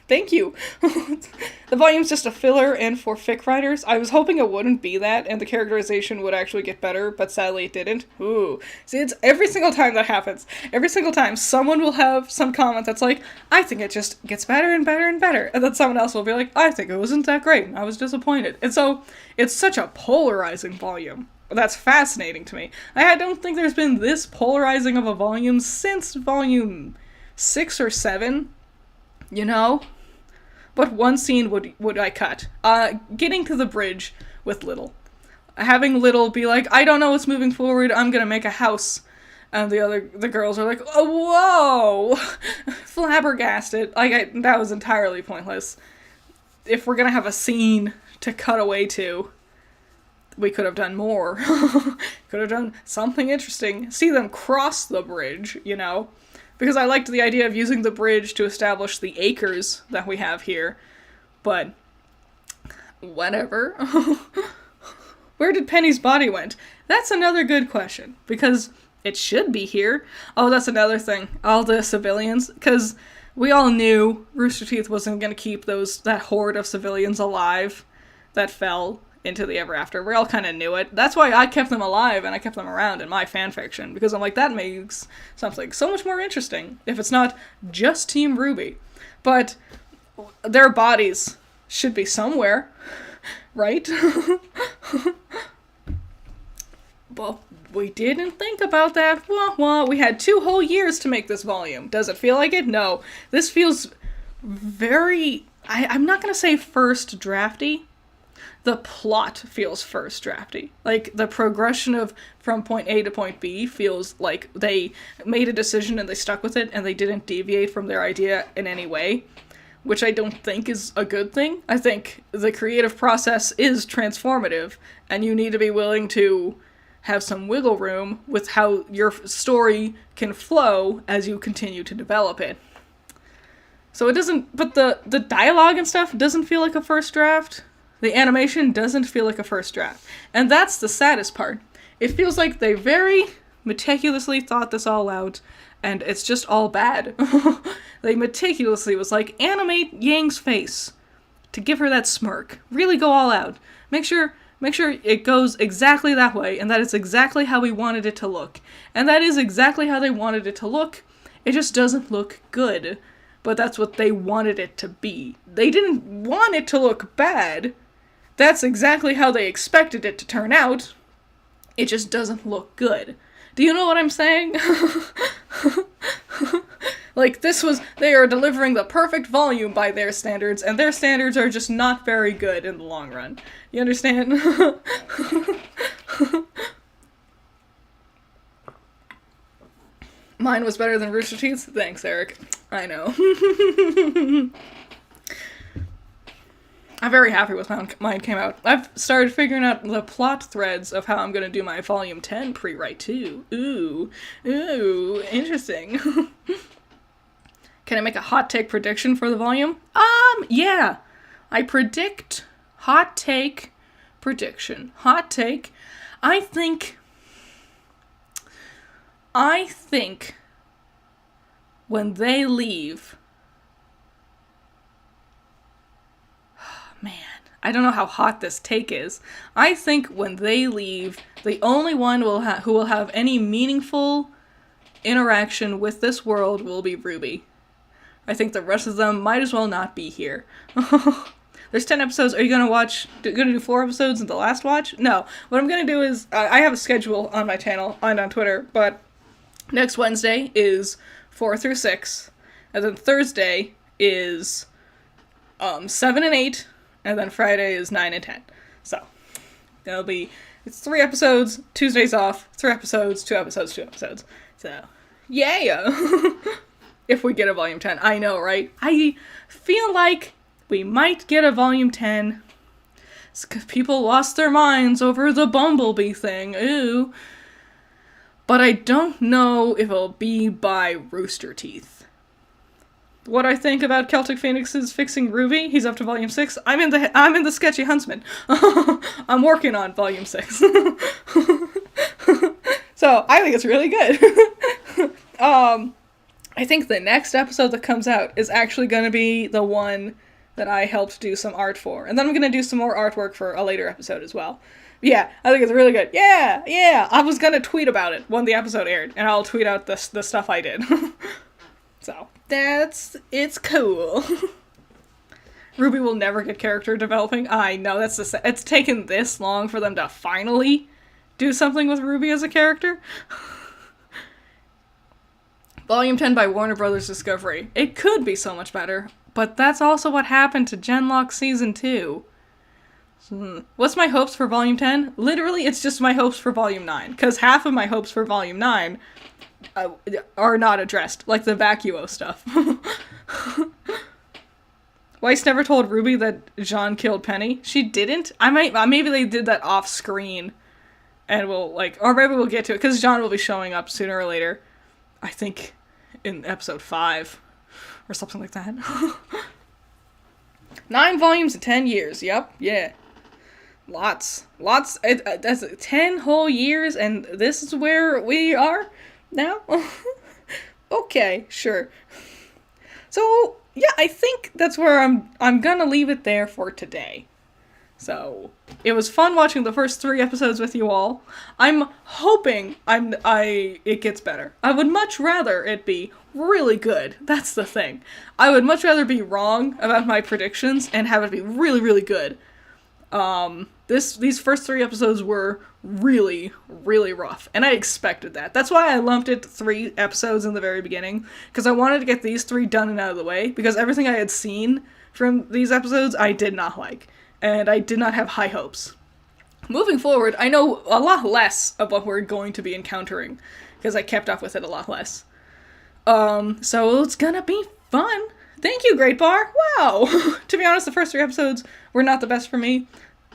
[SPEAKER 1] thank you. The volume's just a filler and for fic writers. I was hoping it wouldn't be that, and the characterization would actually get better, but sadly it didn't. Ooh. See, it's every single time that happens. Every single time, someone will have some comment that's like, I think it just gets better and better and better. And then someone else will be like, I think it wasn't that great, and I was disappointed. And so, it's such a polarizing volume. That's fascinating to me. I don't think there's been this polarizing of a volume since volume 6 or 7, But one scene would I cut. Getting to the bridge with Little. Having Little be like, I don't know what's moving forward, I'm gonna make a house. And the girls are like, oh, whoa! Flabbergasted. That was entirely pointless. If we're gonna have a scene to cut away to, we could have done more. Could have done something interesting. See them cross the bridge, Because I liked the idea of using the bridge to establish the acres that we have here. But, whatever. Where did Penny's body went? That's another good question, because it should be here. Oh, that's another thing. All the civilians, because we all knew Rooster Teeth wasn't going to keep that horde of civilians alive that fell into the Ever After. We all kind of knew it. That's why I kept them alive and I kept them around in my fanfiction, because I'm like, that makes something so much more interesting if it's not just Team RWBY. But their bodies should be somewhere, right? Well, we didn't think about that. Wah wah. We had 2 whole years to make this volume. Does it feel like it? No. This feels very, I'm not going to say first drafty. The plot feels first drafty. Like, the progression from point A to point B feels like they made a decision and they stuck with it and they didn't deviate from their idea in any way, which I don't think is a good thing. I think the creative process is transformative, and you need to be willing to have some wiggle room with how your story can flow as you continue to develop it. So it doesn't, but the dialogue and stuff doesn't feel like a first draft. The animation doesn't feel like a first draft. And that's the saddest part. It feels like they very meticulously thought this all out, and it's just all bad. They meticulously was like, animate Yang's face to give her that smirk. Really go all out. Make sure it goes exactly that way, and that is exactly how we wanted it to look. And that is exactly how they wanted it to look. It just doesn't look good. But that's what they wanted it to be. They didn't want it to look bad. That's exactly how they expected it to turn out. It just doesn't look good. Do you know what I'm saying? Like, they are delivering the perfect volume by their standards, and their standards are just not very good in the long run. You understand? Mine was better than Rooster Teeth's? Thanks, Eric. I know. I'm very happy with how mine came out. I've started figuring out the plot threads of how I'm going to do my Volume 10 pre-write, too. Ooh, interesting. Can I make a hot take prediction for the volume? Yeah. I predict hot take prediction. Hot take. I think when they leave, man, I don't know how hot this take is. I think when they leave, the only one who will have any meaningful interaction with this world will be RWBY. I think the rest of them might as well not be here. There's 10 episodes. Are you gonna do 4 episodes in the last watch? No. What I'm gonna do is, I have a schedule on my channel and on Twitter, but next Wednesday is 4 through 6, and then Thursday is 7 and 8, and then Friday is 9 and 10. So, it's 3 episodes, Tuesdays off, 3 episodes, 2 episodes, 2 episodes. So, yeah! If we get a Volume 10. I know, right? I feel like we might get a Volume 10. It's because people lost their minds over the Bumblebee thing. Ooh. But I don't know if it'll be by Rooster Teeth. What I think about Celtic Phoenix's fixing RWBY, he's up to Volume 6. I'm in the Sketchy Huntsman. I'm working on Volume 6. So, I think it's really good. I think the next episode that comes out is actually going to be the one that I helped do some art for. And then I'm going to do some more artwork for a later episode as well. Yeah, I think it's really good. Yeah. I was going to tweet about it when the episode aired, and I'll tweet out the stuff I did. So, it's cool. RWBY will never get character developing. I know, it's taken this long for them to finally do something with RWBY as a character. Volume 10 by Warner Brothers Discovery. It could be so much better, but that's also what happened to Genlock Season 2. What's my hopes for Volume 10? Literally, it's just my hopes for Volume 9, because half of my hopes for Volume 9 are not addressed, like the Vacuo stuff. Weiss never told RWBY that Jean killed Penny. She didn't? Maybe they did that off screen, and or maybe we'll get to it, because Jean will be showing up sooner or later. I think in episode 5 or something like that. 9 volumes in 10 years. Yep. Yeah. Lots. That's 10 whole years, and this is where we are now? Okay, sure. So, yeah, I think that's where I'm gonna leave it there for today. So, it was fun watching the first 3 episodes with you all. I'm hoping it gets better. I would much rather it be really good. That's the thing. I would much rather be wrong about my predictions and have it be really, really good. These first 3 episodes were really, really rough, and I expected that. That's why I lumped it 3 episodes in the very beginning, because I wanted to get these 3 done and out of the way, because everything I had seen from these episodes I did not like. And I did not have high hopes. Moving forward, I know a lot less of what we're going to be encountering, because I kept up with it a lot less. So it's gonna be fun. Thank you, Great Bar! Wow! To be honest, the first 3 episodes were not the best for me.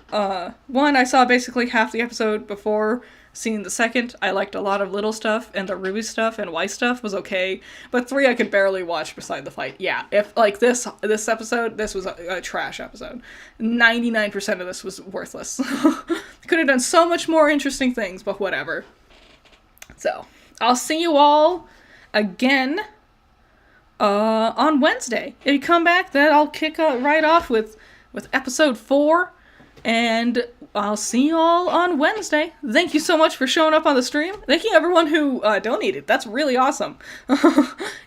[SPEAKER 1] One, I saw basically half the episode before seeing the second. I liked a lot of little stuff, and the RWBY stuff and Weiss stuff was okay, but 3 I could barely watch beside the fight. Yeah, if, this episode, this was a trash episode. 99% of this was worthless. Could have done so much more interesting things, but whatever. So, I'll see you all again, on Wednesday. If you come back, then I'll kick right off with episode 4, and I'll see you all on Wednesday. Thank you so much for showing up on the stream. Thank you everyone who donated. That's really awesome.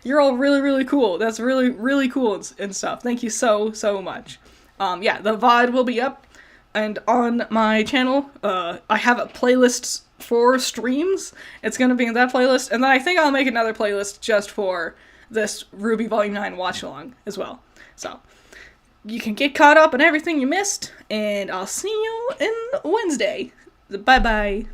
[SPEAKER 1] You're all really, really cool. That's really, really cool and stuff. Thank you so, so much. Yeah, the VOD will be up, and on my channel, I have a playlist for streams. It's gonna be in that playlist, and then I think I'll make another playlist just for this RWBY Volume 9 Watch-a-Long as well. So, you can get caught up on everything you missed, and I'll see you in Wednesday. Bye bye.